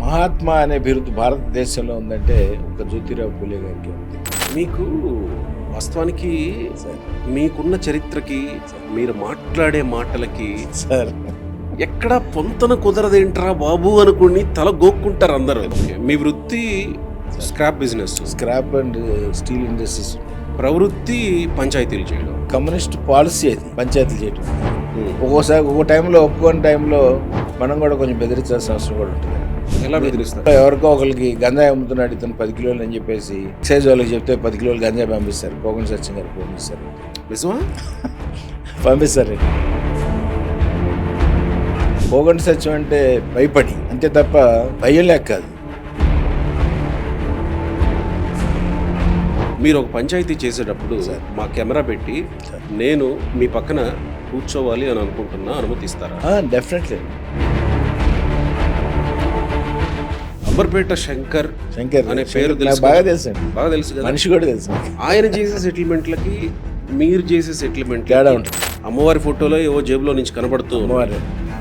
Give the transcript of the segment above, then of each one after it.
మహాత్మా అనే బిరుదు భారతదేశంలో ఉందంటే ఒక జ్యోతిరావు పూలే గారికి ఉంది. మీకు వాస్తవానికి సార్ మీకున్న చరిత్రకి మీరు మాట్లాడే మాటలకి సార్ ఎక్కడ పొంతన కుదరదేంట్రా బాబు అనుకుని తల గోక్కుంటారు అందరూ. మీ వృత్తి scrap business, scrap and steel industries, ప్రవృత్తి పంచాయతీలు చేయడం, కమ్యూనిస్ట్ పాలసీ అది పంచాయతీలు చేయడం. ఒక్కోసారి ఒక్కో టైంలో ఒప్పుకోని టైంలో మనం కూడా కొంచెం బెదిరించాల్సిన అవసరం కూడా ఉంటుంది. ఎలా బెదిరిస్తారు? ఎవరికో ఒకరికి గంజాయి అమ్ముతున్నాడు ఇతను 10 కిలోలు అని చెప్పేసి ఎక్సైజ్ వాళ్ళకి చెప్తే 10 కిలోలు గంజాయి పంపిస్తారు. కోగంటి సత్యం గారు పంపిస్తారు. నిజమా? పంపిస్తారు. కోగంటి సత్యం అంటే భయపడి అంతే తప్ప భయం లేక కాదు. మీరు ఒక పంచాయతీ చేసేటప్పుడు మా కెమెరా పెట్టి నేను మీ పక్కన కూర్చోవాలి అని అనుకుంటున్నా, అనుమతిస్తారా? డెఫినెట్లీ. అంబర్పేట శంకర్ అనే పేరు బాగా తెలుసు, బాగా తెలుసు కదా. మనిషి కూడా తెలుసు. ఆయన చేసే సెటిల్మెంట్లకి మీరు చేసే సెటిల్మెంట్ తేడా ఉంటుంది. అమ్మవారి ఫోటోలో ఏవో జేబులో నుంచి కనబడుతూ అమ్మవారు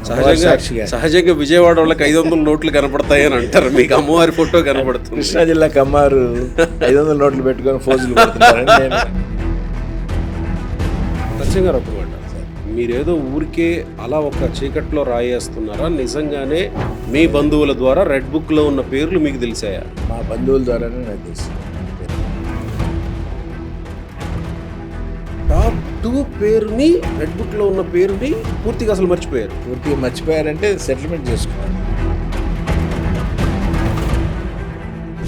సహజంగా విజయవాడ వాళ్ళకి 500 నోట్లు కనపడతాయి అని అంటారు. మీకు అమ్మవారి ఫోటో కనపడుతుంది. కృష్ణా జిల్లాకి అమ్మారు 500 నోట్లు పెట్టుకొని ఫోజులు పెడుతున్నారు. సత్యం గారు ఒక మాట, మీరేదో ఊరికే అలా ఒక చీకట్లో రాయేస్తున్నారా? నిజంగానే మీ బంధువుల ద్వారా రెడ్ బుక్ లో ఉన్న పేర్లు మీకు తెలిసాయా? మా బంధువుల ద్వారానే నాకు తెలుసు. టాప్ 2 పేరుని, రెడ్ బుక్ లో ఉన్న పేరుని పూర్తిగా అసలు మర్చిపోయారు. పూర్తిగా మర్చిపోయారంటే సెటిల్మెంట్ చేసుకున్నారు.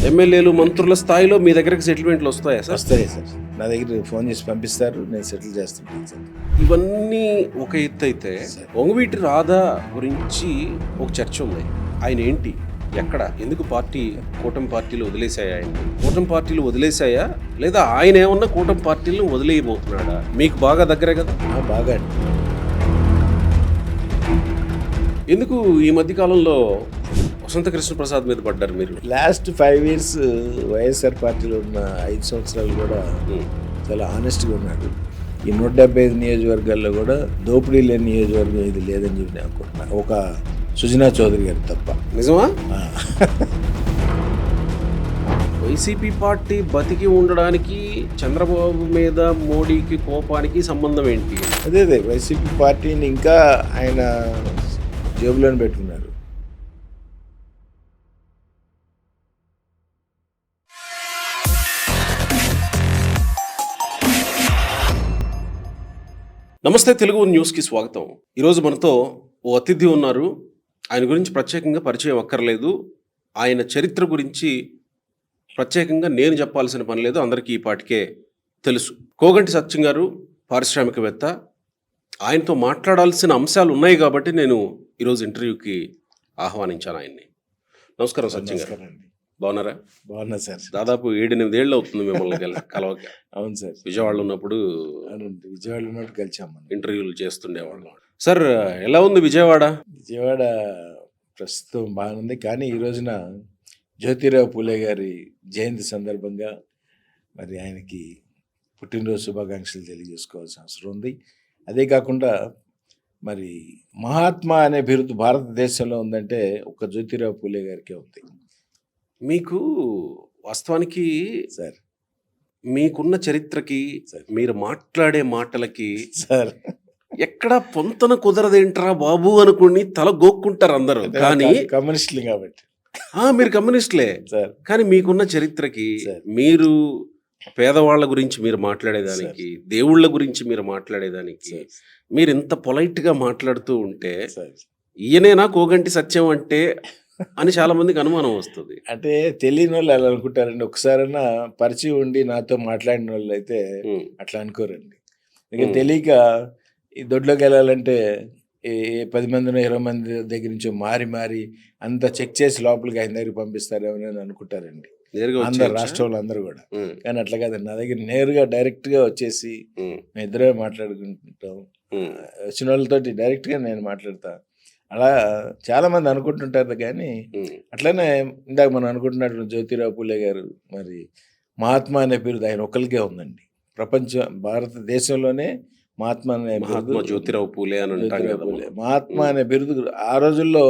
ఎమ్మెల్యేలు మంత్రుల స్థాయిలో మీ దగ్గరికి సెటిల్మెంట్లు వస్తాయా సార్? వస్తాయి సార్. నా దగ్గర ఫోన్ చేసి పంపిస్తారు, నేను సెటిల్ చేస్తాను సార్. ఇవన్నీ ఒక ఎత్తు అయితే, వంగవీటి రాధా గురించి ఒక చర్చ ఉంది. ఆయన ఏంటి, ఎక్కడ, ఎందుకు పార్టీ, కూటమి పార్టీలు వదిలేసాయా? ఆయన కూటమి పార్టీలు వదిలేసాయా లేదా ఆయన ఏమన్నా కూటమి పార్టీలను వదిలేయబోతున్నాడా? మీకు బాగా దగ్గరే కదా. బాగా. ఎందుకు ఈ మధ్య కాలంలో వసంత కృష్ణ ప్రసాద్ మీద పడ్డారు మీరు? లాస్ట్ 5 years వైఎస్ఆర్ పార్టీలో ఉన్న 5 సంవత్సరాలు కూడా చాలా ఆనెస్ట్గా ఉన్నాడు. ఈ 175 నియోజకవర్గాల్లో కూడా దోపిడీ లేని నియోజకవర్గం ఇది లేదని చెప్పి నేను అనుకుంటున్నాను, ఒక సుజనా చౌదరి గారు తప్ప. నిజమా? వైసీపీ పార్టీ బతికి ఉండడానికి చంద్రబాబు మీద మోడీకి కోపానికి సంబంధం ఏంటి? అదే వైసీపీ పార్టీని ఇంకా ఆయన జేబులోనే పెట్టుకున్నారు. నమస్తే, తెలుగు న్యూస్కి స్వాగతం. ఈరోజు మనతో ఓ అతిథి ఉన్నారు. ఆయన గురించి ప్రత్యేకంగా పరిచయం అక్కర్లేదు. ఆయన చరిత్ర గురించి ప్రత్యేకంగా నేను చెప్పాల్సిన పని లేదు, అందరికీ ఈ పాటికే తెలుసు. కోగంటి సత్యం గారు పారిశ్రామికవేత్త. ఆయనతో మాట్లాడాల్సిన అంశాలు ఉన్నాయి కాబట్టి నేను ఈరోజు ఇంటర్వ్యూకి ఆహ్వానించాను ఆయన్ని. నమస్కారం సత్యం గారు, బాగున్నారా? బాగున్నా సార్. దాదాపు 7-8 ఏళ్ళు అవుతుంది మిమ్మల్ని కలవక. అవును సార్. విజయవాడలో ఉన్నప్పుడు కలిసాము, ఇంటర్వ్యూలు చేస్తుండేవాళ్ళం. సార్, ఎలా ఉంది విజయవాడ? విజయవాడ ప్రస్తుతం బాగుంది, కానీ ఈ రోజున జ్యోతిరావు పూలే గారి జయంతి సందర్భంగా మరి ఆయనకి పుట్టినరోజు శుభాకాంక్షలు తెలియజేసుకోవాల్సిన అవసరం ఉంది. అదే కాకుండా మరి మహాత్మా అనే బిరుదు భారతదేశంలో ఉందంటే ఒక జ్యోతిరావు పూలే గారికే ఉంది. మీకు వాస్తవానికి సార్ మీకున్న చరిత్రకి మీరు మాట్లాడే మాటలకి సార్ ఎక్కడ పొంతన కుదరదేంట్రా బాబు అనుకుని తల గోక్కుంటారు అందరూ. కానీ కమ్యూనిస్టులు కాబట్టి. మీరు కమ్యూనిస్టులే సార్, కానీ మీకున్న చరిత్రకి, మీరు పేదవాళ్ళ గురించి మీరు మాట్లాడేదానికి, దేవుళ్ళ గురించి మీరు మాట్లాడేదానికి మీరు ఇంత పొలైట్ గా మాట్లాడుతూ ఉంటే ఈయనేనా కోగంటి సత్యం అంటే అని చాలా మందికి అనుమానం వస్తుంది. అంటే తెలియని వాళ్ళు అలా అనుకుంటారండి. ఒకసారైనా పరిచయం ఉండి నాతో మాట్లాడిన వాళ్ళు అయితే అట్లా అనుకోరండి. ఇక తెలియక ఈ దొడ్లోకి వెళ్ళాలంటే 10 మందినో 20 మంది దగ్గర నుంచి మారి అంతా చెక్ చేసి లోపలికి ఆయన దగ్గరికి పంపిస్తారేమో అని అనుకుంటారండి అందరు రాష్ట్రంలో అందరూ కూడా. కానీ అట్లా కాదండి, నా దగ్గర నేరుగా డైరెక్ట్గా వచ్చేసి మేము ఇద్దరే మాట్లాడుకుంటాం. వచ్చిన వాళ్ళతోటి డైరెక్ట్గా నేను మాట్లాడతా. అలా చాలా మంది అనుకుంటుంటారు, కానీ అట్లనే ఇందాక మనం అనుకుంటున్నట్టు జ్యోతిరావు పూలే గారు మరి మహాత్మా అనే బిరుదు ఆయన ఒక్కరికే ఉందండి. భారతదేశంలోనే మహాత్మా అనే బిరుదు జ్యోతిరావు పూలే అని అంటారు కదా. మహాత్మా అనే బిరుదు ఆ రోజుల్లో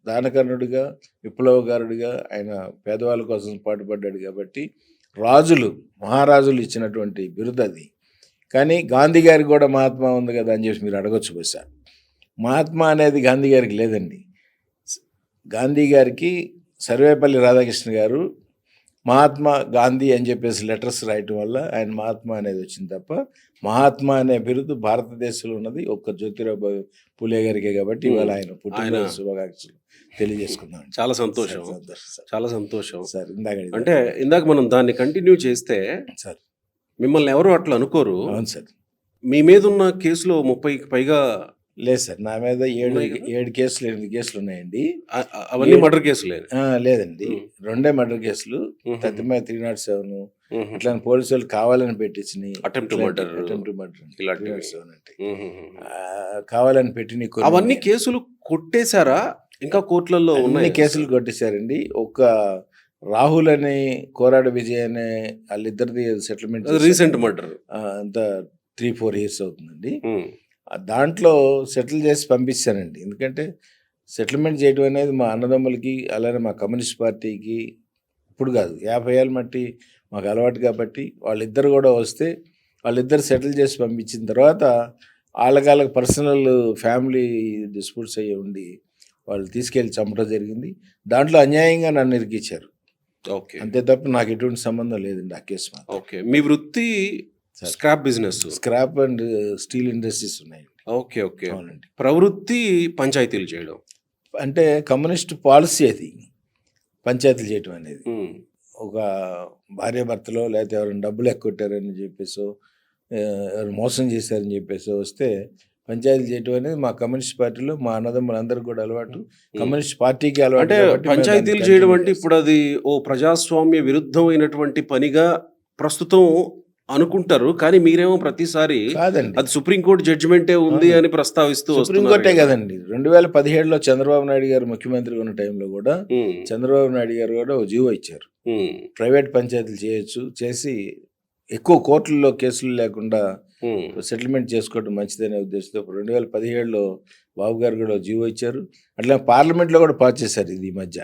దానకర్ణుడిగా, విప్లవకారుడిగా ఆయన పేదవాళ్ళ కోసం పాటుపడ్డాడు కాబట్టి రాజులు, మహారాజులు ఇచ్చినటువంటి బిరుదు అది. కానీ గాంధీ గారికి కూడా మహాత్మా ఉంది కదా అని చెప్పి మీరు అడగొచ్చు బహుశా. మహాత్మా అనేది గాంధీ గారికి లేదండి. గాంధీ గారికి సర్వేపల్లి రాధాకృష్ణ గారు మహాత్మా గాంధీ అని చెప్పేసి లెటర్స్ రాయటం వల్ల ఆయన మహాత్మా అనేది వచ్చింది తప్ప, మహాత్మా అనే బిరుదు భారతదేశంలో ఉన్నది ఒక్క జ్యోతిరావు పూలే గారికే. కాబట్టి ఇవాళ ఆయన పుట్టినరోజు శుభాకాంక్షలు తెలియజేసుకుందాం. చాలా సంతోషం, సార్. చాలా సంతోషం సార్ ఇందాక అంటే ఇందాక మనం దాన్ని కంటిన్యూ చేస్తే సార్. మిమ్మల్ని ఎవరు అట్లా అనుకోరు. అవును సార్. మీ మీద ఉన్న కేసులో 30కి పైగా లేదు సార్, నా మీద ఉన్నాయి కదా? 7 కేసులు 8 కేసులు ఉన్నాయండి. అవన్నీ మర్డర్ కేసులే. లేదండి, 2 మర్డర్ కేసులు, తత్తిమా 307 ఇట్లా పోలీసు వాళ్ళు కావాలని పెట్టించినాయి. అటెంప్ట్ మర్డర్ కావాలని పెట్టి అవన్నీ కేసులు కొట్టేశారా? ఇంకా కోర్టులలో అన్ని కేసులు కొట్టేశారండి. ఒక రాహుల్ అని కోరాడ విజయ్ అనే వాళ్ళిద్దరిది సెటిల్మెంట్ రీసెంట్ మర్డర్ అంత 3-4 years అవుతుందండి. దాంట్లో సెటిల్ చేసి పంపించానండి. ఎందుకంటే సెటిల్మెంట్ చేయడం అనేది మా అన్నదమ్ములకి అలానే మా కమ్యూనిస్ట్ పార్టీకి ఇప్పుడు కాదు 50 ఏళ్ళ మట్టి మాకు అలవాటు కాబట్టి వాళ్ళిద్దరు కూడా వస్తే వాళ్ళిద్దరు సెటిల్ చేసి పంపించిన తర్వాత వాళ్ళకి పర్సనల్ ఫ్యామిలీ డిస్ప్యూట్స్ అయ్యి ఉండి వాళ్ళు తీసుకెళ్ళి చంపడం జరిగింది. దాంట్లో అన్యాయంగా నన్ను ఇరికిచ్చారు. ఓకే, అంతే తప్ప నాకు ఎటువంటి సంబంధం లేదండి ఆ కేసు మాత్రం. ఓకే, మీ వృత్తి scrap business, scrap and steel industries ఉన్నాయండి. ఓకే ఓకే, అవునండి. ప్రవృత్తి పంచాయతీలు చేయడం అంటే కమ్యూనిస్ట్ పాలసీ అది, పంచాయతీలు చేయటం అనేది. ఒక భార్యాభర్తలో లేకపోతే ఎవరైనా డబ్బులు ఎక్కొట్టారని చెప్పేసో ఎవరు మోసం చేశారని చెప్పేసి వస్తే పంచాయతీలు చేయటం అనేది మా కమ్యూనిస్ట్ పార్టీలో మా అన్నదమ్ములందరికీ కూడా అలవాటు, కమ్యూనిస్ట్ పార్టీకి అలవాటు. అంటే పంచాయతీలు చేయడం అంటే ఇప్పుడు అది ఓ ప్రజాస్వామ్య విరుద్ధమైనటువంటి పనిగా ప్రస్తుతం అనుకుంటారు, కానీ మీరేమో ప్రతిసారి కాదండి, అది సుప్రీంకోర్టు జడ్జిమెంటే ఉంది అని ప్రస్తావిస్తూ సుప్రీంకోర్టే కదండి. 2017లో చంద్రబాబు నాయుడు గారు ముఖ్యమంత్రిగా ఉన్న టైంలో కూడా చంద్రబాబు నాయుడు గారు కూడా ఒక జీవో ఇచ్చారు, ప్రైవేట్ పంచాయతీలు చేయొచ్చు, చేసి ఎక్కువ కోర్టుల్లో కేసులు లేకుండా సెటిల్మెంట్ చేసుకోవడం మంచిదనే ఉద్దేశంతో 2017లో బాబు గారు కూడా జీవో ఇచ్చారు. అట్లా పార్లమెంట్లో కూడా పాస్ చేశారు ఇది ఈ మధ్య.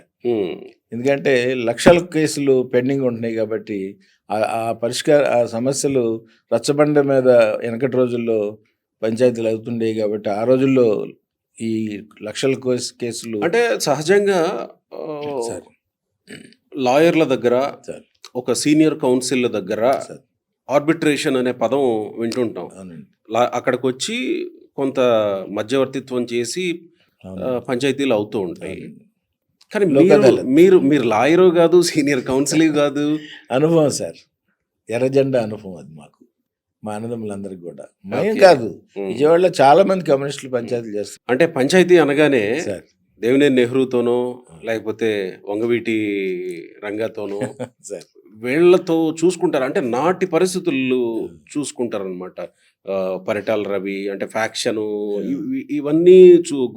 ఎందుకంటే లక్షల కేసులు పెండింగ్ ఉంటున్నాయి కాబట్టి ఆ సమస్యలు రచ్చబండ మీద వెనకటి రోజుల్లో పంచాయతీలు అవుతుండేవి కాబట్టి ఆ రోజుల్లో ఈ లక్షల కేసులు అంటే సహజంగా లాయర్ల దగ్గర, ఒక సీనియర్ కౌన్సిల్ దగ్గర ఆర్బిట్రేషన్ అనే పదం వింటుంటాం. అక్కడికి వచ్చి కొంత మధ్యవర్తిత్వం చేసి పంచాయతీలు అవుతూ ఉంటాయి. కానీ మీరు లాయరు కాదు, సీనియర్ కౌన్సిల్ కాదు. అనుభవం సార్, ఎర్రజెండా అనుభవం అది మాకు, మా అన్నదమ్ములందరికీ కూడా. మేము కాదు, విజయవాడలో చాలా మంది కమ్యూనిస్టులు పంచాయతీలు చేస్తారు. అంటే పంచాయతీ అనగానే దేవినేని నెహ్రూతోనో లేకపోతే వంగవీటి రంగాతోనో సార్ వీళ్లతో చూసుకుంటారు. అంటే నాటి పరిస్థితులు చూసుకుంటారనమాట. పరిటాల రవి అంటే ఫ్యాక్షను ఇవన్నీ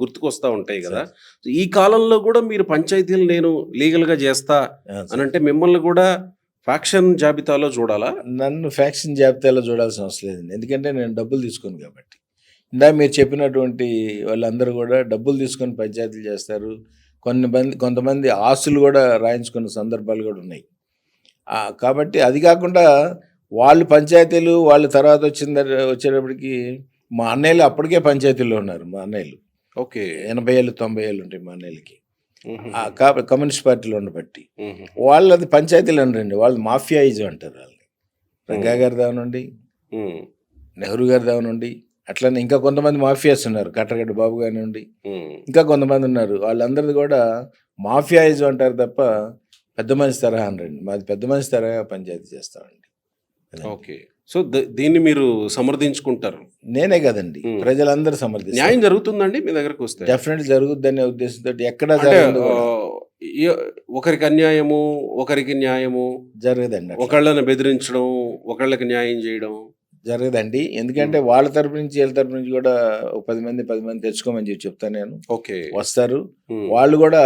గుర్తుకొస్తా ఉంటాయి కదా. ఈ కాలంలో కూడా మీరు పంచాయతీలు నేను లీగల్గా చేస్తా అని అంటే మిమ్మల్ని కూడా ఫ్యాక్షన్ జాబితాలో చూడాలా? నన్ను ఫ్యాక్షన్ జాబితాలో చూడాల్సిన అవసరం లేదండి, ఎందుకంటే నేను డబ్బులు తీసుకోను కాబట్టి. ఇందా మీరు చెప్పినటువంటి వాళ్ళందరూ కూడా డబ్బులు తీసుకొని పంచాయతీలు చేస్తారు. కొంతమంది ఆస్తులు కూడా రాయించుకున్న సందర్భాలు కూడా ఉన్నాయి. కాబట్టి అది కాకుండా వాళ్ళు పంచాయతీలు వాళ్ళ తర్వాత వచ్చేటప్పటికి మా అన్నయ్యలు అప్పటికే పంచాయతీల్లో ఉన్నారు. మా అన్నయ్యలు ఓకే 80 ఏళ్ళు 90 ఏళ్ళు ఉంటాయి మా అన్నయ్యలకి. కమ్యూనిస్ట్ పార్టీలో ఉండబట్టి వాళ్ళది పంచాయతీలు అనరండి, వాళ్ళు మాఫియాయిజం అంటారు వాళ్ళని. రంగా గారి దావనండి, నెహ్రూ గారి దావనండి, అట్లనే ఇంకా కొంతమంది మాఫియాస్ ఉన్నారు, కట్టగడ్డ బాబు కానివ్వండి, ఇంకా కొంతమంది ఉన్నారు. వాళ్ళందరిది కూడా మాఫియాయిజం అంటారు తప్ప పెద్ద మనిషి తరహా అనరండి. మాది పెద్ద మనిషి తరహా పంచాయతీ చేస్తామండి. ఓకే, సో దీన్ని మీరు సమర్థించుకుంటారు? నేనే కదండి, ప్రజలందరూ సమర్థిస్తారు. న్యాయం జరుగుతుందండి మీ దగ్గరకు వస్తే? డెఫినెట్లీ జరుగుద్దనే ఉద్దేశంతో ఎక్కడ ఒకరికి అన్యాయము ఒకరికి న్యాయము జరగదండి, ఒకళ్ళని బెదిరించడం ఒకళ్ళకి న్యాయం చేయడం జరగదండి. ఎందుకంటే వాళ్ళ తరపు నుంచి వీళ్ళ తరపు నుంచి కూడా 10 మంది తెచ్చుకోమని చెప్పి చెప్తాను నేను. ఓకే, వస్తారు వాళ్ళు కూడా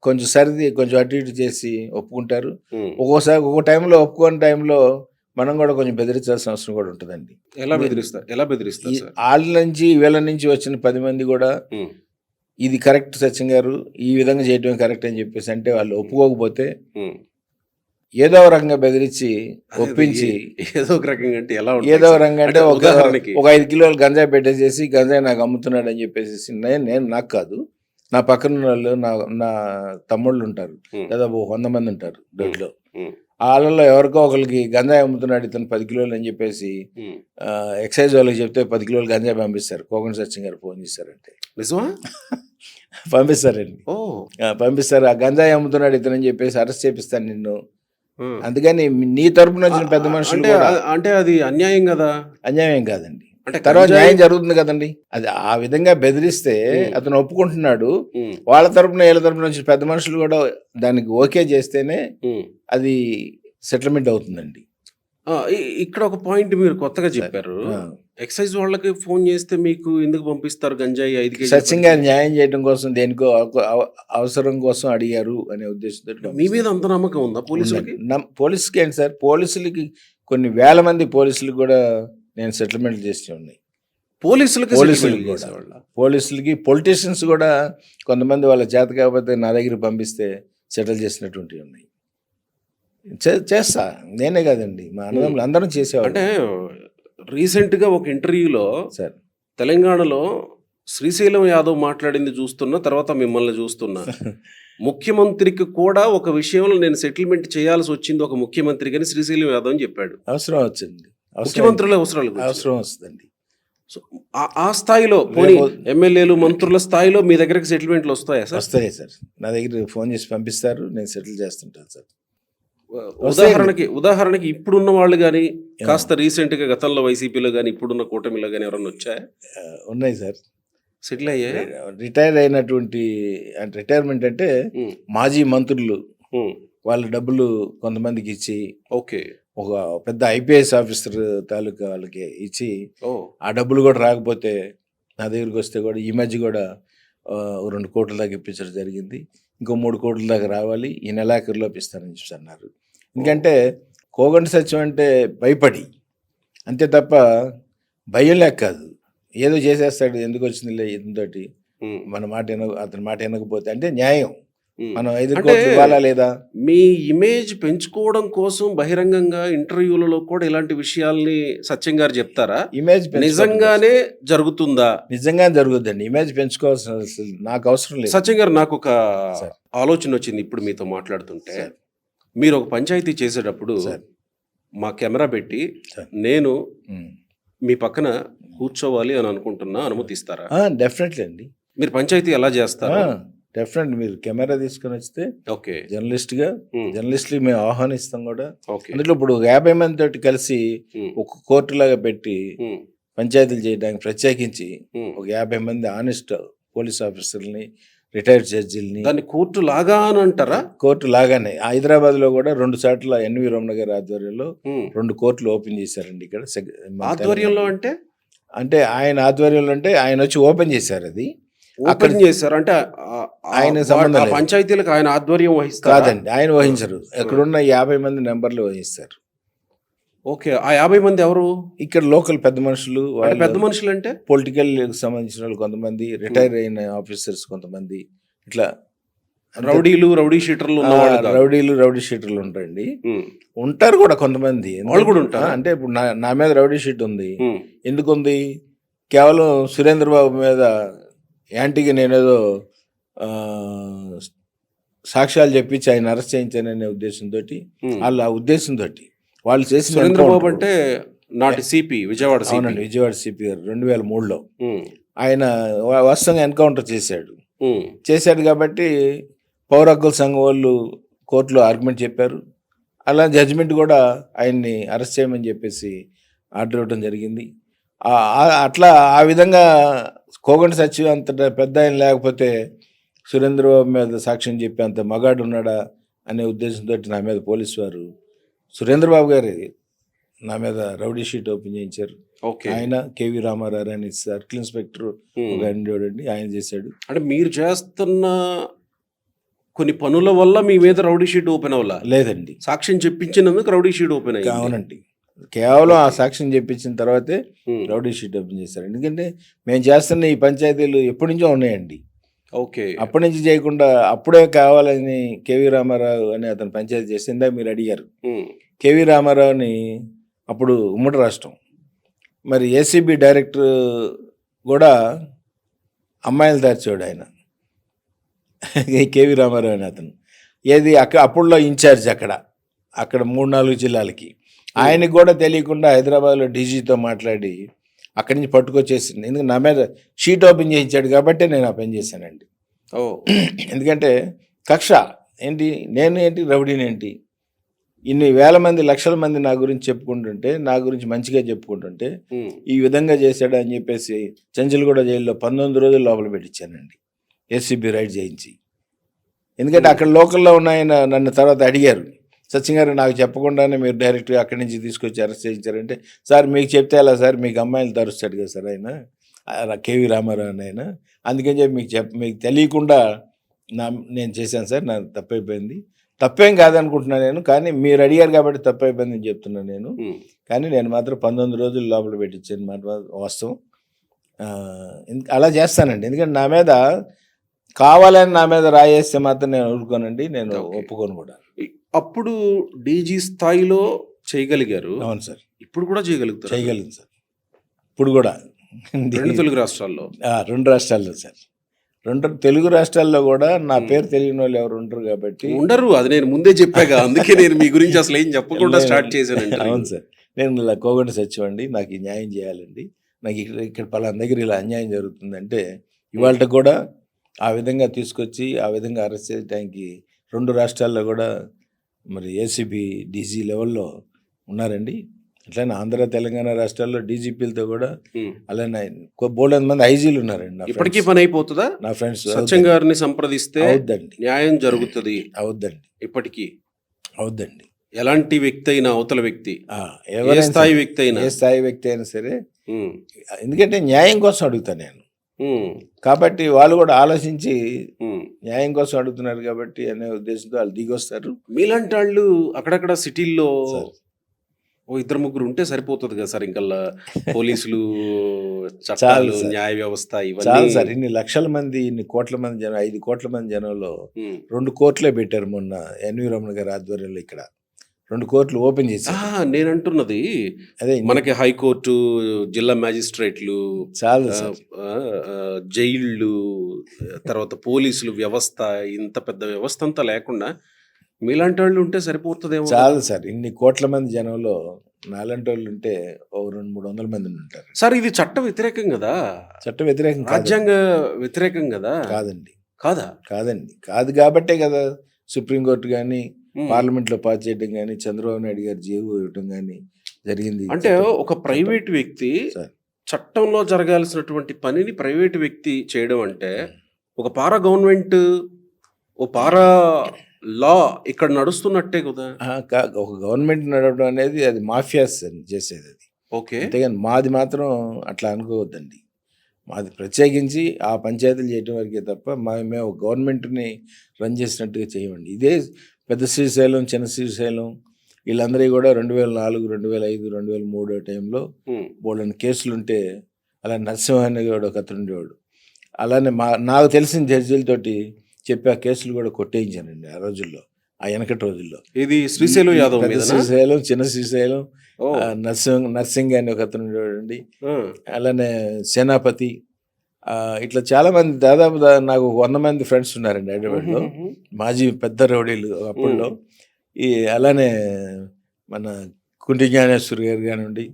కొంచెం సరిది కొంచెం అటు ఇటు చేసి ఒప్పుకుంటారు. ఒక్కోసారి ఒక్కో టైంలో ఒప్పుకోని టైంలో మనం కూడా కొంచెం బెదిరించాల్సిన అవసరం కూడా ఉంటుందండి. ఎలా బెదిరిస్తారు? వాళ్ళ నుంచి వీళ్ళ నుంచి వచ్చిన 10 మంది కూడా ఇది కరెక్ట్ సచిన్ గారు, ఈ విధంగా చేయటం కరెక్ట్ అని చెప్పేసి అంటే వాళ్ళు ఒప్పుకోకపోతే ఏదో ఒక రకంగా బెదిరించి ఒప్పించి ఏదో ఒక రకంగా అంటే ఎలా ఏదో ఒక రకంగా అంటే ఒక ఉదాహరణకి 5 కిలోలు గంజాయి పెట్టేసేసి గంజాయి నాకు అమ్ముతున్నాడు అని చెప్పేసి నేను నాకు కాదు, నా పక్కన ఉన్న వాళ్ళు నా తమ్ముళ్ళు ఉంటారు, దాదాపు 100 మంది ఉంటారు దొడ్లో. వాళ్ళలో ఎవరికో ఒకరికి గంజాయి అమ్ముతున్నాడు ఇతను 10 కిలోలు అని చెప్పేసి ఎక్సైజ్ వాళ్ళకి చెప్తే 10 కిలోలు గంజాయి పంపిస్తారు. కోగంటి సచిన్ గారు ఫోన్ చేశారంటే నిజమా పంపిస్తారండి. పంపిస్తారు. ఆ గంజాయి అమ్ముతున్నాడు ఇతను అని చెప్పేసి అరెస్ట్ చేపిస్తాను నిన్ను. అందుకని నీ తరపున వచ్చిన పెద్ద మనుషులు అంటే అది అన్యాయం కదా. అన్యాయం కాదండి, తర్వాత న్యాయం జరుగుతుంది కదండి. అది ఆ విధంగా బెదిరిస్తే అతను ఒప్పుకుంటున్నాడు, వాళ్ళ తరపున వీళ్ళ తరపున నుంచి పెద్ద మనుషులు కూడా దానికి ఓకే చేస్తేనే అది సెటిల్మెంట్ అవుతుందండి. ఇక్కడ ఒక పాయింట్ మీరు కొత్తగా చెప్పారు, ఎక్సైజ్ వాళ్ళకి ఫోన్ చేస్తే మీకు ఎందుకు పంపిస్తారు గంజాయి 5 కేజీలు? సచిన్ గారు న్యాయం చేయడం కోసం దేనికో అవసరం కోసం అడిగారు అనే ఉద్దేశంతో. మీ మీద అంత నమ్మకం ఉందా పోలీసులకి? పోలీసులకి ఏంటి సార్, పోలీసులకి కొన్ని వేల మంది పోలీసులకు కూడా నేను సెటిల్మెంట్ చేసి ఉన్నాయి. పోలీసులకి పొలిటీషియన్స్ కూడా కొంతమంది వాళ్ళ చేత కాకపోతే నా దగ్గర పంపిస్తే సెటిల్ చేసినటువంటివి ఉన్నాయి. చేస్తా, నేనే కాదండి, మా అన్నదమ్ములు అందరం చేసేవాళ్ళు. అంటే రీసెంట్గా ఒక ఇంటర్వ్యూలో సార్ తెలంగాణలో శ్రీశైలం యాదవ్ మాట్లాడింది చూస్తున్నా, తర్వాత మిమ్మల్ని చూస్తున్నా. ముఖ్యమంత్రికి కూడా ఒక విషయంలో నేను సెటిల్మెంట్ చేయాల్సి వచ్చింది ఒక ముఖ్యమంత్రి కానీ శ్రీశైలం యాదవ్ అని చెప్పాడు. అవసరం వచ్చింది, ముఖ్యమంత్రుల అవసరం వస్తుందండి. సో ఆ స్థాయిలో పోనీ ఎమ్మెల్యేలు మంత్రుల స్థాయిలో మీ దగ్గరకు సెటిల్మెంట్లు వస్తాయా సార్? వస్తాయి సార్, నా దగ్గర ఫోన్ చేసి పంపిస్తారు, నేను సెటిల్ చేస్తుంటాను సార్. ఉదాహరణకి ఇప్పుడున్న వాళ్ళు కానీ కాస్త రీసెంట్ గా గతంలో వైసీపీలో కానీ ఇప్పుడున్న కూటమిలో కానీ ఎవరన్నా వచ్చాయా? ఉన్నాయి సార్, సెటిల్ అయ్యా. రిటైర్ అయినటువంటి అంటే రిటైర్మెంట్ అంటే మాజీ మంత్రులు వాళ్ళ డబ్బులు కొంతమందికి ఇచ్చి, ఓకే, ఒక పెద్ద ఐపీఎస్ ఆఫీసర్ తాలూకా వాళ్ళకి ఇచ్చి ఆ డబ్బులు కూడా రాకపోతే నా దగ్గరికి వస్తే కూడా ఈ మధ్య కూడా 2 కోట్ల దాకా ఇప్పించడం జరిగింది. ఇంకో 3 కోట్ల దాకా రావాలి, ఈ నెలాఖరులోపు ఇస్తానని చెప్పి అన్నారు. ఎందుకంటే కోగంటి సత్యం అంటే భయపడి అంతే తప్ప భయం లేక కాదు, ఏదో చేసేస్తాడు, ఎందుకు వచ్చిందిలే ఇతనితోటి మన మాట అతని మాట వినకపోతే అంటే న్యాయం మనం 5 కోట్లు ఇవ్వాలా లేదా. మీ ఇమేజ్ పెంచుకోవడం కోసం బహిరంగంగా ఇంటర్వ్యూలలో కూడా ఇలాంటి విషయాల్ని సత్యం గారు చెప్తారా? ఇమేజ్ నిజంగానే జరుగుతుందా? నిజంగానే జరుగుతుందండి, ఇమేజ్ పెంచుకోవాల్సిన నాకు అవసరం లేదు. సత్యం గారు, నాకు ఒక ఆలోచన వచ్చింది ఇప్పుడు మీతో మాట్లాడుతుంటే. మీరు ఒక పంచాయతీ చేసేటప్పుడు మా కెమెరా పెట్టి నేను మీ పక్కన కూర్చోవాలి అని అనుకుంటున్నా, అనుమతిస్తారా? డెఫినెట్లీ అండి. మీరు పంచాయతీ ఎలా చేస్తారా? డెఫినెట్, మీరు కెమెరా తీసుకొని వస్తే ఓకే, జర్నలిస్టులు మేము ఆహ్వానిస్తాం కూడా. అందులో ఇప్పుడు 50 మంది తోటి కలిసి ఒక కోర్టు లాగా పెట్టి పంచాయతీలు చేయడానికి ప్రత్యేకించి ఒక 50 మంది ఆనెస్ట్ పోలీస్ ఆఫీసర్ని, రిటైర్డ్ జడ్జిల్ని. దాన్ని కోర్టు లాగా అని అంటారా? కోర్టు లాగానే. హైదరాబాద్ లో కూడా 2 చోట్ల ఎన్వి రమణ గారి ఆధ్వర్యంలో 2 కోర్టులు ఓపెన్ చేశారండి. ఇక్కడ ఆధ్వర్యంలో అంటే ఆయన ఆధ్వర్యంలో అంటే ఆయన వచ్చి ఓపెన్ చేశారు. అది ఓపెన్ చేశారు అంటే ఆయన సంబంధం లేదు. పంచాయతీలకు ఆయన ఆధ్వర్యం వహిస్తారు కాదండి, ఆయన వహించరు. ఎక్కడున్న 50 మంది నెంబర్లు వహిస్తారు. ఓకే, ఆ 50 మంది ఎవరు? ఇక్కడ లోకల్ పెద్ద మనుషులు. పెద్ద మనుషులు అంటే పొలిటికల్ సంబంధించిన వాళ్ళు కొంతమంది, రిటైర్ అయిన ఆఫీసర్స్ కొంతమంది, ఇట్లా రౌడీ షీటర్లు రౌడీ షీటర్లు ఉంటారండి. ఉంటారు కూడా కొంతమంది, వాళ్ళు కూడా ఉంటారు. అంటే ఇప్పుడు నా మీద రౌడీ షీట్ ఉంది. ఎందుకు ఉంది? కేవలం సురేంద్ర బాబు మీద యాంటీగా నేనేదో సాక్ష్యాలు చెప్పించి ఆయన అరెస్ట్ చేయించాననే ఉద్దేశంతో, వాళ్ళ ఉద్దేశంతో వాళ్ళు చేసిన. సురేంద్ర బాబు అంటే నాటి సిపి, విజయవాడ. అవునండి, విజయవాడ సిపి గారు 2003లో ఆయన వాస్తవంగా ఎన్కౌంటర్ చేశాడు కాబట్టి పౌర హక్కుల సంఘం వాళ్ళు కోర్టులో ఆర్గ్యుమెంట్ చెప్పారు. అలా జడ్జిమెంట్ కూడా ఆయన్ని అరెస్ట్ చేయమని చెప్పేసి ఆర్డర్ ఇవ్వడం జరిగింది. అట్లా ఆ విధంగా కోగంటి సత్యం అంత పెద్ద ఆయన లేకపోతే సురేంద్రబాబు మీద సాక్ష్యం చెప్పి అంత మగాడు ఉన్నాడా అనే ఉద్దేశంతో నా మీద పోలీసు వారు, సురేంద్రబాబు గారి నా మీద రౌడీ షీట్ ఓపెన్ చేయించారు. ఆయన కేవీ రామారావు అని సర్కిల్ ఇన్స్పెక్టర్ చూడండి, ఆయన చేశాడు. అంటే మీరు చేస్తున్న కొన్ని పనుల వల్ల మీ మీద రౌడీ షీట్ ఓపెన్ అవ్వాలా? లేదండి, సాక్ష్యం చెప్పించినందుకు రౌడీ షీట్ ఓపెన్ అయ్యింది. అవునండి, కేవలం ఆ సాక్ష్యం చెప్పించిన తర్వాతే రౌడీ షీట్ ఓపెన్ చేశారు. ఎందుకంటే మేము చేస్తున్న ఈ పంచాయతీలు ఎప్పటి నుంచో ఉన్నాయండి. ఓకే. అప్పటి నుంచి చేయకుండా అప్పుడే కావాలని కేవీ రామారావు అని అతను పంచాయతీ చేస్తే ఇందాక మీరు అడిగారు. ఉమ్, కేవీ రామారావుని అప్పుడు ఉమ్మడి రాష్ట్రం, మరి ఏసీబీ డైరెక్టర్ కూడా అమ్మాయిలు తెరిచాడు ఆయన. కేవీ రామారావు అని అతను ఏది అప్పుడులో ఇన్ఛార్జ్ అక్కడ 3-4 జిల్లాలకి. ఆయనకి కూడా తెలియకుండా హైదరాబాద్లో డీజీతో మాట్లాడి అక్కడి నుంచి పట్టుకొచ్చేసింది. ఎందుకంటే నా మీద షీట్ ఓపెన్ చేయించాడు కాబట్టి నేను ఆ పని చేశానండి. ఓ ఎందుకంటే కక్ష ఏంటి, నేను ఏంటి, రౌడీని ఏంటి, ఇన్ని వేల మంది లక్షల మంది నా గురించి చెప్పుకుంటుంటే, నా గురించి మంచిగా చెప్పుకుంటుంటే ఉమ్, ఈ విధంగా చేశాడు అని చెప్పేసి చంచల్గూడ జైల్లో 19 రోజులు లోపల పెట్టించానండి, ఏసీబీ రైడ్ చేయించి. ఎందుకంటే అక్కడ లోకల్లో ఉన్న ఆయన నన్ను తర్వాత అడిగారు, సచిన్ గారు నాకు చెప్పకుండానే మీరు డైరెక్ట్గా అక్కడి నుంచి తీసుకొచ్చి అరెస్ట్ చేయించారంటే, సార్ మీకు చెప్తే ఎలా సార్, మీకు అమ్మాయిలు తరుస్తాడు కదా సార్ ఆయన కేవీ రామారావు అని ఆయన, అందుకని చెప్పి మీకు తెలియకుండా నేను చేశాను సార్, నాకు తప్పైపోయింది. తప్పేం కాదనుకుంటున్నాను నేను, కానీ మీరు అడిగారు కాబట్టి తప్పైపోయింది అని చెప్తున్నాను నేను. ఉమ్. కానీ నేను మాత్రం 19 రోజులు లోపల పెట్టించాను మాట వాస్తవం. అలా చేస్తానండి, ఎందుకంటే నా మీద కావాలని నా మీద రాయేస్తే మాత్రం నేను ఊరుకోనండి, నేను ఒప్పుకోను కూడా. అప్పుడు డీజీ స్థాయిలో చేయగలిగారు. అవును సార్, ఇప్పుడు కూడా చేయగలుగుతారు. చేయగలను సార్, ఇప్పుడు కూడా 2 తెలుగు రాష్ట్రాల్లో. 2 రాష్ట్రాల్లో సార్, 2 తెలుగు రాష్ట్రాల్లో కూడా నా పేరు తెలియని వాళ్ళు ఎవరు ఉండరు కాబట్టి. ఉండరు, అది నేను ముందే చెప్పాగా, అందుకే నేను మీ గురించి అసలు ఏం చెప్పకుండా స్టార్ట్ చేశాను. అవును సార్, నేను ఇలా కోగండి సత్యమండి, నాకు ఈ న్యాయం చేయాలండి, నాకు ఇక్కడ పలానా దగ్గర ఇలా అన్యాయం జరుగుతుందంటే ఇవాళ కూడా ఆ విధంగా తీసుకొచ్చి ఆ విధంగా అరెస్ట్ చేయడానికి 2 రాష్ట్రాల్లో కూడా మరి ఏసీబీ డీజీ లెవెల్లో ఉన్నారండి. అట్లనే ఆంధ్ర తెలంగాణ రాష్ట్రాల్లో డీజీపీలతో కూడా అలానే బోల్డ్ మంది ఐజీలు ఉన్నారండి. ఇప్పటికీ పని అయిపోతుందా? నా ఫ్రెండ్స్ సత్యం గారిని సంప్రదిస్తే అవుద్దండి, న్యాయం జరుగుతుంది. అవుద్దండి, ఇప్పటికీ అవుద్దండి. ఎలాంటి వ్యక్తి అయినా, అవతల వ్యక్తి ఎవరైనా స్థాయి వ్యక్తి అయినా, ఏ స్థాయి వ్యక్తి అయినా సరే, ఎందుకంటే న్యాయం కోసం అడుగుతాను నేను కాబట్టి వాళ్ళు కూడా ఆలోచించి న్యాయం కోసం అడుగుతున్నారు కాబట్టి అనే ఉద్దేశంతో వాళ్ళు దిగొస్తారు. మీలాంటి వాళ్ళు అక్కడక్కడ సిటీల్లో 2-3 ఉంటే సరిపోతుంది కదా సార్, ఇంకా పోలీసులు, చట్టాలు, న్యాయ వ్యవస్థ ఇవన్నీ చాలు సార్. ఇన్ని లక్షల మంది, ఇన్ని కోట్ల మంది జనం, 5 కోట్ల మంది జనంలో 2 కోర్టులే పెట్టారు మొన్న ఎన్వి రమణ గారి ఆధ్వర్యంలో. ఇక్కడ 2 కోర్టులు ఓపెన్ చేశారు. నేను అంటున్నది అదే, మనకి హైకోర్టు, జిల్లా మ్యాజిస్ట్రేట్లు, చాలు జైళ్ళు, తర్వాత పోలీసులు వ్యవస్థ, ఇంత పెద్ద వ్యవస్థ అంతా లేకుండా మీలాంటి వాళ్ళు ఉంటే సరిపోతుందేమో. చాలు సార్, ఇన్ని కోట్ల మంది జనంలో నాలాంటి వాళ్ళు ఉంటే 200-300 మంది ఉంటారు సార్. ఇది చట్ట వ్యతిరేకం కదా, చట్ట వ్యతిరేకం, రాజ్యాంగ వ్యతిరేకం కదా. కాదండి, కాదండి, కాదు కాబట్టే కదా సుప్రీంకోర్టు కానీ పార్లమెంట్లో పాస్ చేయడం కానీ, చంద్రబాబు నాయుడు గారు జీవో ఇవ్వటం కానీ జరిగింది. అంటే ఒక ప్రైవేట్ వ్యక్తి చట్టంలో జరగాల్సినటువంటి పనిని ప్రైవేట్ వ్యక్తి చేయడం అంటే, ఒక పారా గవర్నమెంట్, ఓ పారా లా ఇక్కడ నడుస్తున్నట్టే కదా. ఒక గవర్నమెంట్ నడవడం అనేది అది మాఫియాస్ చేసేది అది. ఓకే, అంతేగాని మాది మాత్రం అట్లా అనుకోవద్దండి. మాది ప్రత్యేకించి ఆ పంచాయతీలు చేయడం వరకే తప్ప మేము గవర్నమెంట్ని రన్ చేసినట్టుగా చేయమండి. ఇదే పెద్ద శ్రీశైలం, చిన్న శ్రీశైలం వీళ్ళందరూ కూడా 2004, 2005, 2003 టైంలో బోల్డని కేసులుంటే, అలా నరసింహ అనే కూడా ఒక అతను ఉండేవాడు. అలానే నాకు తెలిసిన జడ్జీలతోటి చెప్పి ఆ కేసులు కూడా కొట్టేయించానండి ఆ రోజుల్లో, ఆ వెనకటి రోజుల్లో. ఇది శ్రీశైలం యాదవ్, శ్రీశైలం, చిన్న శ్రీశైలం, నర్సింగ్ అని ఒక అతను ఉండేవాడండి. అలానే సేనాపతి, ఇట్లా చాలా మంది, దాదాపు నాకు 100 మంది ఫ్రెండ్స్ ఉన్నారండి హైదరాబాద్లో, మాజీ పెద్ద రౌడీలు అప్పుల్లో. అలానే మన కుంటి జ్ఞానేశ్వర్ గారు కానివ్వండి,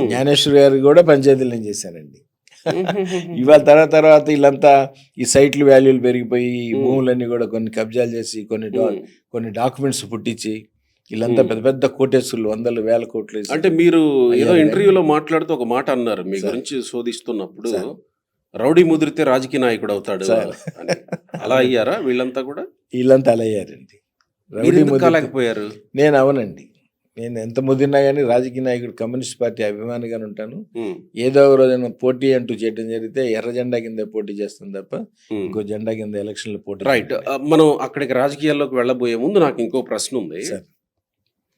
జ్ఞానేశ్వర్ గారు కూడా పంచాయతీలు నేను చేశానండి. ఇవాళ తర్వాత వీళ్ళంతా ఈ సైట్లు వాల్యూలు పెరిగిపోయి ఈ భూములన్నీ కూడా కొన్ని కబ్జాలు చేసి కొన్ని డాక్యుమెంట్స్ పుట్టించి వీళ్ళంతా పెద్ద పెద్ద కోటేశ్వరులు, 100,000 కోట్లు. అంటే మీరు ఏదో ఇంటర్వ్యూలో మాట్లాడుతూ ఒక మాట అన్నారు, మీ గురించి శోధిస్తున్నప్పుడు, రౌడీ ముదిరితే రాజకీయ నాయకుడు అవుతాడు అని. అలా అయ్యారా వీళ్ళంతా కూడా? వీళ్ళంతా అలా అయ్యారండి. రౌడీ కాలేకపోయారు? నేను అవునండి, నేను ఎంత ముదిరినా కానీ రాజకీయ నాయకుడు, కమ్యూనిస్ట్ పార్టీ అభిమానిగానే ఉంటాను. ఏదో ఒక రోజున పోటీ అంటూ చేయడం జరిగితే ఎర్ర జెండా కింద పోటీ చేస్తుంది తప్ప ఇంకో జెండా కింద ఎలక్షన్లో పోటీ. రైట్. మనం అక్కడికి రాజకీయాల్లోకి వెళ్ళబోయే ముందు నాకు ఇంకో ప్రశ్న ఉంది.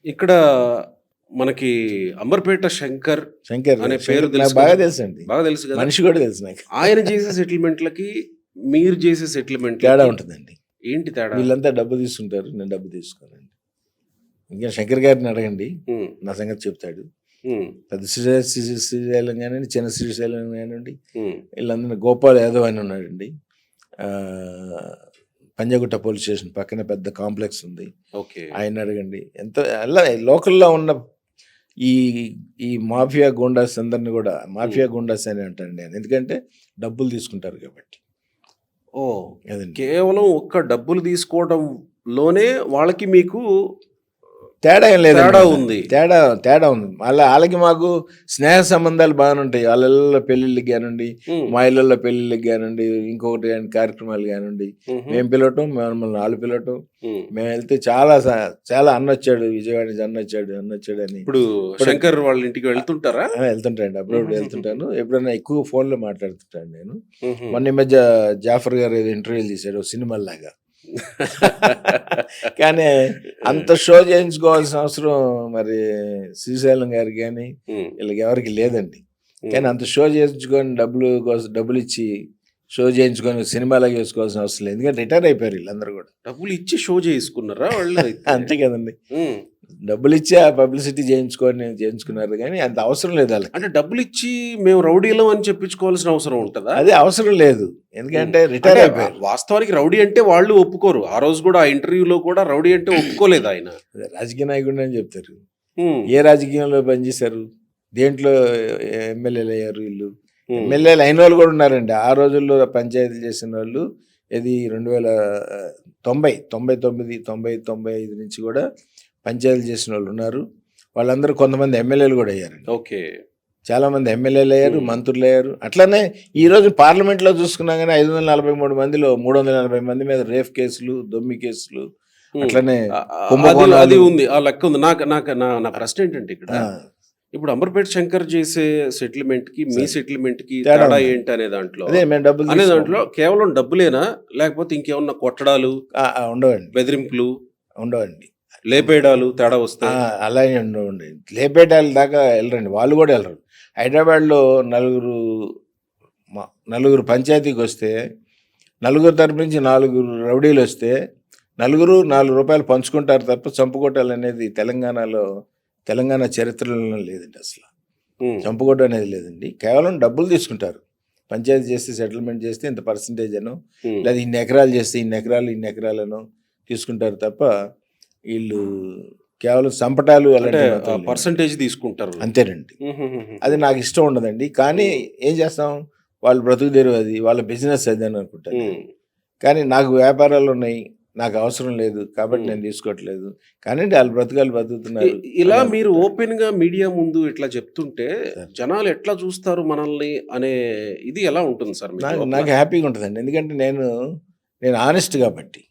ఇక్కడ మనకి అంబర్పేట శంకర్ అనే పేరు బాగా తెలుసు అండి, బాగా తెలుసు కదా, మనిషి కూడా తెలుసు నాకు. ఆయన చేసే సెటిల్మెంట్లకి మీరు చేసే సెటిల్మెంట్ తేడా ఉంటుందండి. ఏంటి తేడా? వీళ్ళంతా డబ్బు తీసుకుంటారు, నేను డబ్బు తీసుకోనండి. ఇంకా శంకర్ గారిని అడగండి, ఉమ్, నా సంగతి చెప్తాడు. ఉమ్, పెద్ద శ్రీశైలం కానివ్వండి, చిన్న శ్రీశైలం కానివ్వండి, ఉమ్, వీళ్ళందరూ గోపాల్ యాదవ్ అని ఉన్నాడండి. ఆ, పంజాగుట్ట పోలీస్ స్టేషన్ పక్కన పెద్ద కాంప్లెక్స్ ఉంది, ఓకే. ఆయన అడగండి. ఎంత అలా లోకల్లో ఉన్న ఈ ఈ మాఫియా గూండాస్ అందరిని కూడా మాఫియా గూండాస్ అని అంటాను నేను, ఎందుకంటే డబ్బులు తీసుకుంటారు కాబట్టి. ఓ, అదండి కేవలం ఒక్క డబ్బులు తీసుకోవడంలోనే వాళ్ళకి మీకు తేడా ఏం లేదు, తేడా ఉంది. తేడా ఉంది. వాళ్ళకి మాకు స్నేహ సంబంధాలు బాగానే ఉంటాయి. వాళ్ళ ఇళ్ళల్లో పెళ్ళిళ్ళకి కానివ్వండి, ఉమ్, మా ఇళ్ళల్లో పెళ్ళిళ్ళకి కానివ్వండి, ఇంకొకటి కానీ కార్యక్రమాలు కానివ్వండి, ఉహు, మేము పిలవటం, మమ్మల్ని వాళ్ళు పిలవటం, ఉమ్. మేము వెళ్తే చాలా అన్న వచ్చాడు, విజయవాడ నుంచి అన్న వచ్చాడు అని ఇప్పుడు శంకర్ వాళ్ళ ఇంటికి వెళ్తుంటారా? వెళ్తుంటానండి. అప్పుడప్పుడు వెళ్తుంటాను. ఎప్పుడైనా ఎక్కువ ఫోన్లో మాట్లాడుతుంటాను నేను. ఉహు. మొన్న ఈ మధ్య జాఫర్ గారు ఏదో ఇంటర్వ్యూలు చేశాడు సినిమాలాగా. కానీ అంత షో చేయించుకోవాల్సిన అవసరం మరి శ్రీశైలం గారికి కానీ ఉమ్, వీళ్ళకి ఎవరికి లేదండి. ఉమ్. కానీ అంత షో చేయించుకొని డబ్బులు ఇచ్చి షో చేయించుకొని సినిమాలాగా చేసుకోవాల్సిన అవసరం లేదు, ఎందుకంటే రిటైర్ అయిపోయారు వీళ్ళందరూ కూడా. డబ్బులు ఇచ్చి షో చేసుకున్నారా వాళ్ళు అయితే? అంతే కదండి, ఉమ్. డబ్బులు ఇచ్చి ఆ పబ్లిసిటీ చేయించుకున్నారు, కానీ అంత అవసరం లేదు వాళ్ళకి. అంటే డబ్బులు ఇచ్చి మేము రౌడీలం అని చెప్పించుకోవాల్సిన అవసరం ఉంటుందా? అదే అవసరం లేదు, ఎందుకంటే రిటైర్ అంటే అయిపోయారు. వాస్తవానికి రౌడీ అంటే వాళ్ళు ఒప్పుకోరు. ఆ రోజు కూడా ఆ ఇంటర్వ్యూలో కూడా రౌడీ అంటే ఒప్పుకోలేదు ఆయన. అదే రాజకీయ నాయకుడు అని చెప్తారు. ఉమ్, ఏ రాజకీయంలో పనిచేశారు, దేంట్లో ఎమ్మెల్యేలు అయ్యారు వీళ్ళు? ఉమ్, ఎమ్మెల్యేలు అయిన వాళ్ళు కూడా ఉన్నారండి ఆ రోజుల్లో, పంచాయతీలు చేసిన వాళ్ళు. ఇది 2099 నుంచి కూడా పంచాయతీలు చేసిన వాళ్ళు ఉన్నారు. వాళ్ళందరూ కొంతమంది ఎమ్మెల్యేలు కూడా అయ్యారండి. ఓకే. చాలా మంది ఎమ్మెల్యేలు అయ్యారు, ఉమ్. మంత్రులు అయ్యారు. అట్లానే ఈ రోజు పార్లమెంట్లో చూసుకున్నా కానీ 543 మందిలో 340 మంది మీద రేప్ కేసులు, దొమ్మి కేసులు, ఉమ్. అట్లనే అది కుంభకోణాలు. ఉంది, ఆ లెక్క ఉంది. నా ప్రశ్న ఏంటంటే ఇక్కడ ఆ, ఇప్పుడు అంబర్పేట శంకర్ చేసే సెటిల్మెంట్ కి మీ సెటిల్మెంట్ కి తేడా తేడా ఉంది. ఏంటి అనే దాంట్లో అదే మేము డబ్బులు అనే తీసుకోము. దాంట్లో కేవలం డబ్బులేనా, లేకపోతే ఇంకేమన్నా కొట్టడాలు, ఉండవండి, బెదిరింపులు, ఉండవండి. లేపేయడాలు తేడా వస్తాయి? అలాగే ఉండవండి. లేపేటాల దాకా వెళ్ళరండి, వాళ్ళు కూడా వెళ్ళరు. హైదరాబాద్లో నలుగురు పంచాయతీకి వస్తే, నలుగురు తరపు నుంచి 4 రౌడీలు వస్తే, నలుగురు 4 రూపాయలు పంచుకుంటారు తప్ప చంపుకోటాలు అనేది తెలంగాణ చరిత్రలో లేదండి. అసలు ఉమ్, చంపుకోవడం అనేది లేదండి. కేవలం డబ్బులు తీసుకుంటారు. పంచాయతీ చేస్తే, సెటిల్మెంట్ చేస్తే ఇంత పర్సంటేజ్ అనో, ఉమ్. లేదా ఇన్ని ఎకరాలు చేస్తే ఇన్ని ఎకరాలను తీసుకుంటారు తప్ప వీళ్ళు కేవలం చంపటాలు అంటే అలాంటివి మాత్రం లేవు. పర్సంటేజ్ తీసుకుంటారు. అంతేనండి. ఉహుహుహు. అది నాకు ఇష్టం ఉండదండి. కానీ ఏం చేస్తాం, వాళ్ళు బ్రతుకు తెరువు, అది వాళ్ళ బిజినెస్ అది అని అనుకుంటాను. ఉమ్, కానీ నాకు వ్యాపారాలు ఉన్నాయి, నాకు అవసరం లేదు కాబట్టి నేను తీసుకోవట్లేదు. కానీ వాళ్ళు బతుకుతున్నారు. ఇలా అని మీరు అనుకుంటాను. ఓపెన్ గా మీడియా ముందు ఇట్లా చెప్తుంటే సార్, జనాలు ఎట్లా చూస్తారు మనల్ని అనే ఇది ఎలా ఉంటుంది సార్ మీకు లోపల? నాకు హ్యాపీగా ఉంటుందండి, ఎందుకంటే నేను ఆనెస్ట్ కాబట్టి.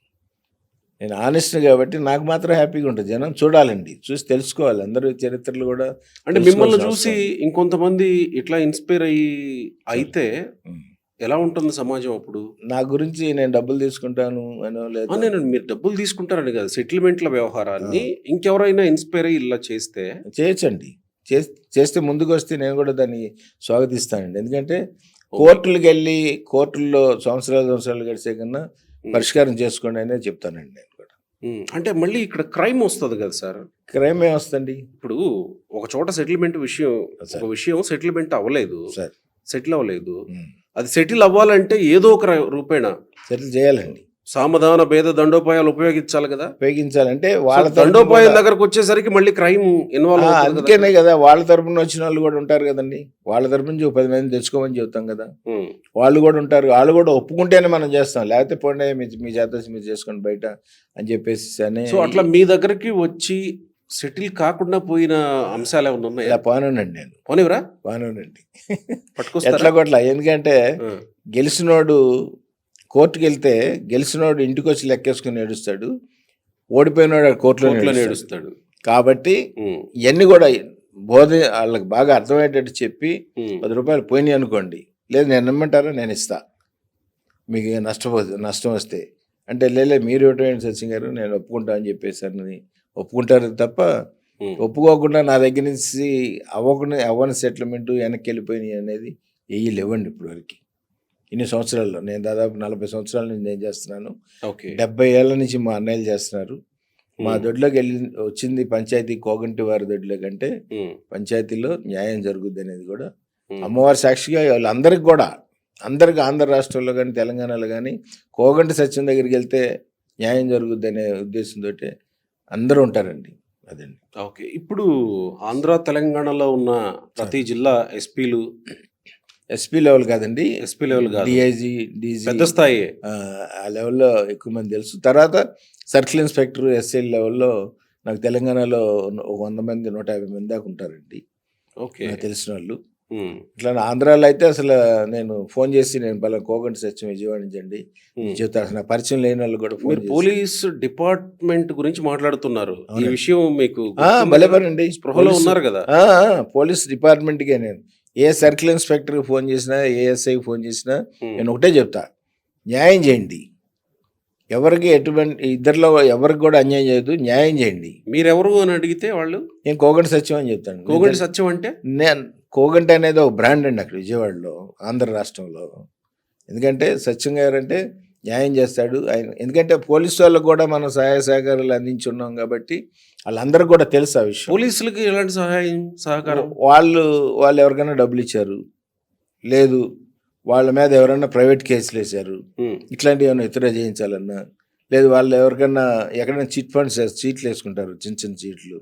నాకు మాత్రం హ్యాపీగా ఉంటుంది. జనం చూడాలండి, చూసి తెలుసుకోవాలి. అందరూ చరిత్రలు కూడా అంటే మిమ్మల్ని తెలుసుకోవాల్సిన చూసి అవసరం. ఇంకొంతమంది ఇట్లా ఇన్స్పైర్ అయితే ఉమ్. ఎలా ఉంటుంది సమాజం అప్పుడు? నా గురించి నేను డబ్బులు తీసుకుంటాను అనో, లేదా నేను మీరు డబ్బులు తీసుకుంటారని కదా, సెటిల్మెంట్ల వ్యవహారాన్ని ఇంకెవరైనా ఇన్స్పైర్ అయ్యి ఇలా చేస్తే చేయొచ్చండి. చేస్తే ముందుకు వస్తే నేను కూడా దాన్ని స్వాగతిస్తానండి. ఎందుకంటే కోర్టులకు వెళ్ళి కోర్టుల్లో సంవత్సరాలు గడిచే కన్నా పరిష్కారం చేసుకోండి అనేది చెప్తానండి నేను కూడా. అంటే మళ్ళీ ఇక్కడ క్రైమ్ వస్తుంది కదా సార్. క్రైమ్ ఏమొస్తుంది ఇప్పుడు ఒక చోట సెటిల్మెంట్ విషయం, ఒక విషయం సెటిల్మెంట్ అవ్వలేదు, సార్? సెటిల్ అవ్వలేదు, అది సెటిల్ అవ్వాలంటే ఏదో ఒక రూపేణ సెటిల్ చేయాలండి. సామధాన భేద దండోపాయాలు ఉపయోగించాలి కదా. ఉపయోగించాలంటే వాళ్ళ దండోపాయం దగ్గరకు వచ్చేసరికి మళ్ళీ క్రైమ్ ఇన్వాల్వ్ అవుతుంది కదా. అందుకేనే కదా వాళ్ళ తరపున వచ్చిన వాళ్ళు కూడా ఉంటారు కదండి. వాళ్ళ తరపు నుంచి 10 మంది తెచ్చుకోమని చెప్తాం కదా, వాళ్ళు కూడా ఉంటారు. వాళ్ళు కూడా ఒప్పుకుంటేనే మనం చేస్తాం, లేకపోతే పోండి మీ చేత మీరు చేసుకోండి బయట అని చెప్పేసి. సో అట్లా మీ దగ్గరికి వచ్చి సెటిల్ కాకుండా పోయిన అంశాలు ఏమైనా ఉన్నాయా? ఇలా పానండి, నేను పోనివరా పానండి పట్టుకొస్తారా? ఎట్లా కొట్లా. ఎందుకంటే గెలిచినోడు కోర్టుకు వెళ్తే, గెలిచినోడు ఇంటికి వచ్చి లెక్కేసుకుని ఏడుస్తాడు, ఓడిపోయినోడు కోర్టులో ఏడుస్తాడు. కాబట్టి ఇవన్నీ కూడా వాళ్ళకి బాగా అర్థమయ్యేటట్టు చెప్పి 10 రూపాయలు పోయినాయి అనుకోండి, లేదు నేను ఇమ్మంటారా, నేను ఇస్తా, మీకు నష్టం వస్తే అంటే లేలే మీరు ఇవ్వటం సచిన్ గారు, నేను ఒప్పుకుంటా అని చెప్పేసి ఒప్పుకుంటారు తప్ప, ఒప్పుకోకుండా నా దగ్గర నుంచి అవ్వని సెటిల్మెంట్ వెనక్కి వెళ్ళిపోయినాయి అనేది ఏవి లేవండి ఇప్పుడు వరకు. ఇన్ని సంవత్సరాల్లో. నేను దాదాపు 40 సంవత్సరాల నుంచి నేను చేస్తున్నాను. ఓకే. 70 ఏళ్ల నుంచి మా అన్నయ్యలు చేస్తున్నారు. మా దొడ్లోకి వచ్చింది పంచాయతీ కోగంటి వారి దొడ్లో కంటే పంచాయతీలో న్యాయం జరుగుద్ది అనేది కూడా అమ్మవారి సాక్షిగా వాళ్ళందరికి కూడా, అందరికి ఆంధ్ర రాష్ట్రంలో కానీ తెలంగాణలో కానీ కోగంటి సత్యం దగ్గరికి వెళ్తే న్యాయం జరుగుద్ది అనే ఉద్దేశంతో అందరూ ఉంటారండి. అదండి. ఓకే. ఇప్పుడు ఆంధ్ర తెలంగాణలో ఉన్న ప్రతి జిల్లా ఎస్పీలు, ఎస్పీ లెవెల్ కాదండి, ఎస్పీ లెవెల్ కాదు, డిఐజీ, డీజీ, పెద్ద స్థాయి. ఆ లెవెల్లో ఎక్కువ మంది తెలుసు. తర్వాత సర్కిల్ ఇన్స్పెక్టర్, ఎస్ఐ లెవెల్లో నాకు తెలంగాణలో 100 మంది 150 మంది దాకా ఉంటారండి. ఓకే. నాకు తెలిసిన వాళ్ళు. ఇట్లా ఆంధ్రాలో అయితే అసలు నేను ఫోన్ చేసి నేను పలానా కోగంటి సత్యం విజయవాడ నుంచి అండి చెప్తాను. అసలు నాకు పరిచయం లేని వాళ్ళు కూడా ఫోన్ మీరు పోలీస్ డిపార్ట్మెంట్ గురించి మాట్లాడుతున్నారు. ఈ విషయం మీకు భలేపనండి. స్పృహలో ఉన్నారు కదా. పోలీస్ డిపార్ట్మెంట్కే నేను ఏ సర్కిల్ ఇన్స్పెక్టర్కి ఫోన్ చేసినా, ఏఎస్ఐకి ఫోన్ చేసినా నేను ఒకటే చెప్తా, న్యాయం చేయండి. ఎవరికి ఎటువంటి ఇద్దరిలో ఎవరికి కూడా అన్యాయం చేయదు, న్యాయం చేయండి. మీరెవరు అని అడిగితే వాళ్ళు నేను కోగంటి సత్యం అని చెప్తాను. కోగంటి సత్యం అంటే నేను కోగంటి అనేది ఒక బ్రాండ్ అండి అక్కడ విజయవాడలో, ఆంధ్ర రాష్ట్రంలో. ఎందుకంటే సత్యం గారు అంటే న్యాయం చేస్తాడు ఆయన. ఎందుకంటే పోలీసు వాళ్ళకు కూడా మనం సహాయ సహకారాలు అందించున్నాం కాబట్టి వాళ్ళందరికీ కూడా తెలుసు ఆ విషయం. పోలీసులకి ఎలాంటి సహకారం? వాళ్ళు ఎవరికైనా డబ్బులు ఇచ్చారు, లేదు వాళ్ళ మీద ఎవరైనా ప్రైవేట్ కేసులు వేశారు, ఇట్లాంటివి ఏమైనా ఇతర చేయించాలన్నా, లేదు వాళ్ళు ఎవరికైనా ఎక్కడైనా చిట్ ఫండ్స్ చీట్లు వేసుకుంటారు, చిన్న చిన్న చీట్లు,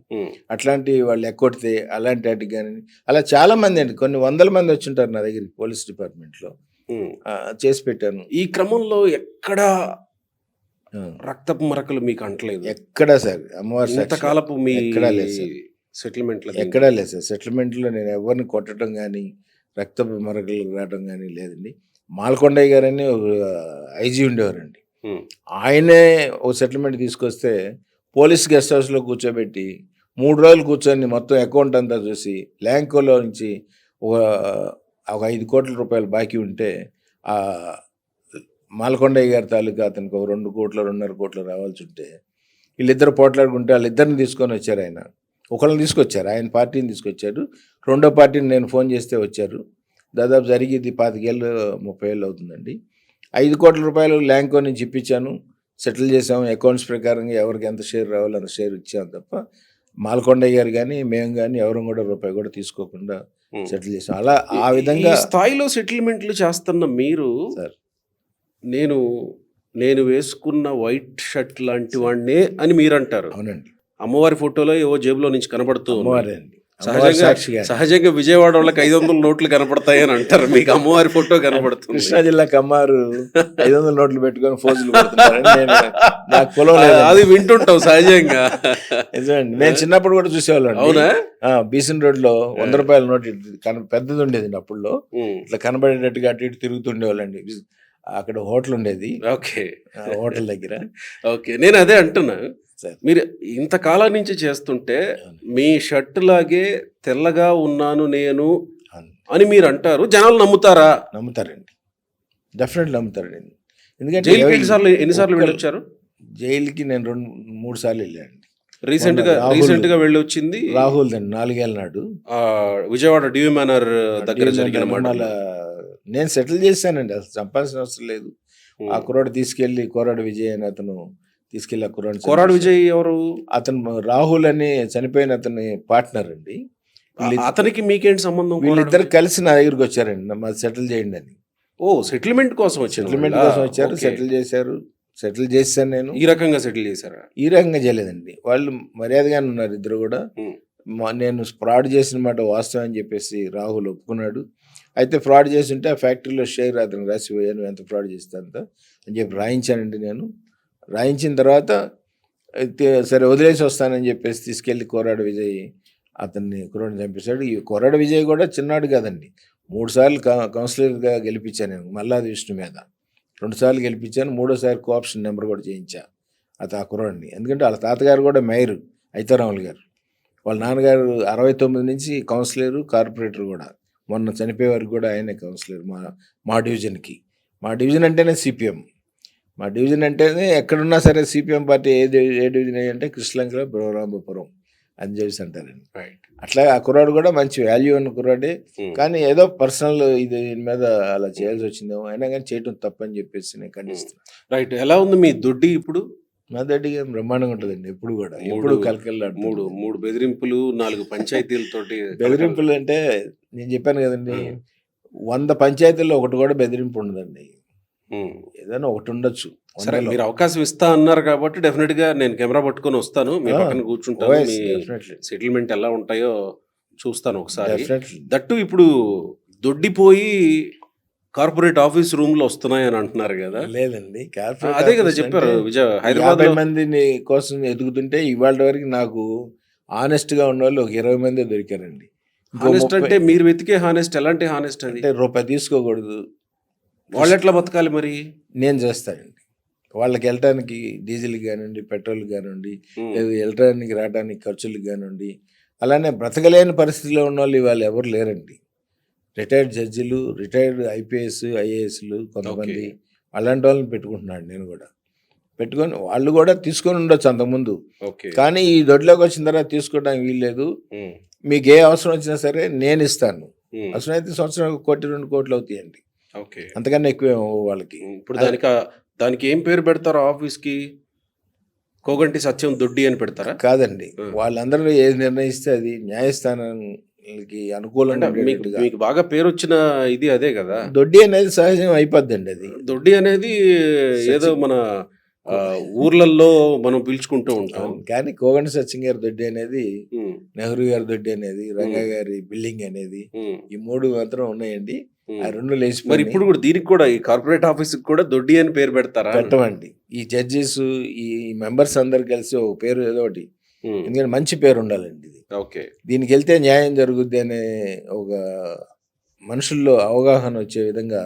అట్లాంటి వాళ్ళు ఎక్కొడితే అలాంటి వాటికి కానీ అలా చాలా మంది అండి, కొన్ని 100 మంది వచ్చి ఉంటారు నా దగ్గరికి పోలీస్ డిపార్ట్మెంట్లో. చేసి పెట్టాను. ఈ క్రమంలో ఎక్కడా రక్తపు మరకలు మీకు అంటలేదు? ఎక్కడా సార్, అమ్మవారి కాలపు మీ ఎక్కడా లేదు సార్, సెటిల్మెంట్లో ఎక్కడా లేదు సార్. సెటిల్మెంట్లో నేను ఎవరిని కొట్టడం కానీ రక్తపు మరకలు రావడం కానీ లేదండి. మాల్కొండయ్య గారని ఒక ఐజీ ఉండేవారండి, ఆయనే ఒక సెటిల్మెంట్ తీసుకొస్తే పోలీస్ గెస్ట్ హౌస్లో కూర్చోబెట్టి 3 రోజులు కూర్చొని మొత్తం అకౌంట్ అంతా చూసి ల్యాంకోలో నుంచి ఒక 5 కోట్ల రూపాయలు బాకీ ఉంటే ఆ మాల్కొండయ్య గారి తాలూకా అతనికి ఒక 2 కోట్లు 2.5 కోట్లు రావాల్సి ఉంటే వీళ్ళిద్దరు పోట్లాడుకుంటే వాళ్ళిద్దరిని తీసుకొని వచ్చారు. ఆయన ఒకళ్ళని తీసుకొచ్చారు, ఆయన పార్టీని తీసుకొచ్చారు, రెండో పార్టీని నేను ఫోన్ చేస్తే వచ్చారు. దాదాపు జరిగింది 25 ఏళ్ళు 30 ఏళ్ళు అవుతుందండి. 5 కోట్ల రూపాయలు ల్యాంకో నుంచి ఇప్పించాను, సెటిల్ చేసాము. అకౌంట్స్ ప్రకారంగా ఎవరికి ఎంత షేర్ రావాలో అంత షేర్ ఇచ్చాము తప్ప మాల్కొండయ్య గారు కానీ మేము కానీ ఎవరు కూడా రూపాయి కూడా తీసుకోకుండా సెటిల్ చేసాం. అలా ఆ విధంగా స్థాయిలో సెటిల్మెంట్లు చేస్తున్న మీరు సార్, నేను వేసుకున్న వైట్ షర్ట్ లాంటి వాడినే అని మీరు అంటారు. అవునండి. అమ్మవారి ఫోటోలో ఏవో జేబులో నుంచి కనబడుతూ అమ్మవారే అండి. సహజంగా విజయవాడ వాళ్ళకి 500 నోట్లు కనపడతాయి అని అంటారు, మీకు అమ్మవారి ఫోటో కనపడుతుంది. కృష్ణా జిల్లాకి అమ్మారు 500 నోట్లు పెట్టుకొని ఫోజులు నాకు పొలం అది వింటుంటాం సహజంగా. నిజమండి, నేను చిన్నప్పుడు కూడా చూసేవాళ్ళం. అవునా? బీసన్ రోడ్ లో 100 రూపాయల నోట్ పెద్దది ఉండేది అప్పుడులో, ఇట్లా కనబడేటట్టుగా అటు ఇటు తిరుగుతుండేవాళ్ళండి. అక్కడ హోటల్ ఉండేది. ఓకే. హోటల్ దగ్గర. ఓకే, నేను అదే అంటున్నా, మీరు ఇంతకాలం నుంచి చేస్తుంటే మీ షర్ట్ లాగే తెల్లగా ఉన్నాను నేను అని మీరు అంటారు, జనాలు నమ్ముతారా? నమ్ముతారండి, డెఫినెట్లీ నమ్ముతారండి. ఎందుకంటే జైలుకి ఎన్నిసార్లు వెళ్ళొచ్చారు? జైలుకి నేను 2-3 సార్లు వెళ్ళాను. రీసెంట్ గా వెళ్ళి వచ్చింది రాహుల్ దండి, 4 ఏళ్ళ నాడు విజయవాడ డివి మేనర్ దగ్గర జరిగిన మాట. నేను సెటిల్ చేశానండి, అసలు చంపాల్సిన అవసరం లేదు. ఆ కుర్రాడు తీసుకెళ్లి కోరాడు విజయ్ అని అతను తీసుకెళ్ళి ఆ కుర్రాడు. కోరాడు విజయ్ ఎవరు? అతను రాహుల్ అని చనిపోయిన అతని పార్ట్నర్ అండి. అతనికి మీకేంటి సంబంధం? వీళ్ళిద్దరు కలిసి నా దగ్గరికి వచ్చారండి, మాది సెటిల్ చేయండి అని. సెటిల్మెంట్ కోసం వచ్చారు. సెటిల్మెంట్ కోసం వచ్చారు, సెటిల్ చేశారు. సెటిల్ చేశాను నేను. ఈ రకంగా సెటిల్ చేశారా? ఈ రకంగా చేయలేదండి, వాళ్ళు మర్యాదగానే ఉన్నారు ఇద్దరు కూడా. నేను ఫ్రాడ్ చేసిన మాట వాస్తవం అని చెప్పేసి రాహుల్ ఒప్పుకున్నాడు. అయితే ఫ్రాడ్ చేసి ఉంటే ఆ ఫ్యాక్టరీలో షేర్ అతను రాసిపోయాను, ఎంత ఫ్రాడ్ చేస్తే అంత అని చెప్పి రాయించానండి. నేను రాయించిన తర్వాత సరే వదిలేసి వస్తానని చెప్పేసి తీసుకెళ్ళి కోరాడు విజయ్ అతన్ని కుర్రాడిని చంపేశాడు. ఈ కోరాడు విజయ్ కూడా చిన్నాడు కాదండి, 3 సార్లు కౌన్సిలర్గా గెలిపించాను నేను మల్లాది విష్ణు మీద. 2 సార్లు గెలిపించాను, 3ఓసారి కోఆప్షన్ నెంబర్ కూడా చేయించా ఆ కుర్రాడిని. ఎందుకంటే వాళ్ళ తాతగారు కూడా మేయరు ఐతారాములు గారు, వాళ్ళ నాన్నగారు 69 నుంచి కౌన్సిలరు, కార్పొరేటర్ కూడా. మొన్న చనిపోయే వరకు కూడా ఆయనే కౌన్సిలర్ మా డివిజన్కి. మా డివిజన్ అంటేనే సిపిఎం, మా డివిజన్ అంటేనే ఎక్కడున్నా సరే సిపిఎం పార్టీ ఏ డివిజన్ అంటే కృష్ణలంకలో బలరామపురం అని చెప్పేసి అంటారండి. రైట్. అట్లా ఆ కుర్రాడు కూడా మంచి వాల్యూ ఉన్న కుర్రాడే, కానీ ఏదో పర్సనల్ దీని మీద అలా చేయాల్సి వచ్చిందేమో, అయినా కానీ చేయటం తప్పని చెప్పేసి నేను ఖండిస్తున్నాను. రైట్. ఎలా ఉంది మీ దొడ్డి ఇప్పుడు? మా దగ్గర బ్రహ్మాండంగా ఉంటుందండి ఎప్పుడు కూడా, మూడు ఎప్పుడు కలకల్లాడు. మూడు మూడు బెదిరింపులు, 4 పంచాయతీలతోటి బెదిరింపులు అంటే నేను చెప్పాను కదండి, 100 పంచాయతీల్లో ఒకటి కూడా బెదిరింపు ఉండదండి. ఏదైనా ఒకటి ఉండొచ్చు. సరే, మీరు అవకాశం ఇస్తా అన్నారు కాబట్టి డెఫినెట్ గా నేను కెమెరా పట్టుకొని వస్తాను, మీ పక్కన కూర్చుంటాను, మీ సెటిల్మెంట్ ఎలా ఉంటాయో చూస్తాను ఒకసారి. దట్టు ఇప్పుడు దొడ్డిపోయి కార్పొరేట్ ఆఫీస్ రూమ్ లో వస్తున్నాయి అని అంటున్నారు కదా? లేదండి, అదే కదా చెప్పారు. హైదరాబాద్ మందిని కోసం ఎదుగుతుంటే ఇవాళ వరకు నాకు ఆనెస్ట్ గా ఉన్న వాళ్ళు ఒక 20 మంది దొరికారండి. హానెస్ట్ అంటే మీరు వెతికే హానెస్ట్ ఎలాంటి హానెస్ట్? అది అంటే రూపాయి తీసుకోకూడదు, వాళ్ళు ఎట్లా బతకాలి మరి? నేను చేస్తానండి. వాళ్ళకి వెళ్ళటానికి డీజిల్ కానివ్వండి, పెట్రోల్ కానివ్వండి, వెళ్ళటానికి రావడానికి ఖర్చులు కానివ్వండి, అలానే బ్రతకలేని పరిస్థితిలో ఉన్న వాళ్ళు ఇవాళ ఎవరు లేరండి. రిటైర్డ్ జడ్జిలు, రిటైర్డ్ ఐపీఎస్, ఐఏఎస్లు కొంతమంది, అలాంటి వాళ్ళని పెట్టుకుంటున్నాను నేను కూడా. పెట్టుకొని వాళ్ళు కూడా తీసుకొని ఉండొచ్చు అంతకుముందు, కానీ ఈ దొడ్లోకి వచ్చిన తర్వాత తీసుకోవడానికి వీల్లేదు. మీకు ఏ అవసరం వచ్చినా సరే నేను ఇస్తాను. అవసరమైతే సంవత్సరం 1 కోటి 2 కోట్లు అవుతాయండి, అంతకన్నా ఎక్కువ వాళ్ళకి. ఇప్పుడు దానికి ఏం పేరు పెడతారు ఆఫీస్కి? కోగంటి సత్యం దొడ్డి అని పెడతారా? కాదండి, వాళ్ళందరూ ఏది నిర్ణయిస్తే అది న్యాయస్థానానికి అనుకూలంగా. మీకు బాగా పేరు వచ్చిన ఇది అదే కదా, దొడ్డి అనేది సహజం అయిపోద్దండి. అది దొడ్డి అనేది ఏదో మన ఊర్లలో మనం పిలుచుకుంటూ ఉంటాం, కానీ కోగంటి సత్యం గారి దొడ్డి అనేది, నెహ్రూ గారి దొడ్డి అనేది, రంగా గారి బిల్డింగ్ అనేది, ఈ 3 మాత్రం ఉన్నాయండి. ఆ 2 లేచి మరి ఇప్పుడు కూడా దీనికి కూడా ఈ కార్పొరేట్ ఆఫీస్ కూడా దొడ్డి అని పేరు పెడతారా? పెట్టమండి. ఈ జడ్జెస్, ఈ మెంబర్స్ అందరు కలిసి ఒక పేరు ఏదో ఒకటి, ఎందుకంటే మంచి పేరు ఉండాలండి ఇది. దీనికి వెళ్తే న్యాయం జరుగుద్ది అనే ఒక మనుషుల్లో అవగాహన వచ్చే విధంగా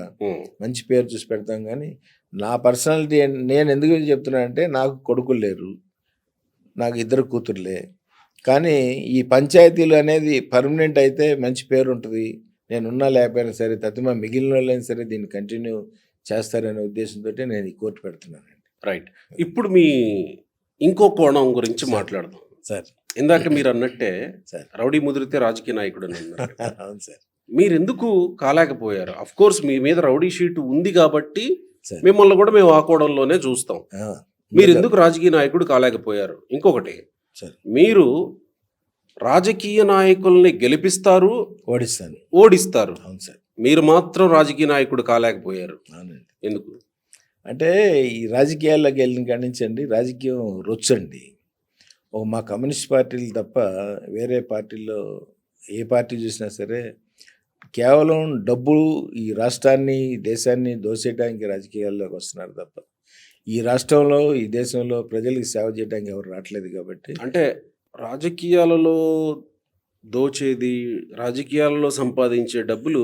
మంచి పేరు చూసి పెడతాం. కానీ నా పర్సనాలిటీ నేను ఎందుకు చెప్తున్నా అంటే, నాకు కొడుకులు లేరు, నాకు 2 కూతుర్లే. కానీ ఈ పంచాయతీలు అనేది పర్మనెంట్ అయితే మంచి పేరు ఉంటుంది. నేనున్నా లేకపోయినా సరే తతిమా మిగిలిన వాళ్ళైనా సరే దీన్ని కంటిన్యూ చేస్తారనే ఉద్దేశంతో నేను ఈ కోర్టు పెడుతున్నానండి. రైట్. ఇప్పుడు మీ ఇంకో కోణం గురించి మాట్లాడదాం సార్. ఇందాక మీరు అన్నట్టే సార్, రౌడీ ముదిరితే రాజకీయ నాయకుడు అని అన్నారు. అవును సార్. మీరు ఎందుకు కాలేకపోయారు? అఫ్ కోర్స్ మీ మీద రౌడీ షీట్ ఉంది కాబట్టి సార్, మిమ్మల్ని కూడా మేము ఆ కోణంలోనే చూస్తాం. మీరు ఎందుకు రాజకీయ నాయకుడు కాలేకపోయారు? ఇంకొకటి, మీరు రాజకీయ నాయకుల్ని గెలిపిస్తారు, ఓడిస్తారు. అవును సార్. మీరు మాత్రం రాజకీయ నాయకుడు కాలేకపోయారు. అవునండి. ఎందుకు అంటే ఈ రాజకీయాల్లోకి వెళ్ళిన కాడి నుంచి అండి, రాజకీయం రొచ్చండి. మా కమ్యూనిస్ట్ పార్టీలు తప్ప వేరే పార్టీల్లో ఏ పార్టీ చూసినా సరే కేవలం డబ్బు ఈ రాష్ట్రాన్ని, దేశాన్ని దోసేయడానికి రాజకీయాల్లోకి వస్తున్నారు తప్ప ఈ రాష్ట్రంలో, ఈ దేశంలో ప్రజలకు సేవ చేయడానికి ఎవరు రావట్లేదు. కాబట్టి అంటే రాజకీయాలలో దోచేది, రాజకీయాలలో సంపాదించే డబ్బులు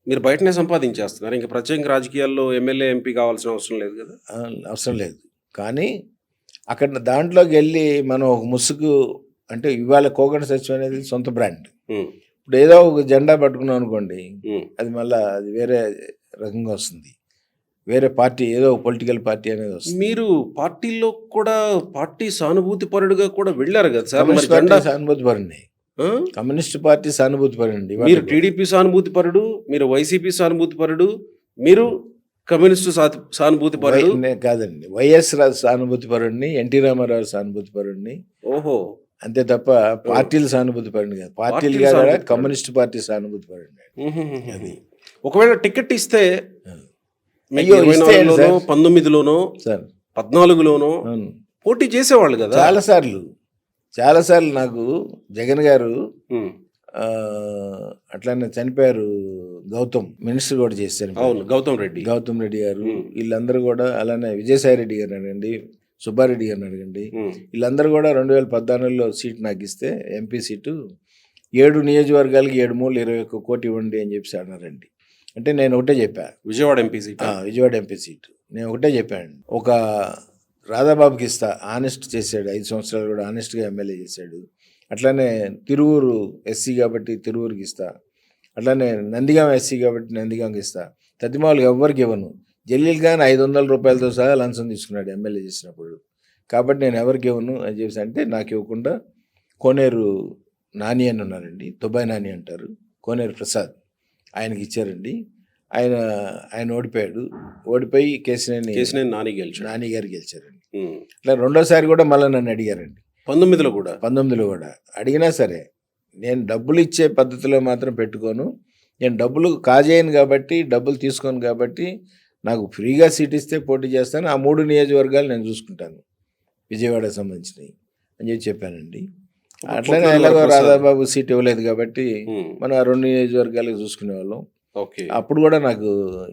మీరు బయటనే సంపాదించేస్తున్నారు. ఇంకా ప్రత్యేకంగా రాజకీయాల్లో ఎమ్మెల్యే, ఎంపీ కావాల్సిన అవసరం లేదు కదా? అవసరం లేదు. కానీ అక్కడ దాంట్లోకి వెళ్ళి మనం ఒక ముసుగు, అంటే ఇవాళ కోగంటి సత్యం అనేది సొంత బ్రాండ్. ఇప్పుడు ఏదో ఒక జెండా పట్టుకున్నాం అనుకోండి, అది మళ్ళీ అది వేరే రకంగా వస్తుంది. వేరే పార్టీ, ఏదో పొలిటికల్ పార్టీ అనేది వస్తుంది. మీరు పార్టీలో కూడా పార్టీ సానుభూతి పరుడుగా కూడా వెళ్ళారు కదా సార్? సానుభూతి పరుడి, కమ్యూనిస్ట్ పార్టీ సానుభూతి పరుడు. మీరు టీడీపీ సానుభూతి పరుడు, మీరు వైసీపీ సానుభూతి పరుడు, మీరు కమ్యూనిస్టు సానుభూతి పరుడు కాదండి. వైఎస్ సానుభూతి పరుడిని, ఎన్టీ రామారావు సానుభూతి పరుడిని. ఓహో, అంతే తప్ప పార్టీలు సానుభూతి పరుడు కాదు. పార్టీలు కాదు, కమ్యూనిస్ట్ పార్టీ సానుభూతి పరుడు. అది ఒకవేళ టికెట్ ఇస్తే 19లోనో 14లోనో పోటీ చేసేవాళ్ళు కదా? చాలాసార్లు నాకు జగన్ గారు, అట్లానే చనిపోయారు గౌతమ్, మినిస్టర్ కూడా చేశారు. అవును, గౌతమ్ రెడ్డి గారు, వీళ్ళందరూ కూడా, అలానే విజయసాయి రెడ్డి గారు అడగండి, సుబ్బారెడ్డి గారిని అడగండి, వీళ్ళందరూ కూడా 2014లో సీట్ నాకు ఇస్తే, ఎంపీ సీటు 7 నియోజకవర్గాలకి 7 మూలు 21 కోటి ఇవ్వండి అని చెప్పి అన్నారండి. అంటే నేను ఒకటే చెప్పా, విజయవాడ ఎంపీ సీటు నేను ఒకటే చెప్పాను, ఒక రాధాబాబుకి ఇస్తా, ఆనెస్ట్ చేశాడు, 5 సంవత్సరాలు కూడా ఆనెస్ట్గా ఎమ్మెల్యే చేశాడు. అట్లానే తిరువూరు ఎస్సీ కాబట్టి తిరువూరుకి ఇస్తా, అట్లానే నందిగామ ఎస్సీ కాబట్టి నందిగామకి ఇస్తా. తదిమాలకు ఎవ్వరికి ఇవ్వను. జలీల్ ఖాన్ 500 రూపాయలతో సహా లంచం తీసుకున్నాడు ఎమ్మెల్యే చేసినప్పుడు, కాబట్టి నేను ఎవరికి ఇవ్వను అని చెప్పేసి అంటే నాకు ఇవ్వకుండా కోనేరు నాని అని ఉన్నారండి, దుబాయ్ నాని అంటారు, కోనేరు ప్రసాద్, ఆయనకి ఇచ్చారండి. ఆయన ఆయన ఓడిపోయాడు. ఓడిపోయి కేసినేని నాని గెలిచాడు. నాని గారు గెలిచారండి. ఇట్లా రెండోసారి కూడా మళ్ళీ నన్ను అడిగారండి, 19లో కూడా అడిగినా సరే నేను డబ్బులు ఇచ్చే పద్ధతిలో మాత్రం పెట్టుకోను. నేను డబ్బులు కాజేయను కాబట్టి, డబ్బులు తీసుకోను కాబట్టి నాకు ఫ్రీగా సీట్ ఇస్తే పోటీ చేస్తాను. ఆ 3 నియోజకవర్గాలు నేను చూసుకుంటాను, విజయవాడకు సంబంధించినవి అని చెప్పి చెప్పానండి. అట్లనే ఎలాగో రాధాబాబు సీట్ ఇవ్వలేదు కాబట్టి మనం ఆ 2 నియోజకవర్గాలకు చూసుకునేవాళ్ళం. అప్పుడు కూడా నాకు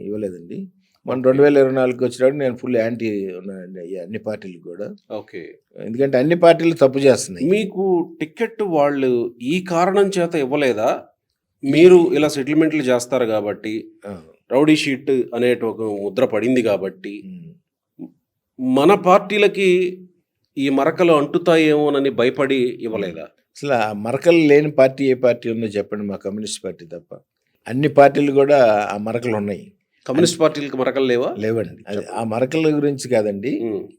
ఇవ్వలేదండి. మన 2024 వచ్చినప్పుడు నేను ఫుల్ యాంటీ ఉన్నానండి అన్ని పార్టీలకు కూడా. ఎందుకంటే అన్ని పార్టీలు తప్పు చేస్తున్నాయి. మీకు టికెట్ వాళ్ళు ఈ కారణం చేత ఇవ్వలేదా? మీరు ఇలా సెటిల్మెంట్లు చేస్తారు కాబట్టి, రౌడీ షీట్ అనే ఒక ముద్ర పడింది కాబట్టి, మన పార్టీలకి ఈ మరకలు అంటుతాయేమోనని భయపడి ఇవ్వలేదా? అసలు ఆ మరకలు లేని పార్టీ ఏ పార్టీ ఉందో చెప్పండి? మా కమ్యూనిస్ట్ పార్టీ తప్ప. అన్ని పార్టీలు కూడా ఆ మరకలు ఉన్నాయి. కమ్యూనిస్ట్ పార్టీలకు మరకలు లేవా? లేవండి. అది ఆ మరకల గురించి కాదండి,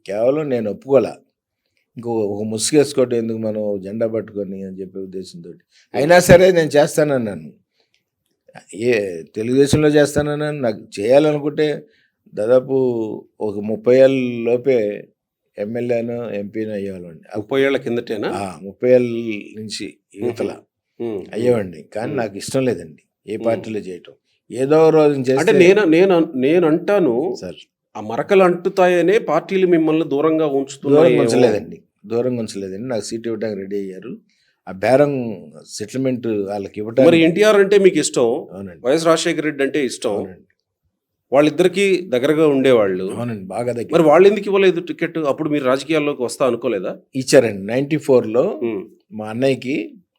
కేవలం నేను ఒప్పుకోలే. ఒక ముసుగేసుకోవటం ఎందుకు మనం జెండా పట్టుకొని అని చెప్పే ఉద్దేశంతో. అయినా సరే నేను చేస్తానన్నాను, తెలుగుదేశంలో చేస్తానన్నాను. నాకు చేయాలనుకుంటే దాదాపు ఒక 30 ఏళ్ళ లోపే ఎమ్మెల్యేను ఎంపీను అయ్యేవాళ్ళండి. 30 ఏళ్ల కిందటేనా? 30 ఏళ్ళ నుంచి యువతల అయ్యేవాడిని. కానీ నాకు ఇష్టం లేదండి ఏ పార్టీలో చేయటం. ఏదో రోజు అంటే నేను అంటాను సార్, ఆ మరకలు అంటుతాయనే పార్టీలు మిమ్మల్ని దూరంగా ఉంచలేదండి. నాకు సీట్ ఇవ్వడానికి రెడీ అయ్యారు. ఆ బేరం సెటిల్మెంట్ వాళ్ళకి ఇవ్వటం. మరి ఎన్టీఆర్ అంటే మీకు ఇష్టం, వైఎస్ రాజశేఖర రెడ్డి అంటే ఇష్టం, వాళ్ళిద్దరికి దగ్గరగా ఉండేవాళ్ళు. అవునండి, బాగా దగ్గర. మరి వాళ్ళు ఎందుకు ఇవ్వలేదు టికెట్? అప్పుడు మీరు రాజకీయాల్లోకి వస్తా అనుకోలేదా? ఇచ్చారండి. 94లో మా అన్నయ్యకి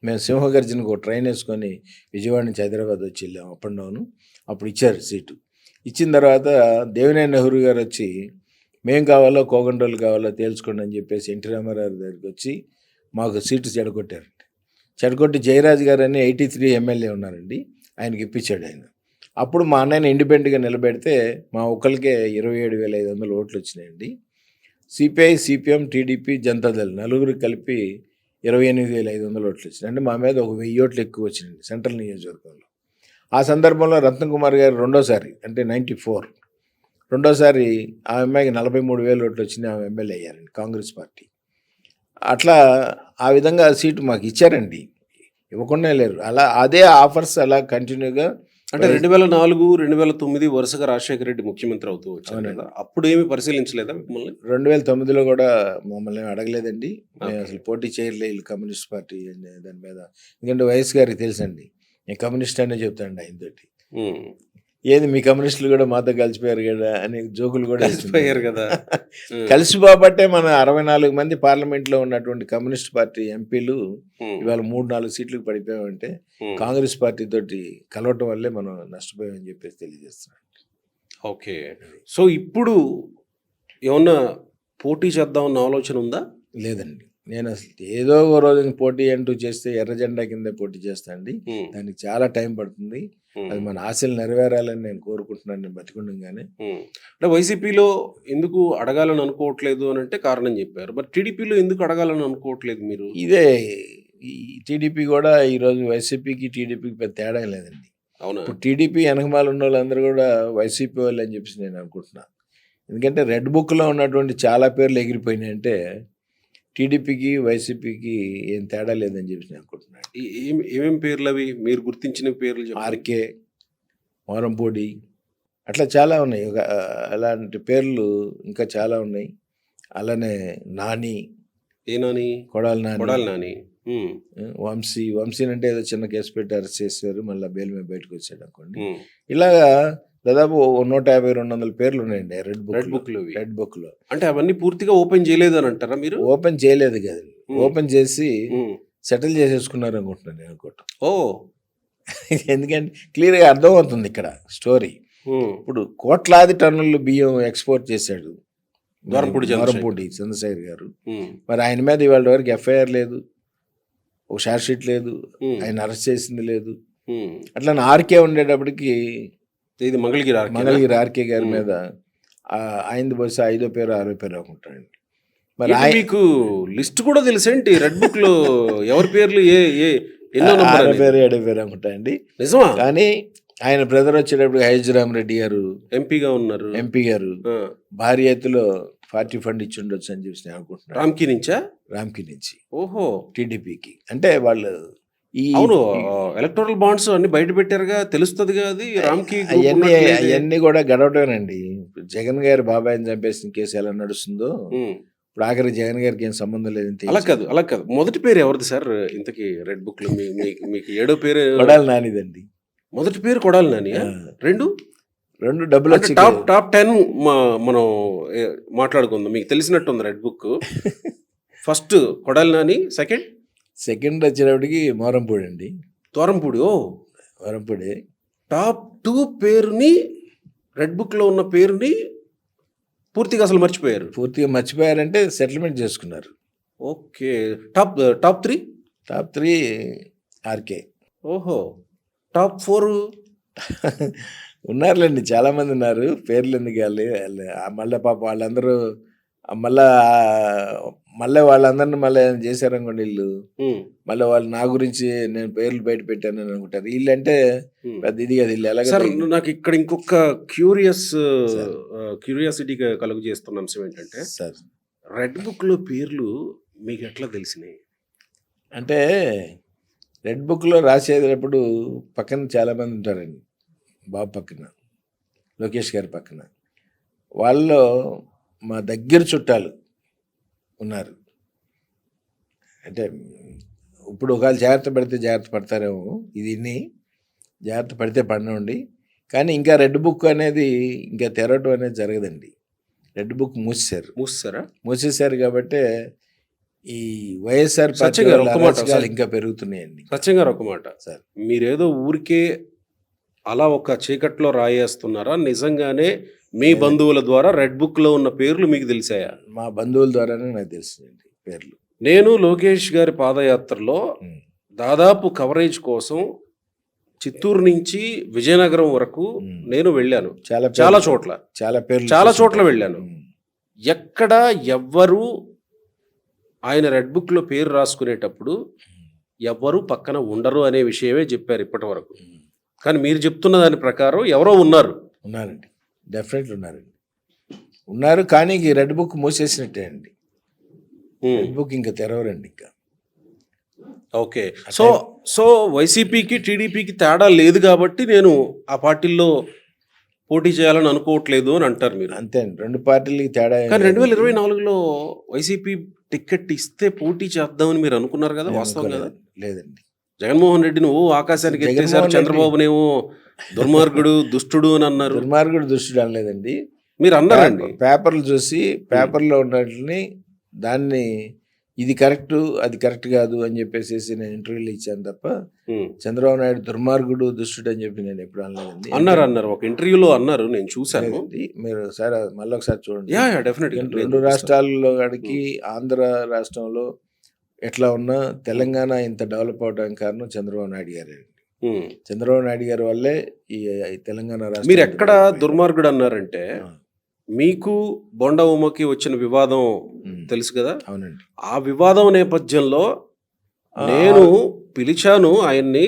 మేము సింహగర్జనకు ఒక ట్రైన్ వేసుకొని విజయవాడ నుంచి హైదరాబాద్ వచ్చి వెళ్ళాం, అప్ అండ్ డౌన్. అప్పుడు ఇచ్చారు సీటు. ఇచ్చిన తర్వాత దేవినేని నెహ్రూ గారు వచ్చి మేం కావాలో కోగండోలు కావాలో తేల్చుకోండి అని చెప్పేసి ఎన్టీ రామారావు దగ్గరికి వచ్చి మాకు సీటు చెడగొట్టారండి. చెడగొట్టి జయరాజ్ గారు అని 83 ఎమ్మెల్యే ఉన్నారండి, ఆయనకి ఇప్పించాడు ఆయన. అప్పుడు మా అన్నయ్యని ఇండిపెండెంట్గా నిలబెడితే మా ఒక్కరికే 27,500 ఓట్లు వచ్చినాయండి. సిపిఐ, సిపిఎం, టీడీపీ, జనతాదళ్ నలుగురికి కలిపి 28,500 ఓట్లు వచ్చినాయి. అంటే మా మీద ఒక 1000 ఓట్లు ఎక్కువ వచ్చినాయండి సెంట్రల్ నియోజకవర్గంలో. ఆ సందర్భంలో రత్నకుమార్ గారు రెండోసారి, అంటే 94 రెండోసారి ఆ అమ్మాయికి 43,000 ఓట్లు వచ్చినాయి, ఆమె ఎమ్మెల్యే అయ్యారండి కాంగ్రెస్ పార్టీ. అట్లా ఆ విధంగా సీటు మాకు ఇచ్చారండి, ఇవ్వకుండా లేరు. అలా అదే ఆఫర్స్ అలా కంటిన్యూగా. అంటే 2004, 2009 వరుసగా రాజశేఖర రెడ్డి ముఖ్యమంత్రి అవుతూ వచ్చారు కదా, అప్పుడు ఏమి పరిశీలించలేదా మిమ్మల్ని? 2009లో కూడా మమ్మల్ని అడగలేదండి. మేము అసలు పోటీ చేయలేదు కమ్యూనిస్ట్ పార్టీ దాని మీద. ఎందుకంటే వైఎస్ గారికి తెలుసండి, నేను కమ్యూనిస్ట్ అనే చెప్తానండి ఆయనతోటి. ఏది మీ కమ్యూనిస్టులు కూడా మాతో కలిసిపోయారు కదా అని జోకులు కూడా కలిసిపోయారు కదా. కలిసిపోబట్టే మన 64 మంది పార్లమెంట్లో ఉన్నటువంటి కమ్యూనిస్ట్ పార్టీ ఎంపీలు ఇవాళ 3-4 సీట్లకు పడిపోయామంటే కాంగ్రెస్ పార్టీ తోటి కలవటం వల్లే మనం నష్టపోయామని చెప్పేసి తెలియజేస్తున్నాం. ఓకే, సో ఇప్పుడు ఏమన్నా పోటీ చేద్దామన్న ఆలోచన ఉందా? లేదండి, నేను అసలు ఏదో ఓ రోజు పోటీ అంటూ చేస్తే ఎర్ర జెండా కింద పోటీ చేస్తానండి. దానికి చాలా టైం పడుతుంది. అది మన ఆశలు నెరవేరాలని నేను కోరుకుంటున్నాను, నేను బతికుండగానే. అంటే వైసీపీలో ఎందుకు అడగాలని అనుకోవట్లేదు అని అంటే కారణం చెప్పారు. మరి టీడీపీలో ఎందుకు అడగాలని అనుకోవట్లేదు మీరు? ఇదే ఈ టీడీపీ కూడా ఈరోజు వైసీపీకి టీడీపీకి పెద్ద తేడా లేదండి. అవునా? ఇప్పుడు టీడీపీ వెనకమాల ఉన్న వాళ్ళందరూ కూడా వైసీపీ వాళ్ళు అని చెప్పేసి నేను అనుకుంటున్నా. ఎందుకంటే రెడ్ బుక్లో ఉన్నటువంటి చాలా పేర్లు ఎగిరిపోయినాయి అంటే టీడీపీకి వైసీపీకి ఏం తేడా లేదని చెప్పి నేను అనుకుంటున్నాను. ఏమేమి పేర్లు అవి మీరు గుర్తించిన పేర్లు? ఆర్కే, మోరంపూడి, అట్లా చాలా ఉన్నాయి. అలాంటి పేర్లు ఇంకా చాలా ఉన్నాయి. అలానే నాని, ఏ నాని? కొడాలి నాని, వంశీ అంటే ఏదో చిన్న కేసు పెట్టి అరెస్ట్ చేశారు, మళ్ళీ బెయిల్ మీద బయటకు వచ్చాడు అనుకోండి. ఇలాగా దాదాపు 150-200 పేర్లు ఉన్నాయండి రెడ్ బుక్ లో. అంటే అవన్నీ పూర్తిగా ఓపెన్ చేయలేదు అని అంటారా మీరు? ఓపెన్ చేయలేదు కదండి, ఓపెన్ చేసి సెటిల్ చేసేసుకున్నారు అనుకుంటున్నాను నేను అనుకోవటం. ఎందుకంటే క్లియర్గా అర్థమవుతుంది ఇక్కడ స్టోరీ. ఇప్పుడు కోట్లాది టన్నులు బియ్యం ఎక్స్పోర్ట్ చేశాడు ద్వారంపూడి చంద్రశేఖర్ గారు. మరి ఆయన మీద ఇవాళ వరకు ఎఫ్ఐఆర్ లేదు, ఒక షార్ట్ షీట్ లేదు, ఆయన అరెస్ట్ చేసింది లేదు. అట్లా ఆర్కే ఉండేటప్పటికి, ఇది మంగళగిరి ఆర్కే గారి మీద ఆయనది బహుశా 5వ పేరు 6వ పేరు అనుకుంటానండి. మరి ఏంటి మీకు లిస్ట్ కూడా తెలుసేంటి రెడ్ బుక్ లో ఎవరి పేర్లు ఏ ఏ ఎన్నో నంబర్ ఆరో అనేది? పేరు ఏడో పేరు అనుకుంటా అండి. నిజమా? కానీ ఆయన బ్రదర్ వచ్చేటప్పుడు హైజరామ్ రెడ్డి గారు ఎంపీగా ఉన్నారు. ఎంపీ గారు ఆ, భారీ ఎత్తులో పార్టీ ఫండ్ ఇచ్చి ఉండొచ్చు అని చెప్పి నేను అనుకుంటున్నాను. రామ్కీ నుంచా? రామ్కి నుంచి ఓహో, టీడీపీకి. అంటే వాళ్ళు ఈ అవును. ఎలక్టోరల్ బాండ్స్ అన్ని బయట పెట్టారుగా, తెలుస్తుందిగా అది రామ్కీ group అవన్నీ ఉన్నట్లయితే. అవన్నీ కూడా గడవటమేనండి. జగన్ గారు బాబాయ్ని చంపేసిన కేసు ఎలా నడుస్తుందో ఉమ్, ఇప్పుడు ఆఖరి జగన్ గారికి ఏం సంబంధం లేదని అలా కాదు, అలా కాదు. మొదటి పేరు ఎవరిది సార్ ఇంతకీ రెడ్ బుక్ లో? మీకు ఏడో పేరు కొడాలి నానిదండి. మొదటి పేరు కొడాలి నాని. ఆ, రెండు రెండు డబ్బులు అంటే వచ్చి టాప్ 10 మనం మాట్లాడుకుందాం. మీకు తెలిసినట్టుంది red book. First Kodali Nani, second second వచ్చేటప్పటికి మోరంపూడి అండి. తోరంపూడి. ఓ, మోరంపూడి టాప్ 2 పేరుని రెడ్ బుక్ లో ఉన్న పేరుని పూర్తిగా అసలు మర్చిపోయారు. పూర్తిగా మర్చిపోయారంటే సెటిల్మెంట్ చేసుకున్నారు. ఓకే. టాప్ 3. Top 3 RK. ఓహో. టాప్ 4 ఉన్నారులేండి, చాలా మంది ఉన్నారు. పేర్లు ఎందుకు మళ్ళీ పాప వాళ్ళందరూ మళ్ళీ వాళ్ళందరిని మళ్ళీ చేశారనుకోండి వీళ్ళు, మళ్ళీ వాళ్ళు నా గురించి నేను పేర్లు బయట పెట్టాను అని అనుకుంటారు. వీళ్ళంటే పెద్ద ఇది కదా, వీళ్ళు ఎలాగ సార్ నాకు ఇక్కడ ఇంకొక క్యూరియాసిటీ కలుగు చేస్తున్న అంశం ఏంటంటే, సార్ రెడ్ బుక్ లో పేర్లు మీకు ఎట్లా తెలిసినాయి? అంటే రెడ్ బుక్లో రాసేటప్పుడు పక్కన చాలామంది ఉంటారండి. బాబు పక్కన, లోకేష్ గారి పక్కన, వాళ్ళలో మా దగ్గర చుట్టాలు ఉన్నారు. అంటే ఇప్పుడు ఒకవేళ జాగ్రత్త పడితే జాగ్రత్త పడతారేమో, ఇది జాగ్రత్త పడితే పడినండి. కానీ ఇంకా రెడ్ బుక్ అనేది ఇంకా తెరవటం అనేది జరగదండి. రెడ్ బుక్ మూసేశారు కాబట్టి ఈ వైఎస్ఆర్ పార్టీ సత్యం గారు, వాళ్ళ ఒక్క మాట అరాచకాలు సార్. ఇంకా పెరుగుతున్నాయండి. సత్యం గారు ఒక మాట, సార్ మీరేదో ఊరికే అలా ఒక చీకట్లో రాయేస్తున్నారా? నిజంగానే మీ బంధువుల ద్వారా రెడ్ బుక్ లో ఉన్న పేర్లు మీకు తెలిసాయా? మా బంధువుల ద్వారానే నాకు తెలుస్తుందండి పేర్లు. నేను లోకేష్ గారి పాదయాత్రలో ఉమ్. దాదాపు కవరేజ్ కోసం చిత్తూరు నుంచి విజయనగరం వరకు నేను వెళ్ళాను. చాలా చోట్ల చాలా చోట్ల వెళ్ళాను. ఎక్కడ ఎవ్వరు ఆయన రెడ్ బుక్ లో పేరు రాసుకునేటప్పుడు ఎవ్వరు పక్కన ఉండరు అనే విషయమే చెప్పారు ఇప్పటి వరకు. కానీ మీరు చెప్తున్న దాని ప్రకారం ఎవరో ఉన్నారండి, డెఫినెట్లీ ఉన్నారు. కానీ ఈ రెడ్ బుక్ మూసేసినట్టే అండి. రెడ్ బుక్ ఇంకా తెరవరండి ఇంకా. ఓకే. సో వైసీపీకి టీడీపీకి తేడా లేదు కాబట్టి నేను ఆ పార్టీల్లో పోటీ చేయాలని అనుకోవట్లేదు అని అంటారు మీరు. అంతే అండి, రెండు పార్టీలకి తేడా. కానీ 2024లో వైసీపీ టికెట్ ఇస్తే పోటీ చేద్దామని మీరు అనుకున్నారు కదా, వాస్తవం కదా? లేదండి, జగన్మోహన్ రెడ్డిని ఆకాశానికి ఎత్తేసారు, చంద్రబాబునేమో దుర్మార్గుడు దుష్టుడు అని అన్నారు. దుర్మార్గుడు దుష్టుడు అనలేదండి, మీరు అన్నారండి. పేపర్లు చూసి పేపర్లో ఉన్నట్లని దాన్ని ఇది కరెక్ట్ అది కరెక్ట్ కాదు అని చెప్పేసి నేను ఇంటర్వ్యూలు ఇచ్చాను తప్ప చంద్రబాబు నాయుడు దుర్మార్గుడు దుష్టుడు అని చెప్పి నేను ఎప్పుడు అనలేదండి. అన్నారు ఒక ఇంటర్వ్యూలో అన్నారు, నేను చూశాను. మీరు సార్ మళ్ళీ ఒకసారి చూడండి. డెఫినెట్గా రెండు రాష్ట్రాల్లో కాడికి ఆంధ్ర రాష్ట్రంలో ఎట్లా ఉన్నా తెలంగాణ ఇంత డెవలప్ అవడానికి కారణం చంద్రబాబు నాయుడు గారే. చంద్రబాబు నాయుడు గారి వల్లే ఈ తెలంగాణ రాష్ట్రం. మీరు ఎక్కడ దుర్మార్గుడు అన్నారంటే, మీకు బొండ ఉమ్మకి వచ్చిన వివాదం తెలుసు కదా. అవునండి. ఆ వివాదం నేపథ్యంలో నేను పిలిచాను ఆయన్ని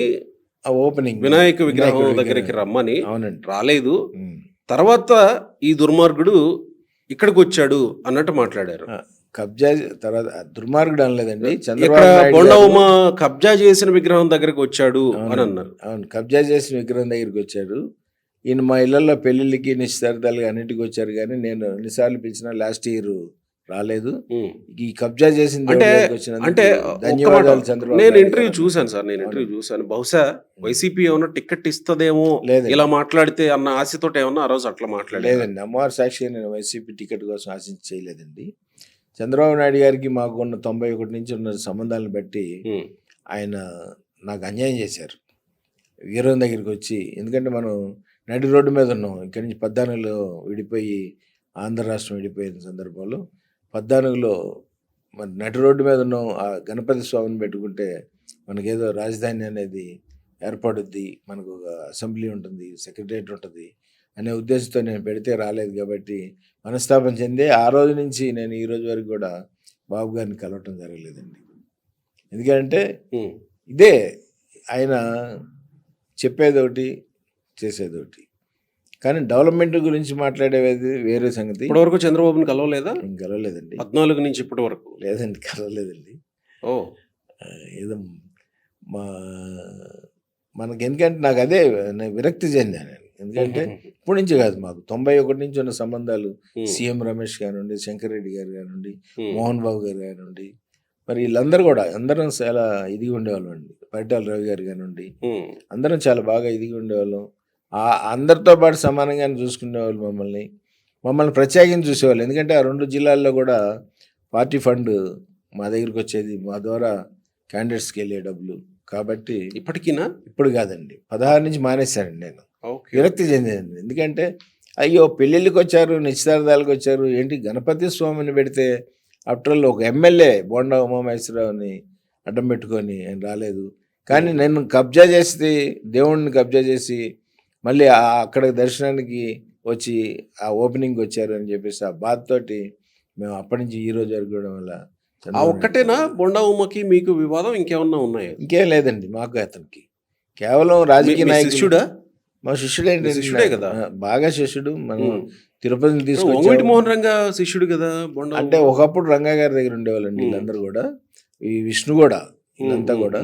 ఓపెనింగ్ వినాయక విగ్రహం దగ్గరికి రమ్మని. అవునండి, రాలేదు. తర్వాత ఈ దుర్మార్గుడు ఇక్కడికి వచ్చాడు అన్నట్టు మాట్లాడారు. కబ్జా తర్వాత దుర్మార్గుడు అనలేదండి, బొండ ఉమ్మ కబ్జా చేసిన విగ్రహం దగ్గరికి వచ్చాడు అని అన్నారు. అవును, కబ్జా చేసిన విగ్రహం దగ్గరికి వచ్చాడు. ఈయన మా ఇళ్లలో పెళ్లిళ్ళకి నిశ్చితార్థాలకి అన్నింటికి వచ్చారు, కానీ నేను ఎన్నిసార్లు పిలిచినా లాస్ట్ ఇయర్ రాలేదు. ఈ కబ్జా చేసింది అంటే ధన్యవాదాలు చంద్రబాబు. నేను ఇంటర్వ్యూ చూశాను సార్, బహుశా వైసీపీ ఏమన్నా టికెట్ ఇస్తుందేమో ఇలా మాట్లాడితే అన్న ఆశతో ఏమన్నా ఆ రోజు అట్లా మాట్లాడలేదండి. అమ్మవారి సాక్షిగా నేను వైసీపీ టికెట్ కోసం ఆశించి చేయలేదండి. చంద్రబాబు నాయుడు గారికి మాకు ఉన్న 91 నుంచి ఉన్న సంబంధాలను బట్టి ఆయన నాకు అన్యాయం చేశారు. వీరం దగ్గరికి వచ్చి, ఎందుకంటే మనం నడి రోడ్డు మీద ఉన్నాం. ఇక్కడి నుంచి 14లో విడిపోయి ఆంధ్ర రాష్ట్రం విడిపోయిన సందర్భంలో 14లో మరి నడి రోడ్డు మీద ఉన్నాం. ఆ గణపతి స్వామిని పెట్టుకుంటే మనకేదో రాజధాని అనేది ఏర్పడుద్ది, మనకు ఒక అసెంబ్లీ ఉంటుంది, సెక్రటరియట్ ఉంటుంది అనే ఉద్దేశంతో నేను పెడితే రాలేదు కాబట్టి మనస్తాపం చెంది ఆ రోజు నుంచి నేను ఈ రోజు వరకు కూడా బాబు గారిని కలవటం జరగలేదండి. ఎందుకంటే ఉమ్. ఇదే ఆయన చెప్పేదోటి చేసేదోటి. కానీ డెవలప్మెంట్ గురించి మాట్లాడేది వేరే సంగతి. ఇప్పటివరకు చంద్రబాబుని కలవలేదా? ఏం కలవలేదండి. 14 నుంచి ఇప్పటి వరకు. లేదండి, కలవలేదండి. ఓ ఏదో మా మనకి ఎందుకంటే నాకు అదే నేను విరక్తి చెందాను నేను. ఎందుకంటే ఇప్పటి నుంచి కాదు, మాకు 91 నుంచి ఉన్న సంబంధాలు సీఎం రమేష్ కానివ్వండి, శంకర్ రెడ్డి గారు కానివ్వండి, మోహన్ బాబు గారు కానివ్వండి, మరి వీళ్ళందరూ కూడా అందరం చాలా ఇదిగా ఉండేవాళ్ళం అండి. పరిటాల రవి గారు కానివ్వండి, అందరం చాలా బాగా ఇదిగా ఉండేవాళ్ళం. అందరితో పాటు సమానంగానే చూసుకునేవాళ్ళు మమ్మల్ని ప్రత్యేకించి చూసేవాళ్ళు. ఎందుకంటే ఆ 2 జిల్లాల్లో కూడా పార్టీ ఫండ్ మా దగ్గరికి వచ్చేది, మా ద్వారా క్యాండిడేట్స్కి వెళ్ళే డబ్బులు. కాబట్టి ఇప్పటికీనా? ఇప్పుడు కాదండి, 16 నుంచి మానేశానండి నేను. ఓకే. విరక్తి చెందాను. ఎందుకంటే అయ్యో పెళ్ళిళ్ళకి వచ్చారు, నిశ్చితార్థాలకు వచ్చారు, ఏంటి గణపతి స్వామిని పెడితే ఆఫ్టర్ ఒక ఎమ్మెల్యే బోండా ఉమామహేశ్వరరావుని అడ్డం పెట్టుకొని ఆయన రాలేదు. కానీ నేను కబ్జా చేసి, దేవుణ్ణి కబ్జా చేసి మళ్ళీ అక్కడ దర్శనానికి వచ్చి ఆ ఓపెనింగ్ వచ్చారు అని చెప్పేసి ఆ బాధతోటి మేము అప్పటి నుంచి ఈ రోజు జరగడం వల్ల ఆ ఒక్కటేనా బొండా ఉమ్మకి మీకు వివాదం? ఇంకేమన్నా ఉన్నాయా? ఇంకేం లేదండి మాకు అతనికి. కేవలం రాజకీయ నాయకుడు. శిష్యుడా? మా శిష్యుడు ఏంటి? శిష్యుడే కదా. బాగా శిష్యుడు. మనం తిరుపతిని ఒంగోటి తీసుకొచ్చి మోహన్ రంగా శిష్యుడు కదా బొండా. అంటే ఒకప్పుడు రంగా గారి దగ్గర ఉండేవాళ్ళండి వీళ్ళందరూ కూడా, ఈ విష్ణు కూడా, వీళ్ళంతా కూడా.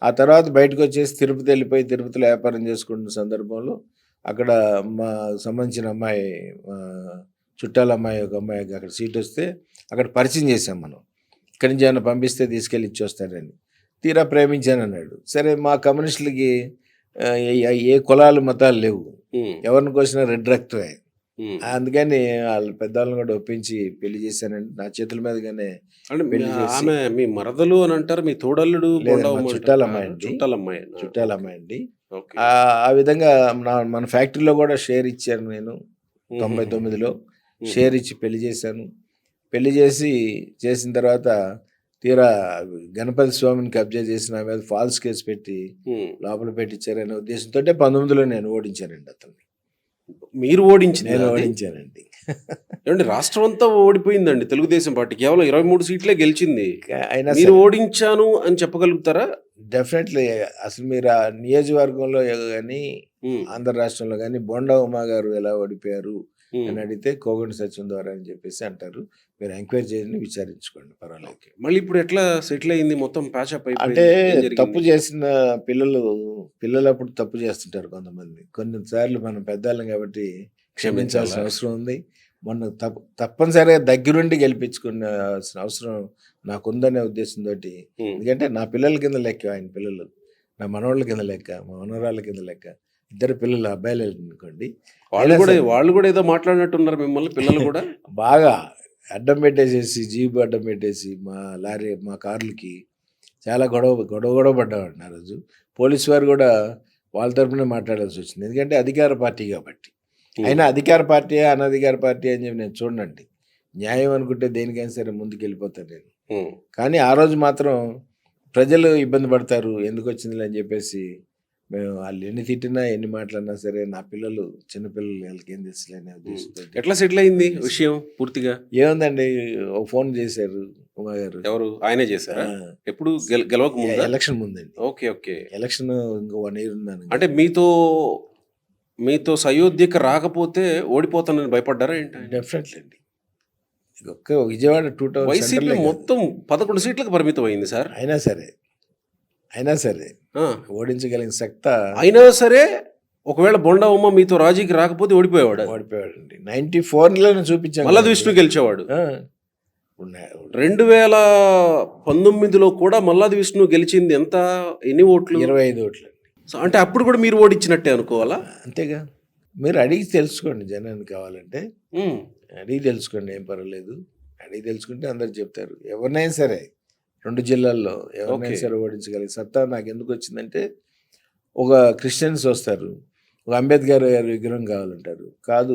ఆ తర్వాత బయటకు వచ్చేసి తిరుపతి వెళ్ళిపోయి తిరుపతిలో వ్యాపారం చేసుకుంటున్న సందర్భంలో అక్కడ మా సంబంధించిన అమ్మాయి, చుట్టాల అమ్మాయి, ఒక అమ్మాయికి అక్కడ సీట్ వస్తే అక్కడ పరిచయం చేసాం మనం. ఇక్కడి నుంచి ఏమైనా పంపిస్తే తీసుకెళ్ళి ఇచ్చొస్తారని. తీరా ప్రేమించాను అన్నాడు. సరే, మా కమ్యూనిస్టులకి ఏ కులాలు మతాలు లేవు, ఎవరిని కోసినా రెడ్ రక్తమే. అందుకని వాళ్ళ పెద్దవాళ్ళని కూడా ఒప్పించి పెళ్లి చేశానండి. నా చేతుల మీదగానే పెళ్లి చేసి. ఆమె మీ మరదలు అని అంటారు, మీ తోడల్లుడు చుట్టాలమ్మాయి అండి. చుట్టాలమ్మాయి అండి. ఆ విధంగా మన ఫ్యాక్టరీలో కూడా షేర్ ఇచ్చాను నేను 99లో. షేర్ ఇచ్చి పెళ్లి చేశాను. పెళ్లి చేసిన తర్వాత తీరా గణపతి స్వామిని కబ్జా చేసి నా మీద ఫాల్స్ కేసు పెట్టి లోపల పెట్టించారనే ఉద్దేశంతో 19లో నేను ఓడించానండి అతన్ని. మీరు ఓడించింది? నేను ఓడించానండి. ఏమండి, రాష్ట్రం అంతా ఓడిపోయిందండి తెలుగుదేశం పార్టీ. కేవలం 23 సీట్లే గెలిచింది. అయినా మీరు ఓడించాను అని చెప్పగలుగుతారా? డెఫినెట్లీ. అసలు మీరు ఆ నియోజకవర్గంలో కానీ ఆంధ్ర రాష్ట్రంలో కానీ బోండా ఉమా గారు ఎలా ఓడిపోయారు అని అడిగితే కోగంటి సత్యం ద్వారా అని చెప్పేసి అంటారు. మీరు ఎంక్వైరీ చేయండి, విచారించుకోండి, పర్వాలేదు. మళ్ళీ ఇప్పుడు ఎట్లా సెటిల్ అయింది మొత్తం? ప్యాచప్ అంటే తప్పు చేసిన పిల్లలు అప్పుడు తప్పు చేస్తుంటారు కొంతమంది. కొన్నిసార్లు మనం పెద్దవాళ్ళం కాబట్టి క్షమించాల్సిన అవసరం ఉంది. మొన్న తప్పనిసరిగా దగ్గరుండి గెలిపించుకునే అవసరం నాకుందనే ఉద్దేశంతో. ఎందుకంటే నా పిల్లల కింద లెక్క ఆయన పిల్లలు, నా మనవాళ్ళ కింద లెక్క, మా మనవరాళ్ళ కింద లెక్క. 2 పిల్లలు అబ్బాయిలు అనుకోండి. వాళ్ళు కూడా ఏదో మాట్లాడినట్టున్నారు మిమ్మల్ని పిల్లలు కూడా. బాగా అడ్డం పెట్టేసేసి, జీబు అడ్డం పెట్టేసి మా కార్లకి చాలా గొడవ పడ్డామండి ఆ రోజు. పోలీసు వారు కూడా వాళ్ళ తరపునే మాట్లాడాల్సి వచ్చింది. ఎందుకంటే అధికార పార్టీ కాబట్టి. అయినా అధికార పార్టీ అనధికార పార్టీ అని చెప్పి నేను చూడండి. న్యాయం అనుకుంటే దేనికైనా సరే ముందుకు వెళ్ళిపోతాను నేను. కానీ ఆ రోజు మాత్రం ప్రజలు ఇబ్బంది పడతారు, ఎందుకు వచ్చింది అని చెప్పేసి మేము వాళ్ళు ఎన్ని తిట్టినా ఎన్ని మాట్లాడినా సరే నా పిల్లలు చిన్నపిల్లలు వాళ్ళకి ఏం తెలుసులేని ఉద్దేశంతో. ఎట్లా సెటిల్ అయింది విషయం పూర్తిగా? ఏముందండి, ఒక ఫోన్ చేశారు ఉమా గారు. ఎవరు? ఆయనే చేశారా? ఎప్పుడు? గెలవక ముందు? ఎలక్షన్ ముందండి. Okay okay. ఎలక్షన్ ఇంకో 1 year ఉన్నాను. అంటే మీతో సయోధ్యకి రాకపోతే ఓడిపోతానని భయపడ్డారా ఏంటి? డెఫినెట్లీ అండి. ఒక్క విజయవాడ 2000 వైసీపీ మొత్తం 11 సీట్లకు పరిమితం అయింది సార్. అయినా సరే ఓడించగలిగిన సత్తా. అయినా సరే ఒకవేళ బొండా ఉమ్మ మీతో రాజీకి రాకపోతే ఓడిపోయాడండి. 94లోనే చూపించాను. మల్లాది విష్ణు గెలిచేవాడు. 2019లో కూడా మల్లాది విష్ణు గెలిచింది ఎంత? ఎన్ని ఓట్లు? 25 ఓట్లు. అంటే అప్పుడు కూడా మీరు ఓడించినట్టే అనుకోవాలా? అంతేగా. మీరు అడిగి తెలుసుకోండి, జనానికి కావాలంటే అడిగి తెలుసుకోండి, ఏం పర్వాలేదు. అడిగి తెలుసుకుంటే అందరు చెప్తారు. ఎవరినైనా సరే 2 జిల్లాల్లో ఎవరినైనా సరే ఓడించగలిగే సత్తా నాకు ఎందుకు వచ్చిందంటే, ఒక క్రిస్టియన్స్ వస్తారు, ఒక అంబేద్కర్ గారి విగ్రహం కావాలంటారు. కాదు,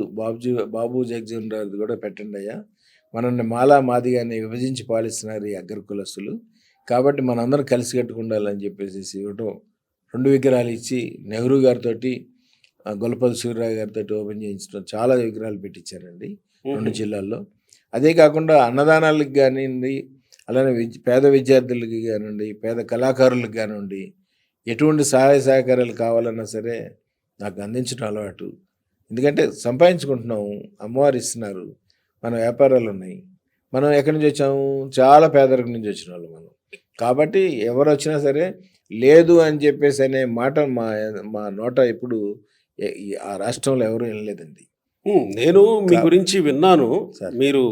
బాబు జగజీవన్ రావుది కూడా పెట్టండి అయ్యా, మనల్ని మాదిగానే విభజించి పాలిస్తున్నారు ఈ అగ్ర కులస్తులు, కాబట్టి మనందరం కలిసి కట్టుకుండాలని చెప్పేసి ఇవ్వటం. 2 విగ్రహాలు ఇచ్చి నెహ్రూ గారితో, గొల్లపల్లి సూర్యరావు గారితో ఓపెన్ చేయించడం, చాలా విగ్రహాలు పెట్టించారండి 2 జిల్లాల్లో. అదే కాకుండా అన్నదానాలకు కానివ్వండి, అలానే పేద విద్యార్థులకి కానివ్వండి, పేద కళాకారులకు కానివ్వండి, ఎటువంటి సహాయ సహకారాలు కావాలన్నా సరే నాకు అందించడం అలవాటు. ఎందుకంటే సంపాదించుకుంటున్నాము, అమ్మవారు ఇస్తున్నారు, మన వ్యాపారాలు ఉన్నాయి. మనం ఎక్కడి నుంచి వచ్చాము? చాలా పేదరికం నుంచి వచ్చిన వాళ్ళు మనం. కాబట్టి ఎవరు వచ్చినా సరే లేదు అని చెప్పేసి అనే మాట మా మా నోట ఎప్పుడు ఆ రాష్ట్రంలో ఎవరు వినలేదండి. నేను మీ గురించి విన్నాను. సార్. మీరు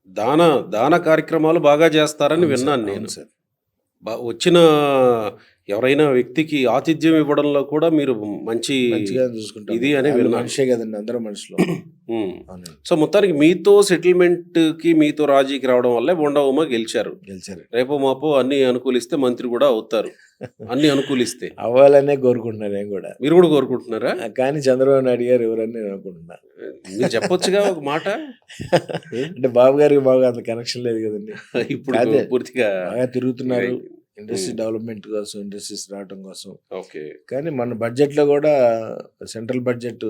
దాన దాన కార్యక్రమాలు బాగా చేస్తారని అవును సార్, విన్నాను అవును నేను. సార్. వచ్చిన ఎవరైనా వ్యక్తికి ఆతిథ్యం ఇవ్వడంలో కూడా మీరు మంచి మంచిగా చూసుకుంటాం. ఇది అని వాళ్ళు విన్నాను. మనిషే కదండి, అందరూ మనుషులు. ఉమ్. అవునండి, సో మొత్తానికి మీతో సెటిల్మెంట్కి మీతో రాజీకి రావడం వల్లే బొండా ఉమ గెలిచారు. గెలిచారు. రేపో మాపో అన్ని అనుకూలిస్తే మంత్రి కూడా అవుతారు. అన్ని అనుకూలిస్తే అవ్వాలనే కోరుకుంటున్నాను నేను కూడా. మీరు కూడా కోరుకుంటున్నారా? కానీ చంద్రబాబు నాయుడు గారు ఎవరని నేను అనుకుంటున్నా. మీరు చెప్పొచ్చుగా ఒక మాట. అంటే బాబు గారికి బాగా అంత కనెక్షన్ లేదు కదండి. ఇప్పుడు అదే పూర్తిగా బాగా తిరుగుతున్నారు ఇండస్ట్రీ డెవలప్మెంట్ కోసం, ఇండస్ట్రీస్ రావడం కోసం. ఓకే. కానీ మన బడ్జెట్లో కూడా సెంట్రల్ బడ్జెట్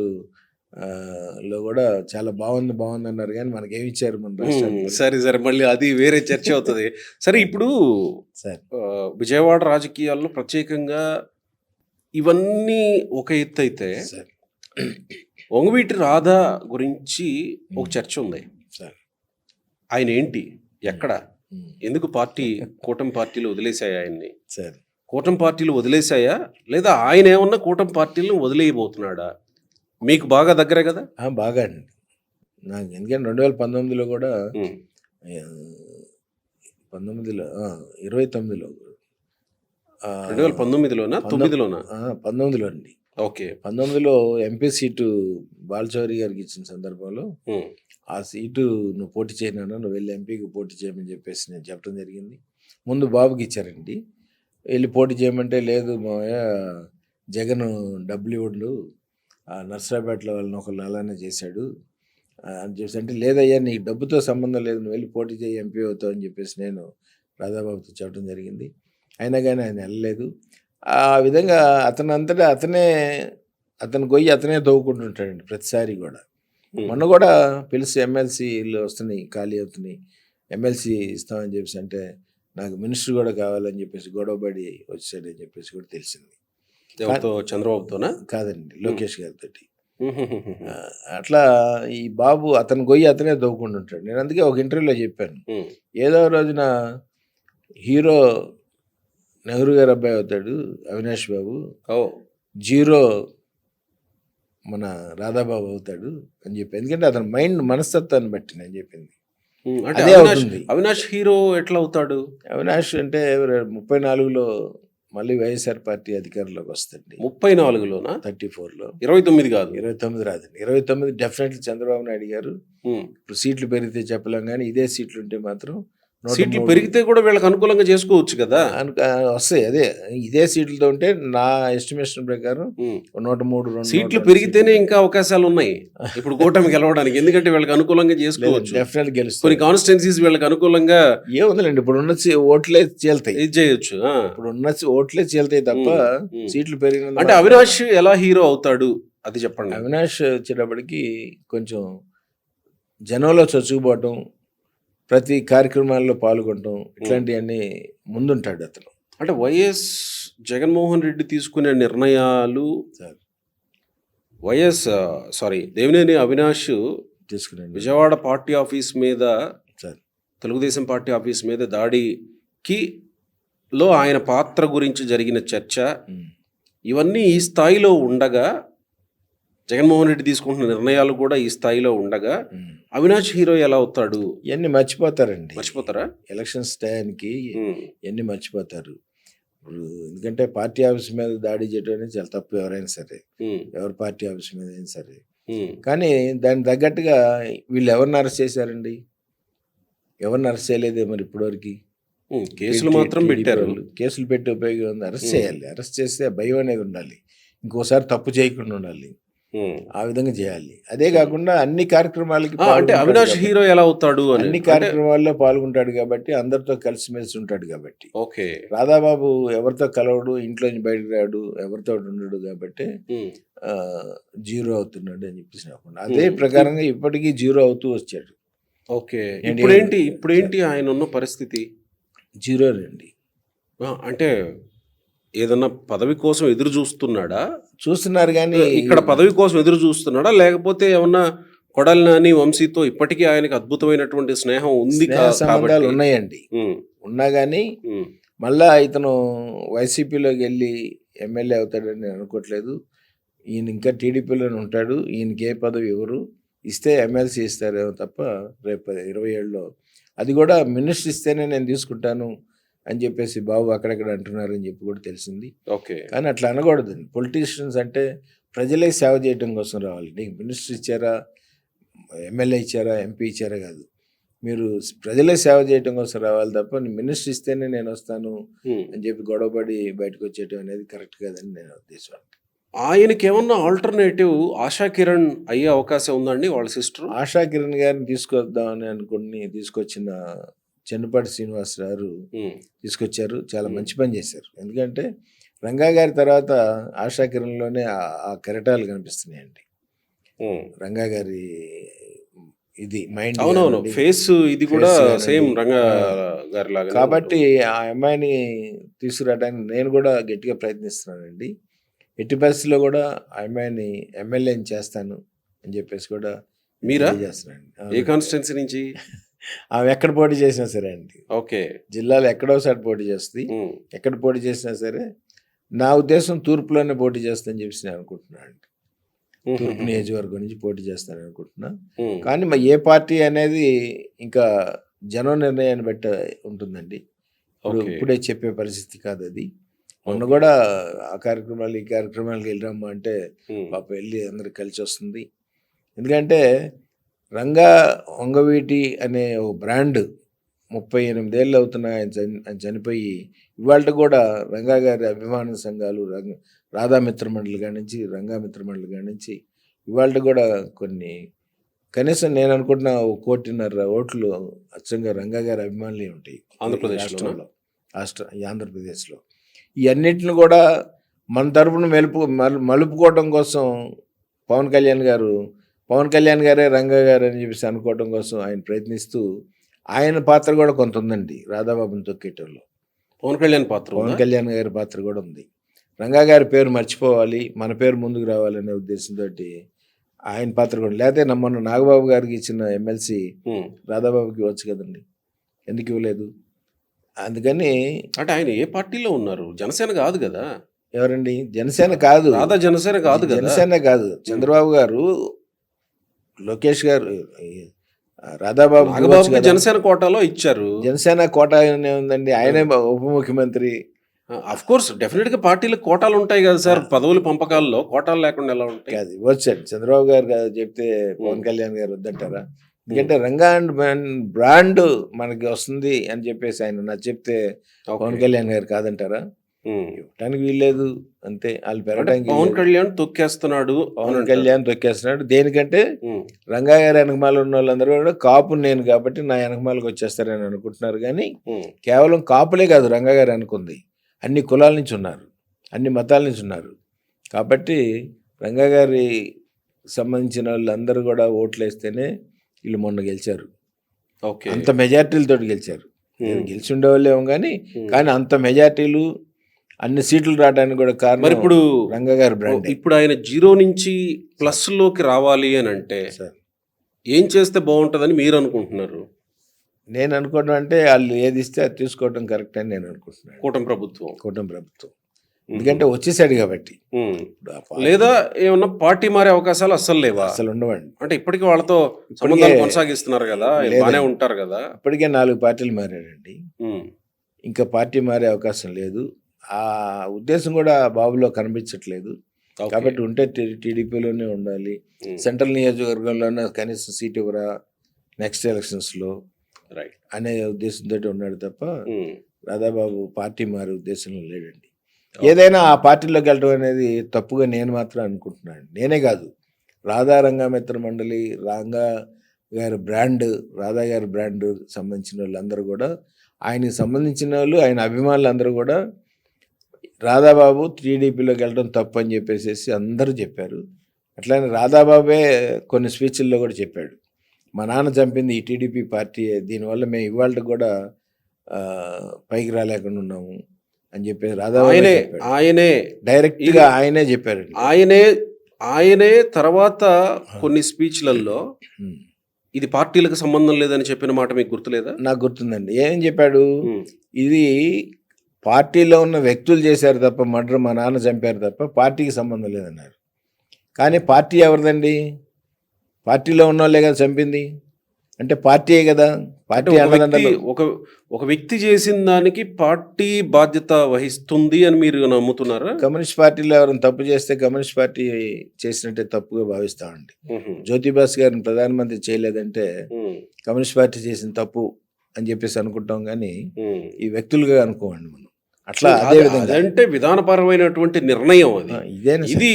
లో కూడా చాలా బాగుంది బాగుంది అన్నారు, కానీ మనకేమి ఇచ్చారు మన రాష్ట్రానికి? సరే సరే, మళ్ళీ అది వేరే చర్చ అవుతుంది. సరే, ఇప్పుడు సార్ విజయవాడ రాజకీయాల్లో ప్రత్యేకంగా ఇవన్నీ ఒక ఎత్తు అయితే సార్ వంగవీటి రాధా గురించి ఒక చర్చ ఉంది. సార్ ఆయన ఏంటి, ఎక్కడ, ఎందుకు పార్టీ కూటమి పార్టీలు వదిలేశాయా ఆయన్ని? సార్ కూటమి పార్టీలు వదిలేశాయా లేదా ఆయన ఏమన్నా కూటమి పార్టీలను వదిలేయబోతున్నాడా? మీకు బాగా దగ్గరే కదా. బాగా అండి నాకు. ఎందుకంటే 2019లో కూడా 19లో 29లో 2019లోనా 9లోనా? 19లో అండి. ఓకే. 19లో ఎంపీ సీటు బాలచౌరి గారికి ఇచ్చిన సందర్భంలో ఆ సీటు నువ్వు పోటీ చేయనా, నువ్వు వెళ్ళి ఎంపీకి పోటీ చేయమని చెప్పేసి నేను చెప్పడం జరిగింది. ముందు బాబుకి ఇచ్చారండి, వెళ్ళి పోటీ చేయమంటే లేదు మావయ్య జగన్ డబ్బులు ఇవ్వడు, నర్సరాపేటలో వాళ్ళని ఒకళ్ళు అలానే చేశాడు అని చెప్పేసి అంటే, లేదయ్యా నీకు డబ్బుతో సంబంధం లేదు, నువ్వు వెళ్ళి పోటీ చేయి ఎంపీ అవుతావు అని చెప్పేసి నేను రాధాబాబుతో చెప్పడం జరిగింది. అయినా కానీ ఆయన వెళ్ళలేదు. ఆ విధంగా అతనంతటా అతని గొయ్యి అతనే దవ్వుకుంటుంటాడండి ప్రతిసారి కూడా. మొన్న కూడా పిలిచి ఎమ్మెల్సీలు వస్తున్నాయి, ఖాళీ అవుతున్నాయి, ఎమ్మెల్సీ ఇస్తామని చెప్పేసి అంటే నాకు మినిస్టర్ కూడా కావాలని చెప్పేసి గొడవపడి వచ్చాడని చెప్పేసి కూడా తెలిసింది. చంద్రబాబుతోనా? కాదండి, లోకేష్ గారితో. అట్లా ఈ బాబు అతని గొయ్యి అతనే దవ్వుకుంటుంటాడు. నేను అందుకే ఒక ఇంటర్వ్యూలో చెప్పాను, ఏదో రోజున హీరో నెహ్రూ గారు అబ్బాయి అవుతాడు అవినాష్ బాబు, జీరో మన రాధాబాబు అవుతాడు అని చెప్పి. ఎందుకంటే అతని మైండ్ మనస్తత్వాన్ని బట్టి నేను చెప్పింది అదే అవుతుంది. అవినాష్ హీరో ఎట్లా అవుతాడు? అవినాష్ అంటే 34లో మళ్ళీ వైఎస్ఆర్ పార్టీ అధికారంలోకి వస్తుంది. 34లోనా? 34లో. 29 కాదు, 29 రాదండి. 29 డెఫినెట్లీ చంద్రబాబు నాయుడు గారు. ఇప్పుడు సీట్లు పెరిగితే చెప్పలేం, కానీ ఇదే సీట్లు ఉంటే మాత్రం సీట్లు పెరిగితే కూడా వీళ్ళకి అనుకూలంగా చేసుకోవచ్చు కదా. వస్తాయి. అదే ఇదే సీట్లతో ఉంటే నా ఎస్టిమేషన్ ప్రకారం 103 సీట్లు పెరిగితేనే ఇంకా అవకాశాలు ఉన్నాయి ఇప్పుడు కూటమి గెలవడానికి. ఎందుకంటే వీళ్ళకి అనుకూలంగా చేసుకోవచ్చు, డెఫినెట్ గెలుస్తారు. కొన్ని కాన్స్టిట్యున్సీస్ వీళ్ళకి అనుకూలంగా ఏముందండి, ఇప్పుడు ఉన్న ఓట్లే చీల్తాయి, ఇది చేయొచ్చు. ఇప్పుడు ఉన్న ఓట్లే చీల్తాయి తప్ప సీట్లు పెరిగిన. అంటే అవినాష్ ఎలా హీరో అవుతాడు అది చెప్పండి. అవినాష్ వచ్చేటప్పటికి కొంచెం జనంలో చొచ్చుకుపోవటం, ప్రతి కార్యక్రమాల్లో పాల్గొనడం, ఇట్లాంటివన్నీ ముందుంటాడు అతను. అంటే వైఎస్ జగన్మోహన్ రెడ్డి తీసుకునే నిర్ణయాలు దేవినేని అవినాష్ తీసుకునే విజయవాడ పార్టీ ఆఫీస్ మీద, తెలుగుదేశం పార్టీ ఆఫీస్ మీద దాడికి లో ఆయన పాత్ర గురించి జరిగిన చర్చ, ఇవన్నీ ఈ స్థాయిలో ఉండగా, జగన్మోహన్ రెడ్డి తీసుకుంటున్న నిర్ణయాలు కూడా ఈ స్థాయిలో ఉండగా అవినాష్ హీరో ఎలా అవుతాడు? ఇవన్నీ మర్చిపోతారండి. మర్చిపోతారా? ఎలక్షన్స్ టైంకి ఇవన్నీ మర్చిపోతారు. ఇప్పుడు ఎందుకంటే పార్టీ ఆఫీస్ మీద దాడి చేయడం అనేది చాలా తప్పు, ఎవరైనా సరే, ఎవరి పార్టీ ఆఫీస్ మీద అయినా సరే. కానీ దానికి తగ్గట్టుగా వీళ్ళు ఎవరిని అరెస్ట్ చేశారండి? ఎవరిని అరెస్ట్ చేయలేదే మరి ఇప్పటివరకు. కేసులు మాత్రం పెట్టారు. కేసులు పెట్టి ఉపయోగం ఉంది? అరెస్ట్ చేయాలి. అరెస్ట్ చేస్తే భయం అనేది ఉండాలి, ఇంకోసారి తప్పు చేయకుండా ఉండాలి, ఆ విధంగా చేయాలి. అదే కాకుండా అన్ని కార్యక్రమాలకి అవినాష్ హీరో ఎలా అవుతాడు? అన్ని కార్యక్రమాల్లో పాల్గొంటాడు కాబట్టి, అందరితో కలిసిమెలిసి ఉంటాడు కాబట్టి. ఓకే. రాధాబాబు ఎవరితో కలవడు, ఇంట్లోంచి బయటకు రాడు, ఎవరితో ఉండడు కాబట్టి జీరో అవుతున్నాడు అని చెప్పేసి అదే ప్రకారంగా ఇప్పటికీ జీరో అవుతూ వచ్చాడు. ఓకే. ఇప్పుడేంటి ఆయన ఉన్న పరిస్థితి? జీరోనండి. అంటే ఏదన్నా పదవి కోసం ఎదురు చూస్తున్నాడా? చూస్తున్నారు కానీ ఇక్కడ పదవి కోసం ఎదురు చూస్తున్నాడా? లేకపోతే ఏమన్నా కొడాలి నాని, వంశీతో ఇప్పటికీ ఆయనకి అద్భుతమైనటువంటి స్నేహం ఉంది స్నేహ సంబంధాలు కాబట్టి ఉన్నాయండి. హ్మ్. ఉన్నా కానీ హ్మ్. మళ్ళా ఇతను వైసీపీలోకి వెళ్ళి ఎమ్మెల్యే అవుతాడని నేను అనుకోవట్లేదు. ఈయన ఇంకా టీడీపీలోనే ఉంటాడు. ఈయనకి ఏ పదవి ఇవ్వరు. ఇస్తే ఎమ్మెల్సీ ఇస్తారేమో తప్ప రేపు 27లో అది కూడా మినిస్టర్ ఇస్తేనే నేను తీసుకుంటాను అని చెప్పేసి బాబు అక్కడక్కడ అంటున్నారని చెప్పి కూడా తెలిసింది. ఓకే. కానీ అట్లా అనకూడదండి. పొలిటీషియన్స్ అంటే ప్రజలే సేవ చేయడం కోసం రావాలి. నీకు మినిస్టర్ ఇచ్చారా, ఎమ్మెల్యే ఇచ్చారా, ఎంపీ ఇచ్చారా కాదు. మీరు ప్రజలే సేవ చేయడం కోసం రావాలి తప్ప మినిస్టర్ ఇస్తేనే నేను వస్తాను హ్మ్. అని చెప్పి గొడవపడి బయటకు వచ్చేయడం అనేది కరెక్ట్ కాదని నేను ఉద్దేశం. ఆయనకేమన్నా ఆల్టర్‌నేటివ్ ఆశా కిరణ్ అయ్యే అవకాశం ఉందండి వాళ్ళ సిస్టరు? ఆశా కిరణ్ గారిని తీసుకొద్దామని అనుకుని తీసుకొచ్చిన చెన్నుపాటి శ్రీనివాస్ గారు హ్మ్. తీసుకొచ్చారు. చాలా మంచి పని చేశారు. ఎందుకంటే రంగా గారి తర్వాత ఆశా కిరణ్లోనే ఆ కెరటాలు కనిపిస్తున్నాయండి. హ్మ్. రంగా గారి ఇది మైండ్ అవునవును. కానివ్వండి, ఫేస్ ఇది కూడా ఫేస్ కానివ్వండి. సేమ్ రంగా ఆ, గారిలాగానే కాబట్టి ఉంటుంది. ఆ అమ్మాయిని తీసుకురావడానికి నేను కూడా గట్టిగా ప్రయత్నిస్తున్నానండి. ఎట్టి పరిస్థితుల్లో కూడా ఆ అమ్మాయిని ఎమ్మెల్యేని చేస్తాను అని చెప్పేసి కూడా మీరా? తెలియజేస్తున్నాను. ఏ అవునండి. కాన్స్టిట్యున్సీ నుంచి? ఆమె ఎక్కడ పోటీ చేసినా సరే అండి, ఓకే. జిల్లాలో ఎక్కడో ఒకసారి పోటీ చేస్తుంది. హ్మ్. ఎక్కడ పోటీ చేసినా సరే నా ఉద్దేశం తూర్పులోనే పోటీ చేస్తానని చెప్పేసి నేను అనుకుంటున్నాను అండి. తూర్పు హుహుహు. నియోజకవర్గం నుంచి పోటీ చేస్తానని అనుకుంటున్నా. హ్మ్. కానీ మరి ఏ పార్టీ అనేది ఇంకా జనం నిర్ణయాన్ని బట్టి ఉంటుందండి. ఓకే. ఇప్పుడే చెప్పే పరిస్థితి కాదు అది. మొన్న ఓకే. కూడా ఆ కార్యక్రమాలు ఈ కార్యక్రమాలకు వెళ్ళిరమ్మా అంటే హ్మ్. పాప వెళ్ళి అందరికి కలిసి వస్తుంది. ఎందుకంటే రంగా వంగవీటి అనే ఓ బ్రాండ్ 38 ఏళ్ళు అవుతున్నాయి ఆయన చనిపోయి. ఇవాళ కూడా రంగా గారి అభిమాన సంఘాలు రాధామిత్ర మండలి కాడి నుంచి, రంగామిత్ర మండలి కాడి నుంచి ఇవాళ కూడా కొన్ని కనీసం నేను అనుకుంటున్న 1.5 కోటి ఓట్లు అచ్చంగా రంగా గారి అభిమానులే ఉంటాయి ఈ ఆంధ్రప్రదేశ్‌లోనా? రాష్ట్రంలో, ఈ ఆంధ్రప్రదేశ్లో. ఈ అన్నిటిని కూడా మన తరపున మలుపుకోవడం కోసం పవన్ కళ్యాణ్ గారే రంగా గారు అని చెప్పేసి అనుకోవడం కోసం ఆయన ప్రయత్నిస్తూ ఆయన పాత్ర కూడా కొంత ఉందండి రాధాబాబుని తొక్కేటోళ్ళు. పవన్ కళ్యాణ్ పాత్ర పవన్ ఉందా? కళ్యాణ్ గారి పాత్ర కూడా ఉంది. రంగా గారి పేరు మర్చిపోవాలి, మన పేరు ముందుకు రావాలనే ఉద్దేశంతో ఆయన పాత్ర కూడా. లేకపోతే మొన్న నాగబాబు గారికి ఇచ్చిన ఎమ్మెల్సీ హ్మ్. రాధాబాబుకి ఇవ్వచ్చు కదండి, ఎందుకు ఇవ్వలేదు? అందుకని అంటే ఆయన ఏ పార్టీలో ఉన్నారు? జనసేన కాదు గదా! ఎవరండి? జనసేన కాదు, రాధా జనసేన కాదు గదా! జనసేన కాదు. చంద్రబాబు గారు, లోకేష్ గారు రాధాబాబు ఇవ్వచ్చు నాగబాబుకి కదా. జనసేన కోటాలో ఇచ్చారు. జనసేన కోట అనే ఉందండి, ఆయనే ఉప ముఖ్యమంత్రి. అఫ్‌కోర్స్ డెఫినిట్‌గా పార్టీలకు కోటాలు ఉంటాయి గదా సార్! పదవుల పంపకాల్లో కోటాలు లేకుండా ఎలా ఉంటాయి? కాదు ఇవ్వచ్చండి. చంద్రబాబు గారు చెప్తే పవన్ హ్మ్. కళ్యాణ్ గారు వద్దంటారా? ఎందుకంటే రంగా అండ్ బ్రాండ్ మనకి వస్తుంది అని చెప్పేసి ఆయన నాకు చెప్తే పవన్ ఓకే. కళ్యాణ్ గారు కాదంటారా? హ్మ్. ఇవ్వటానికి వీల్లేదు అంతే. వాళ్ళు అంటే పెరగడానికి పవన్ వీల్లేదు. కళ్యాణ్ తొక్కేస్తున్నాడు అని పవన్ అంటారు. కళ్యాణ్ తొక్కేస్తున్నాడు. దేనికంటే హ్మ్. రంగా గారి వెనకమాల ఉన్న వాళ్ళందరూ కూడా కాపు నేను కాబట్టి నా వెనకమాలకు వచ్చేస్తారని అనుకుంటున్నారు. కానీ హ్మ్. కేవలం కాపులే కాదు రంగా గారు అనుకుంది, అన్ని కులాల నుంచి ఉన్నారు, అన్ని మతాల నుంచి ఉన్నారు. కాబట్టి రంగా గారి సంబంధించిన వాళ్ళందరూ కూడా ఓట్లు వేస్తేనే వీళ్ళు మొన్న గెలిచారు. ఓకే. అంత మెజార్టీలతో గెలిచారు. హ్మ్. గెలిచి ఉండేవాళ్ళేమో కానీ హ్మ్. కానీ అంత మెజార్టీలు అన్ని సీట్లు రావడానికి కూడా మరి కారణం ఇప్పుడు రంగా గారి బ్రాండ్. ఇప్పుడు ఆయన 0 నుంచి ప్లస్‌లోకి రావాలి అనంటే సార్ ఏం చేస్తే బావుంటదని మీరు అనుకుంటున్నారు? నేను అనుకోవడం అంటే వాళ్ళు ఏది ఇస్తే అది తీసుకోవడం కరెక్ట్ అని నేను అనుకుంటున్నాను. కూటమి ప్రభుత్వం. కూటమి ప్రభుత్వం హుహు. ఎందుకంటే వచ్చేసాడు కాబట్టి. హ్మ్. ఇప్పుడు ఆ పార్టీ లేదా ఏమన్నా పార్టీ మారే అవకాశాలు అస్సలు లేవా? అసలు ఉండవండి. అంటే ఇప్పటికి వాళ్ళతో ఇప్పటికే సంబంధాలు కొనసాగిస్తున్నారు గదా! లేదండి. బానే ఉంటారు గదా! ఇప్పటికే 4 పార్టీలు మారాడండి. హ్మ్. ఇంకా పార్టీ మారే అవకాశం లేదు. ఆ ఉద్దేశం కూడా బాబులో కనిపించట్లేదు. ఓకే. కాబట్టి ఉంటే టీడీపీలోనే ఉండాలి. హ్మ్. సెంట్రల్ నియోజకవర్గంలోనే కనీసం సీట్ ఇవ్వరా నెక్స్ట్ ఎలక్షన్స్లో రైట్. అనే ఉద్దేశంతో ఉన్నాడు తప్ప హ్మ్. రాధాబాబు పార్టీ మారే ఉద్దేశంలో లేడండి. ఓకే. ఏదైనా ఆ పార్టీలోకి వెళ్ళడం అనేది తప్పుగా నేను మాత్రం అనుకుంటున్నాను. నేనే కాదు, రాధా రంగామిత్ర మండలి, రంగా గారి బ్రాండ్, రాధా గారి బ్రాండ్ సంబంధించిన వాళ్ళందరూ కూడా, ఆయనకి సంబంధించిన వాళ్ళు, ఆయన అభిమానులు అందరూ కూడా రాధాబాబు టీడీపీలోకి వెళ్ళడం తప్పు అని చెప్పేసి అందరూ చెప్పారు. అట్లానే రాధాబాబే కొన్ని స్పీచ్ల్లో కూడా చెప్పాడు, మా నాన్న చంపింది ఈ టీడీపీ పార్టీ, దీనివల్ల మేము ఇవాళ కూడా పైకి రాలేకుండా ఉన్నాము అని చెప్పేసి ఆయనే డైరెక్ట్గా ఆయనే చెప్పారండి. ఆయనే తర్వాత కొన్ని స్పీచ్లలో ఇది పార్టీలకు సంబంధం లేదని చెప్పిన మాట మీకు గుర్తులేదా? నాకు గుర్తుందండి. ఏం చెప్పాడు, ఇది పార్టీలో ఉన్న వ్యక్తులు చేశారు తప్ప, మర్డర్ మా నాన్న చంపారు తప్ప పార్టీకి సంబంధం లేదన్నారు. కానీ పార్టీ ఎవరిదండి? పార్టీలో ఉన్న వాళ్ళే కదా చంపింది, అంటే పార్టీయే కదా. పార్టీ ఒక వ్యక్తి చేసిన దానికి పార్టీ బాధ్యత వహిస్తుంది అని మీరు నమ్ముతున్నారా? కమ్యూనిస్ట్ పార్టీలో ఎవరైనా తప్పు చేస్తే కమ్యూనిస్ట్ పార్టీ చేసినట్టే తప్పుగా భావిస్తామండి. జ్యోతిబాస్ గారిని ప్రధానమంత్రి చేయలేదంటే కమ్యూనిస్ట్ పార్టీ చేసిన తప్పు అని చెప్పేసి అనుకుంటాం, కానీ ఈ వ్యక్తులుగా అనుకోమండి మనం. అట్లా అదే విధంగా అంటే విధానపరమైనటువంటి నిర్ణయం అది. ఇది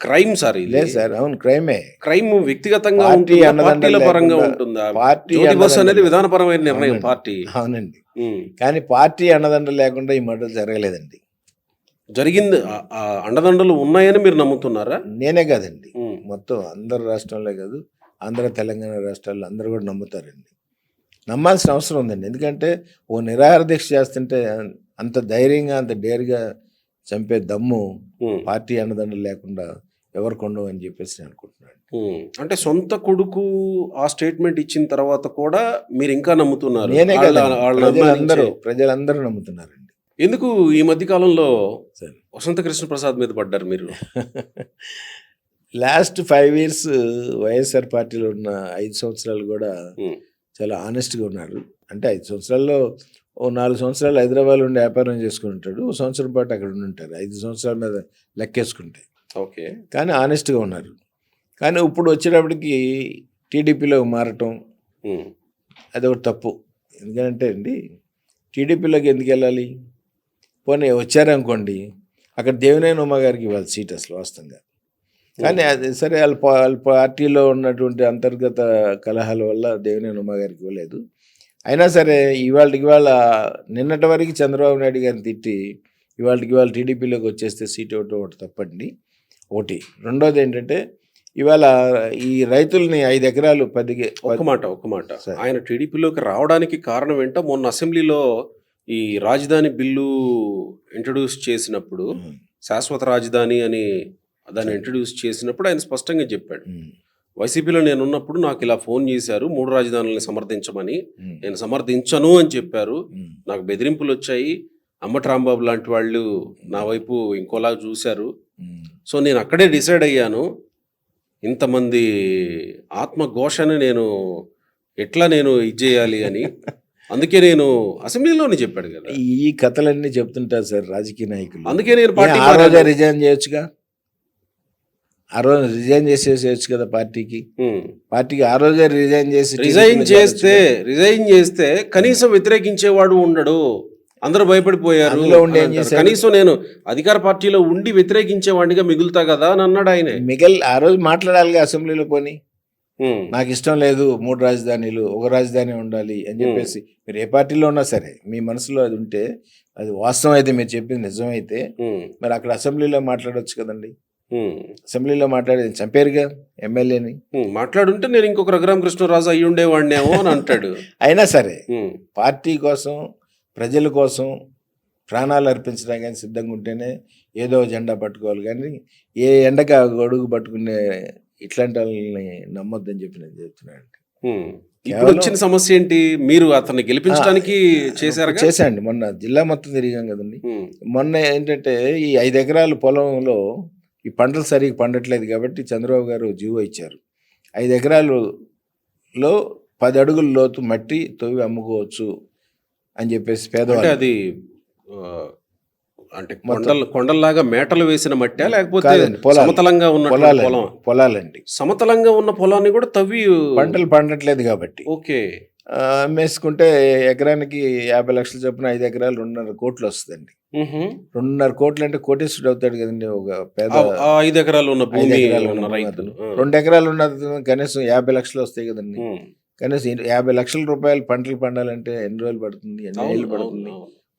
క్రైమ్ సార్. లేదు సార్, అవును క్రైమే. క్రైమ్ వ్యక్తిగతంగా పార్టీల పరంగా ఉంటుందా? పార్టీ అనేది విధానపరమైన నిర్ణయం పార్టీ. అవునండి, కానీ పార్టీ అండదండలు లేకుండా ఈ మర్డర్ జరగలేదండి. జరిగింది, అండదండలు ఉన్నాయని మీరు నమ్ముతున్నారా? నేనే కాదండి, మొత్తం అందరు రాష్ట్రాలే కాదు, ఆంధ్ర తెలంగాణ రాష్ట్రాల్లో అందరూ కూడా నమ్ముతారండి. నమ్మాల్సిన అవసరం ఉందండి. ఎందుకంటే ఓ నిరాహార దీక్ష చేస్తుంటే అంత ధైర్యంగా అంత డేర్గా చంపే దమ్ము పార్టీ అండదండలు లేకుండా ఎవరికి ఉండవు అని చెప్పేసి నేను అనుకుంటున్నాను. అంటే సొంత కొడుకు ఆ స్టేట్మెంట్ ఇచ్చిన తర్వాత కూడా మీరు ఇంకా నమ్ముతున్నారు? నేనే ప్రజలందరూ నమ్ముతున్నారండి. ఎందుకు ఈ మధ్య కాలంలో వసంత కృష్ణ ప్రసాద్ మీద పడ్డారు మీరు? లాస్ట్ 5 years వైఎస్ఆర్ పార్టీలో ఉన్న 5 సంవత్సరాలు కూడా చాలా ఆనెస్ట్గా ఉన్నారు. అంటే 5 సంవత్సరాల్లో ఓ 4 సంవత్సరాలు హైదరాబాద్లో ఉండి వ్యాపారం చేసుకుని ఉంటాడు, ఓ సంవత్సరం పాటు అక్కడ ఉండి ఉంటారు, 5 సంవత్సరాల మీద లెక్కేసుకుంటే. ఓకే, కానీ ఆనెస్ట్గా ఉన్నారు. కానీ ఇప్పుడు వచ్చేటప్పటికి టీడీపీలో మారటం అదొకటి తప్పు. ఎందుకంటే అండి, టీడీపీలోకి ఎందుకు వెళ్ళాలి? పోనీ వచ్చారనుకోండి, అక్కడ దేవినేని ఉమా గారికి ఇవ్వాలి సీట్ అసలు వాస్తవంగా. కానీ అది సరే, వాళ్ళ పార్టీలో ఉన్నటువంటి అంతర్గత కలహాల వల్ల దేవినేని ఉమా గారికి ఇవ్వలేదు. అయినా సరే ఇవాళ నిన్నటి వరకు చంద్రబాబు నాయుడు గారిని తిట్టి ఇవాళ టీడీపీలోకి వచ్చేస్తే సీట్ ఇవ్వటం ఒకటి తప్పండి. ఒకటి. రెండోది ఏంటంటే, ఇవాళ ఈ రైతుల్ని 5 ఎకరాలు 10 ఒక మాట ఆయన టీడీపీలోకి రావడానికి కారణం ఏంటో, మొన్న అసెంబ్లీలో ఈ రాజధాని బిల్లు ఇంట్రడ్యూస్ చేసినప్పుడు, శాశ్వత రాజధాని అని దాన్ని ఇంట్రడ్యూస్ చేసినప్పుడు ఆయన స్పష్టంగా చెప్పాడు, వైసీపీలో నేనున్నప్పుడు నాకు ఇలా ఫోన్ చేశారు 3 రాజధానులని సమర్థించమని, నేను సమర్థించను అని చెప్పారు, నాకు బెదిరింపులు వచ్చాయి, అంబటి రాంబాబు లాంటి వాళ్ళు నా వైపు ఇంకోలా చూశారు, సో నేను అక్కడే డిసైడ్ అయ్యాను, ఇంతమంది ఆత్మఘోషని నేను ఎట్లా ఇది చేయాలి అని, అందుకే నేను అసెంబ్లీలోనే చెప్పాడు కదా. ఈ కథలన్నీ చెప్తుంటారు సార్ రాజకీయ నాయకులు. అందుకే నేను రిజైన్ చేయొచ్చుగా, ఆ రోజు రిజైన్ చేసేసేయచ్చు కదా పార్టీకి ఆ రోజే రిజైన్ చేస్తే కనీసం వ్యతిరేకించేవాడు ఉండడు, అందరూ భయపడిపోయారు, కనీసం నేను అధికార పార్టీలో ఉండి వ్యతిరేకించేవాడిగా మిగులుతా కదా అని అన్నాడు ఆయన. ఆ రోజు మాట్లాడాలిగా అసెంబ్లీలో, పోనీ నాకు ఇష్టం లేదు 3 రాజధానులు, 1 రాజధాని ఉండాలి అని చెప్పేసి. మీరు ఏ పార్టీలో ఉన్నా సరే మీ మనసులో అది ఉంటే, అది వాస్తవం అయితే, మీరు చెప్పింది నిజమైతే, మరి అక్కడ అసెంబ్లీలో మాట్లాడవచ్చు కదండి. అసెంబ్లీలో మాట్లాడేది చంపారుగా ఎమ్మెల్యేని. మాట్లాడుంటే నేను ఇంకొక రఘురామకృష్ణరాజు అయ్యి ఉండేవాడినేమో అని అంటాడు. అయినా సరే పార్టీ కోసం, ప్రజల కోసం ప్రాణాలు అర్పించడానికి కానీ సిద్ధంగా ఉంటేనే ఏదో జెండా పట్టుకోవాలి, కానీ ఏ ఎండగా గొడుగు పట్టుకునే ఇట్లాంటి వాళ్ళని నమ్మొద్దని చెప్పి నేను చెప్తున్నాను. ఇప్పుడు వచ్చిన సమస్య ఏంటి? మీరు అతన్ని గెలిపించడానికి చేశాండి. మొన్న జిల్లా మొత్తం తిరిగాం కదండి. మొన్న ఏంటంటే, ఈ 5 ఎకరాల పొలంలో ఈ పంటలు సరిగ్గా పండట్లేదు కాబట్టి చంద్రబాబు గారు జీవో ఇచ్చారు. 5 ఎకరాలలో 10 అడుగుల లోతు మట్టి తవ్వి అమ్ముకోవచ్చు అని చెప్పేసి పేదవాళ్ళు. అది అంటే కొండల్లాగా మేటలు వేసిన మట్టి, లేకపోతే సమతలంగా ఉన్న పొలాలండి. సమతలంగా ఉన్న పొలాన్ని కూడా తవ్వి పంటలు పండట్లేదు కాబట్టి ఓకే అమ్మేసుకుంటే ఎకరానికి 50 లక్షలు చొప్పున 5 ఎకరాలు 2.5 కోట్లు వస్తుందండి. 2.5 కోట్లు అంటే కోటేశ్వరుడు అవుతాడు కదండి ఒక పేద. 5 ఎకరాలు ఉన్న 2 ఎకరాలు ఉన్న కనీసం 50 లక్షలు వస్తాయి కదండి. కనీసం 50 లక్షల రూపాయలు పంటలు పండాలంటే ఎన్ని రోజులు పడుతుంది, ఎన్ని ఏళ్ళు పడుతుంది?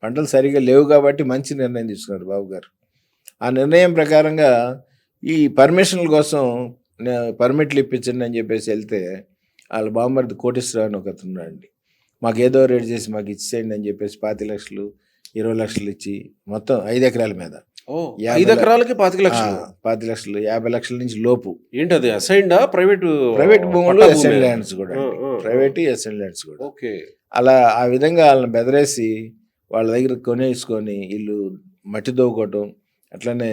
పంటలు సరిగా లేవు కాబట్టి మంచి నిర్ణయం తీసుకున్నారు బాబు గారు. ఆ నిర్ణయం ప్రకారంగా ఈ పర్మిషన్ల కోసం పర్మిట్లు ఇప్పించండి అని చెప్పేసి వెళ్తే, వాళ్ళ బామ్మర్ది కోటేశ్వరరావు అని ఒక అతను అండి, మాకు ఏదో రేట్ చేసి మాకు ఇచ్చేయండి అని చెప్పేసి 25 లక్షలు 20 లక్షలు ఇచ్చి మొత్తం 5 ఎకరాల మీద ఓ 5 ఎకరాలకి 25 లక్షలు 25 లక్షలు 50 లక్షల నుంచి లోపు. ఏంటి అది అసైన్డా ప్రైవేట్ భూములు ఎస్ఎన్ ల్యాండ్స్ కూడా ప్రైవేట్ ఎస్ఎన్ ల్యాండ్స్ కూడా. ఓకే. అలా ఆ విధంగా వాళ్ళని బెదిరేసి వాళ్ళ దగ్గర కొనేసుకొని వీళ్ళు మట్టి దోవుకోవటం, అట్లనే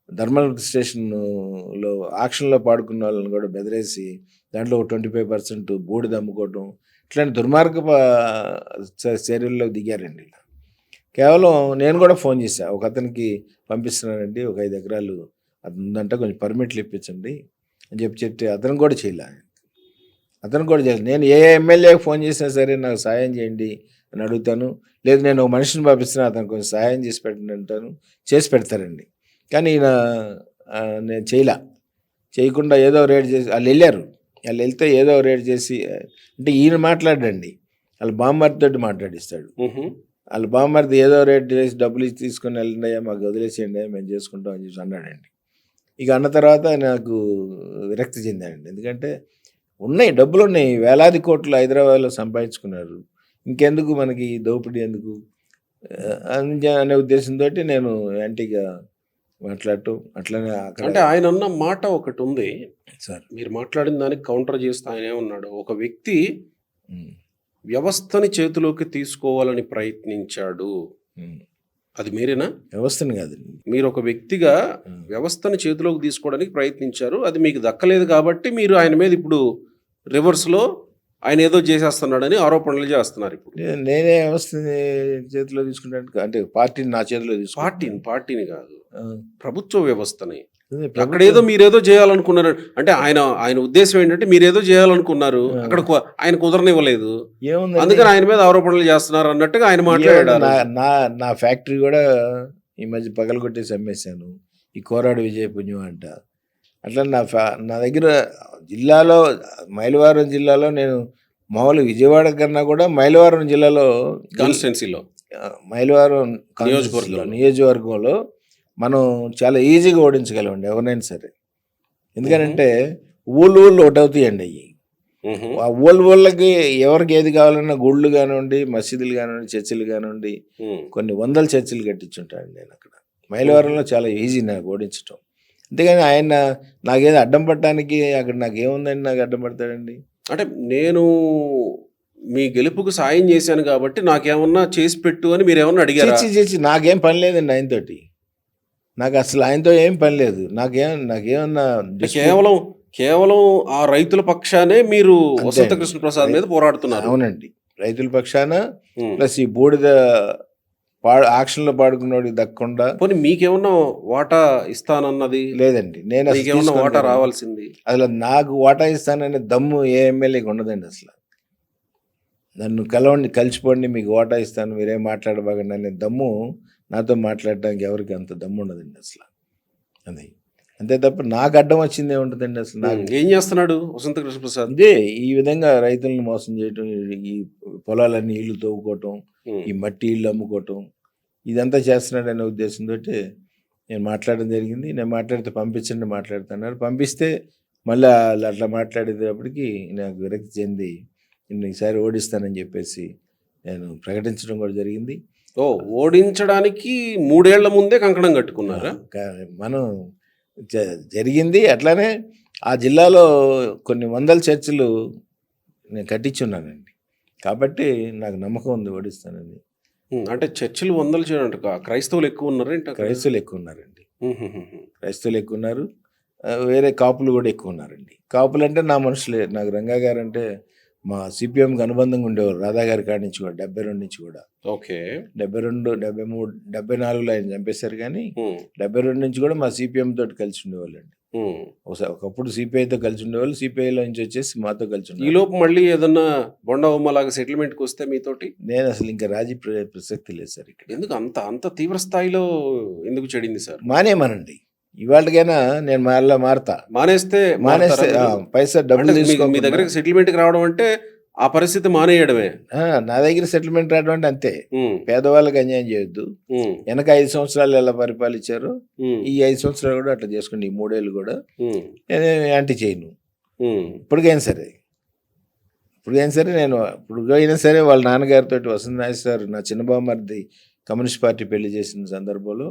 ధర్మల్ స్టేషన్లో ఆక్షన్లో పాడుకున్న వాళ్ళని కూడా బెదిరేసి దాంట్లో 25% బూడిద అమ్ముకోవటం, ఇట్లాంటి దుర్మార్గ చర్యల్లో దిగారండి. కేవలం నేను కూడా ఫోన్ చేశాను, ఒక అతనికి పంపిస్తున్నానండి, ఒక 5 ఎకరాలు అది ఉందంటే కొంచెం పర్మిట్లు ఇప్పించండి అని చెప్తే అతను కూడా చేయలేదు. నేను ఏ ఎమ్మెల్యేకి ఫోన్ చేసినా సరే నాకు సహాయం చేయండి అని అడుగుతాను, లేదు నేను ఒక మనిషిని పంపిస్తున్నా అతను కొంచెం సహాయం చేసి పెట్టండి అంటాను, చేసి పెడతారండి. కానీ ఈయన నేను చేయకుండా ఏదో రేట్ చేసి వాళ్ళు వెళ్తే ఏదో రేట్ చేసి, అంటే ఈయన మాట్లాడండి వాళ్ళ బామ్మర్దితో మాట్లాడిస్తాడు. వాళ్ళ బామ్మర్ది ఏదో రేట్ చేసి డబ్బులు ఇచ్చి తీసుకొని వెళ్ళండి, మాకు వదిలేసేయండి, మేము చేసుకుంటాం అని చెప్పి అన్నాడండి. ఇక అన్న తర్వాత నాకు విరక్తి చెందానండి. ఎందుకంటే డబ్బులు ఉన్నాయి, వేలాది కోట్లు హైదరాబాద్లో సంపాదించుకున్నారు, ఇంకెందుకు మనకి దోపిడీ ఎందుకు అనే ఉద్దేశంతో నేను యాంటీగా మాట్లాడటం. అట్లనే అంటే ఆయన అన్న మాట ఒకటి ఉంది సార్, మీరు మాట్లాడిన దానికి కౌంటర్ చేస్తూ ఆయన ఏమన్నాడు, ఒక వ్యక్తి వ్యవస్థని చేతిలోకి తీసుకోవాలని ప్రయత్నించాడు, అది మీరేనా? వ్యవస్థని కాదు, మీరు ఒక వ్యక్తిగా వ్యవస్థని చేతిలోకి తీసుకోవడానికి ప్రయత్నించారు, అది మీకు దక్కలేదు కాబట్టి మీరు ఆయన మీద ఇప్పుడు రివర్స్లో ఆయన ఏదో చేసేస్తున్నాడని ఆరోపణలు చేస్తున్నారు. ఇప్పుడు నేనే వ్యవస్థని చేతిలో తీసుకుంటాను అంటే పార్టీని నా చేతిలో తీసుకుంటాను. పార్టీని కాదు, ప్రభుత్వ వ్యవస్థని. అక్కడ ఏదో మీరేదో చేయాలనుకున్నారు అంటే ఆయన ఉద్దేశం ఏంటంటే మీరేదో చేయాలనుకున్నారు, అక్కడ ఆయన కుదరనివ్వలేదు, అందుకని ఆయన మీద ఆరోపణలు చేస్తున్నారు అన్నట్టుగా ఆయన మాట్లాడారు. నా ఫ్యాక్టరీ కూడా ఈ మధ్య పగలగొట్టేసి అమ్మేశాను, ఈ కోరాడు విజయపుణ్యం అంట. అట్లా నా దగ్గర జిల్లాలో మైలవరం జిల్లాలో నేను మామూలు విజయవాడ కన్నా కూడా మైలవరం జిల్లాలో కాన్స్టిట్యున్సీలో మైలవరం నియోజకవర్గంలో మనం చాలా ఈజీగా ఓడించగలమండి ఎవరినైనా సరే. ఎందుకంటే ఊళ్ళు ఒకటి అవుతాయండి అవి. ఆ ఊళ్ళకి ఎవరికి ఏది కావాలన్నా గుళ్ళు కానివ్వండి, మసీదులు కానివ్వండి, చర్చిలు కానివ్వండి, కొన్ని వందల చర్చిలు కట్టించుంటాను నేను అక్కడ. మైలవరంలో చాలా ఈజీ నాకు ఓడించటం. అంతేగాని ఆయన నాకేదో అడ్డం పట్టడానికి అక్కడ నాకేముందండి, నాకు అడ్డం పడతాడండి. అంటే నేను మీ గెలుపుకు సాయం చేశాను కాబట్టి నాకేమన్నా చేసి పెట్టు అని మీరు ఏమన్నా అడిగారు? చేసి నాకేం పని లేదండి ఆయనతోటి, నాకు అసలు ఆయనతో ఏం పని లేదు. నాకేమన్నా కేవలం ఆ రైతుల పక్షానే మీరు వసంత కృష్ణ ప్రసాద్ మీద పోరాడుతున్నారు. అవునండి, రైతుల పక్షాన, ప్లస్ ఈ బూడిద ఆక్షన్లో పాడుకున్నోడికి దక్కకుండా. పోనీ మీకేమన్నా వాటా ఇస్తానన్నది లేదండి, నేను వాటా రావాల్సింది. అసలు నాకు వాటా ఇస్తాననే దమ్ము ఏ ఎమ్మెల్యేకి ఉండదండి. అసలు నన్ను కలిసిపోండి మీకు వాటా ఇస్తాను, మీరేం మాట్లాడబాగండి అనే దమ్ము నాతో మాట్లాడడానికి ఎవరికి అంత దమ్ము ఉండదండి అసలు. అది అంతే తప్ప నాకు అడ్డం వచ్చింది ఏముంటుందండి అసలు. నాకు ఏం చేస్తున్నాడు వసంత కృష్ణ ప్రసాద్? అదే ఈ విధంగా రైతులను మోసం చేయటం, ఈ పొలాలన్నీ ఇల్లు తవ్వుకోవటం, ఈ మట్టి ఇల్లు అమ్ముకోవటం, ఇదంతా చేస్తున్నాడు అనే ఉద్దేశంతో నేను మాట్లాడడం జరిగింది. నేను మాట్లాడితే పంపించండి మాట్లాడుతున్నారు, పంపిస్తే మళ్ళీ అట్లా మాట్లాడేటప్పటికి నాకు విరక్తి చెంది ఈసారి ఓడిస్తానని చెప్పేసి నేను ప్రకటించడం కూడా జరిగింది. ఓడించడానికి 3 ఏళ్ల ముందే కంకణం కట్టుకున్నారా? మనం జరిగింది. అట్లానే ఆ జిల్లాలో కొన్ని వందల చర్చిలు నేను కట్టించున్నానండి, కాబట్టి నాకు నమ్మకం ఉంది ఓడిస్తానని. అంటే చర్చిలు 100 చేయడంట, క్రైస్తవులు ఎక్కువ ఉన్నారంట? క్రైస్తవులు ఎక్కువ ఉన్నారండి, క్రైస్తవులు ఎక్కువ ఉన్నారు, వేరే కాపులు కూడా ఎక్కువ ఉన్నారండి. కాపులు అంటే నా మనుషులే. నాకు రంగా గారు అంటే మా సిపిఎంకి అనుబంధంగా ఉండేవారు, రాధా గారి కాడి నుంచి కూడా 72 నుంచి కూడా. ఓకే. 72, 73, 74లో ఆయన చంపేశారు, కానీ 72 నుంచి కూడా మా సిపిఎం తోటి కలిసి ఉండేవాళ్ళు అండి. ఒకప్పుడు సిపిఐతో కలిసి ఉండేవాళ్ళు, సిపిఐలో నుంచి వచ్చేసి మాతో కలిసి ఉండేవాళ్ళు. ఈ లోపు మళ్ళీ ఏదన్నా బొండ బొమ్మలాగా సెటిల్మెంట్కి వస్తే మీతోటి? నేను అసలు ఇంకా రాజీ ప్రసక్తి లేదు సార్ ఇక్కడ. ఎందుకు అంత తీవ్ర స్థాయిలో ఎందుకు చెడింది సార్? మానేమనండి, ఇవాళకైనా నేను మళ్ళీ మానేస్తే పైసా డబ్బులు మీ దగ్గర సెటిల్మెంట్కి రావడం అంటే ఆ పరిస్థితి మానేయడమే. నా దగ్గర సెటిల్మెంట్ రావడం అంటే అంతే. పేదవాళ్ళకి అన్యాయం చేయొద్దు. వెనక 5 సంవత్సరాలు ఎలా పరిపాలించారో ఈ 5 సంవత్సరాలు కూడా అట్లా చేసుకోండి, ఈ 3 ఏళ్ళు కూడా నేను యాంటీ చేయను. ఇప్పటికైనా సరే ఇప్పుడు అయినా సరే నేను ఇప్పుడు అయినా సరే వాళ్ళ నాన్నగారితో వసంత నాగేశ్వరరావు నా చిన్న బామ్మర్ది కమ్యూనిస్ట్ పార్టీ పెళ్లి చేసిన సందర్భంలో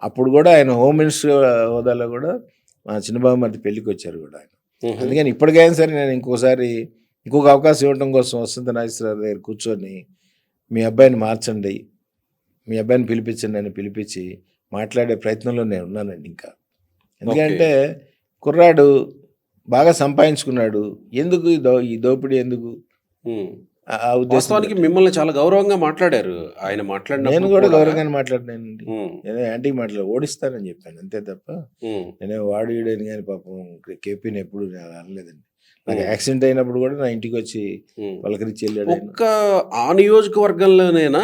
అప్పుడు కూడా ఆయన హోమ్ మినిస్టర్ హోదాలో కూడా మా చిన్న బామ్మర్ది పెళ్లికి వచ్చారు కూడా ఆయన. అందుకని ఇప్పటికైనా సరే నేను ఇంకొక అవకాశం ఇవ్వడం కోసం వసంత నాగేశ్వరరావు దగ్గర కూర్చొని మీ అబ్బాయిని మార్చండి, మీ అబ్బాయిని పిలిపించండి అని పిలిపించి మాట్లాడే ప్రయత్నంలో నేను ఉన్నానండి. ఇంకా ఎందుకంటే కుర్రాడు బాగా సంపాదించుకున్నాడు, ఎందుకు ఈ దోపిడీ ఎందుకు ఆ ఉద్దేశం. వాస్తవానికి మిమ్మల్ని చాలా గౌరవంగా మాట్లాడారు ఆయన మాట్లాడిన. నేను కూడా గౌరవంగానే మాట్లాడినానండి. నేనే యాంటీకి ఓడిస్తానని చెప్పాను అంతే తప్ప నేనే వాడు ఈడని కానీ పాపం కేపీని ఎప్పుడు అనలేదండి. నాకు యాక్సిడెంట్ అయినప్పుడు కూడా నా ఇంటికి వచ్చి పలకరించి వెళ్ళాడు. ఒక్క ఆ నియోజకవర్గంలోనైనా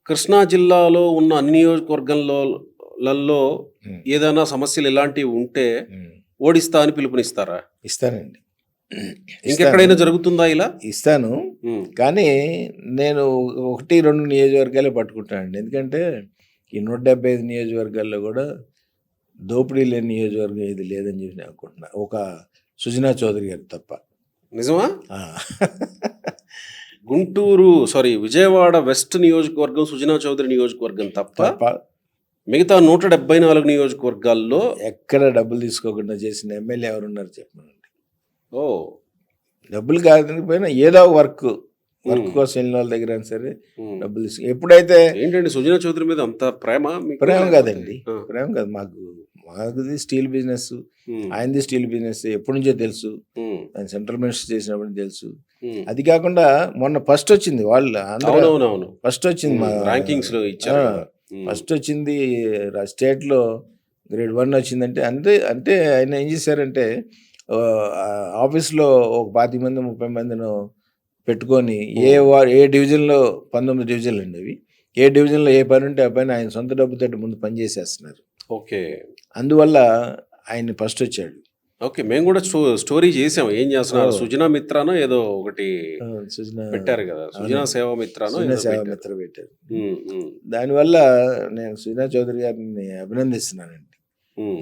కృష్ణా జిల్లాలో ఉన్న అన్ని నియోజకవర్గంలో ఏదైనా సమస్యలు ఇలాంటివి ఉంటే ఓడిస్తా అని పిలుపునిస్తారా? ఇస్తానండి. ఇంకెక్కడైనా జరుగుతుందా ఇలా? ఇస్తాను, కానీ నేను 1-2 నియోజకవర్గాలే పట్టుకుంటానండి. ఎందుకంటే ఈ 175 నియోజకవర్గాల్లో కూడా దోపిడీ లేని నియోజకవర్గం ఏది లేదని చెప్పి నేను అనుకుంటున్నా, ఒక సుజనా చౌదరి గారు తప్ప. నిజమా? విజయవాడ వెస్ట్ నియోజకవర్గం సుజనా చౌదరి నియోజకవర్గం తప్ప మిగతా 174 నియోజకవర్గాల్లో ఎక్కడ డబ్బులు తీసుకోకుండా చేసిన ఎమ్మెల్యే ఎవరున్నారు చెప్పండి. డబ్బులు కాకపోయినా ఏదో వర్క్ కోసం వెళ్ళిన వాళ్ళ దగ్గర సరే డబ్బులు తీసుకు. ఎప్పుడైతే ఏంటండి సుజనా చౌదరి మీద అంత ప్రేమ కాదండి, ప్రేమ కాదు, మాకుది స్టీల్ బిజినెస్, ఆయనది స్టీల్ బిజినెస్ ఎప్పటి నుంచో తెలుసు, ఆయన సెంట్రల్ మినిస్టర్ చేసినప్పుడు తెలుసు. అది కాకుండా మొన్న ఫస్ట్ వచ్చింది వాళ్ళు ఫస్ట్ వచ్చింది మా ర్యాంకింగ్స్ లో ఇచ్చారు. ఫస్ట్ వచ్చింది స్టేట్ లో గ్రేడ్ 1 వచ్చిందంటే అంటే ఆయన ఏం చేశారంటే ఆఫీస్లో ఒక 25 మంది 30 మందిను పెట్టుకొని ఏ డివిజన్లో 19 డివిజన్లు అండి అవి, ఏ డివిజన్లో ఏ పని ఉంటే ఆ పని ఆయన సొంత డబ్బుతో ముందు పని చేసేస్తున్నారు. ఓకే, అందువల్ల ఆయన ఫస్ట్ వచ్చాడు. ఓకే, మేము కూడా స్టోరీ చేసాం. ఏం చేస్తున్నారు సుజనా మిత్రానో ఏదో ఒకటి పెట్టారు కదా, సుజనా సేవా మిత్రానో సేవా మిత్ర పెట్టారు. దానివల్ల నేను సుజనా చౌదరి గారిని అభినందిస్తున్నానండి.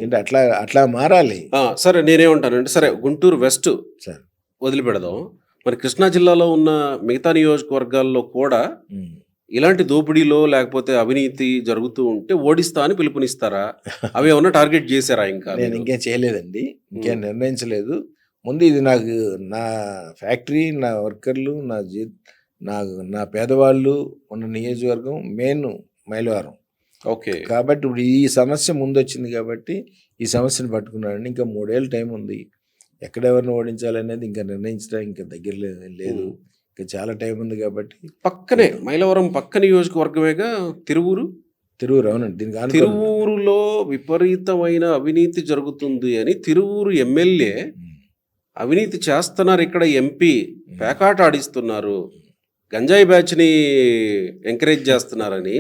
అంటే అట్లా మారాలి. సరే, నేనేమంటానంటే సరే గుంటూరు వెస్ట్ వదిలిపెడదాం, మరి కృష్ణా జిల్లాలో ఉన్న మిగతా నియోజకవర్గాల్లో కూడా ఇలాంటి దోపిడీలో లేకపోతే అవినీతి జరుగుతూ ఉంటే ఓడిస్తా అని పిలుపునిస్తారా? అవి ఏమన్నా టార్గెట్ చేశారా? నేను ఇంకేం చేయలేదండి, ఇంకేం నిర్ణయించలేదు. ముందు ఇది నాకు నా ఫ్యాక్టరీ, నా వర్కర్లు, నా పేదవాళ్ళు ఉన్న నియోజకవర్గం మెయిన్ మైలవరం. ఓకే, కాబట్టి ఇప్పుడు ఈ సమస్య ముందు వచ్చింది కాబట్టి ఈ సమస్యను పట్టుకున్నాడండి. ఇంకా 3 ఏళ్ళ టైం ఉంది. ఎక్కడెవరిని ఓడించాలనేది ఇంకా నిర్ణయించడానికి ఇంకా దగ్గర లేదు, ఇంకా చాలా టైం ఉంది. కాబట్టి పక్కనే మైలవరం పక్క నియోజకవర్గమేగా తిరువూరు. అవునండి. దీనికి తిరువూరులో విపరీతమైన అవినీతి జరుగుతుంది అని తిరువూరు ఎమ్మెల్యే అవినీతి చేస్తున్నారు, ఇక్కడ ఎంపీ పేకాట ఆడిస్తున్నారు, గంజాయి బ్యాచ్ని ఎంకరేజ్ చేస్తున్నారని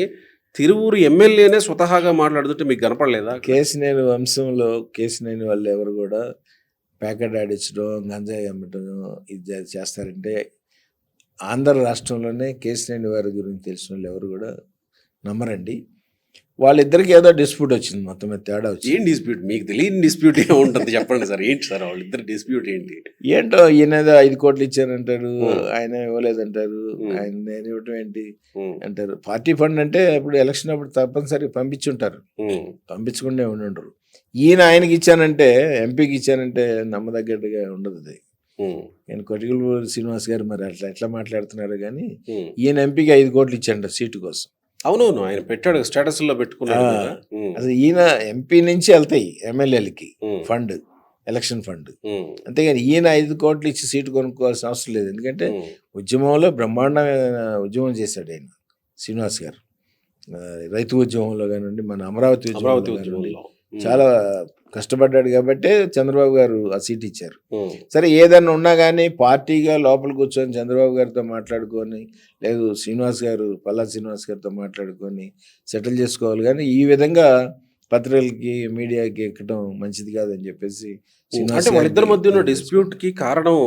తిరువూరు ఎమ్మెల్యేనే స్వతహాగా మాట్లాడుతుంటే మీకు కనపడలేదా? కేసినేని వంశంలో కేసినేని వాళ్ళు ఎవరు కూడా ప్యాకెట్ ఆడించడం, గంజాయి అమ్మటం ఇది చేస్తారంటే ఆంధ్ర రాష్ట్రంలోనే కేసినేని వారి గురించి తెలిసిన వాళ్ళు ఎవరు కూడా నమ్మరండి. వాళ్ళిద్దరికి ఏదో డిస్ప్యూట్ వచ్చింది, మొత్తం మీద తేడా వచ్చింది. ఏం డిస్ప్యూట్? మీకు తెలియని డిస్ప్యూట్ ఏముంటుంది చెప్పండి సార్. ఏంటి సార్ వాళ్ళిద్దరు డిస్ప్యూట్ ఏంటి? ఏంటో ఈయన 5 కోట్లు ఇచ్చారంటారు, ఆయన ఇవ్వలేదంటారు, ఆయన నేను ఇవ్వటం ఏంటి అంటారు. పార్టీ ఫండ్ అంటే ఇప్పుడు ఎలక్షన్ అప్పుడు తప్పనిసరిగా పంపించుంటారు, పంపించకుండా ఉండరు. ఈయన ఆయనకి ఇచ్చానంటే, ఎంపీకి ఇచ్చానంటే నమ్మదగ్గట్టుగా ఉండదు. అది నేను కొటికలపూడి శ్రీనివాస్ గారు మరి ఎట్లా మాట్లాడుతున్నారు కానీ ఈయన ఎంపీకి 5 కోట్లు ఇచ్చాడు సీటు కోసం. అవునవును, ఆయన పెట్టాడు, స్టేటస్ లో పెట్టుకున్నాడు. అసలు ఈయన ఎంపీ నుంచి వెళ్తాయి ఎమ్మెల్యేలకి ఫండ్, ఎలక్షన్ ఫండ్, అంతేగాని ఈయన 5 కోట్లు ఇచ్చి సీటు కొనుక్కోవాల్సిన అవసరం లేదు. ఎందుకంటే ఉద్యమంలో బ్రహ్మాండమైన ఉద్యమం చేశాడు ఆయన శ్రీనివాస్ గారు. రైతు ఉద్యమంలో కానివ్వండి, మన అమరావతి ఉద్యమంలో చాలా కష్టపడ్డాడు కాబట్టి చంద్రబాబు గారు ఆ సీట్ ఇచ్చారు. సరే, ఏదన్నా ఉన్నా కానీ పార్టీగా లోపల కూర్చొని చంద్రబాబు గారితో మాట్లాడుకొని, లేదు పల్లా శ్రీనివాస్ గారితో మాట్లాడుకొని సెటిల్ చేసుకోవాలి. కానీ ఈ విధంగా పత్రికలకి, మీడియాకి ఎక్కడం మంచిది కాదని చెప్పేసి వాళ్ళిద్దరి మధ్య ఉన్న డిస్ప్యూట్ కి కారణం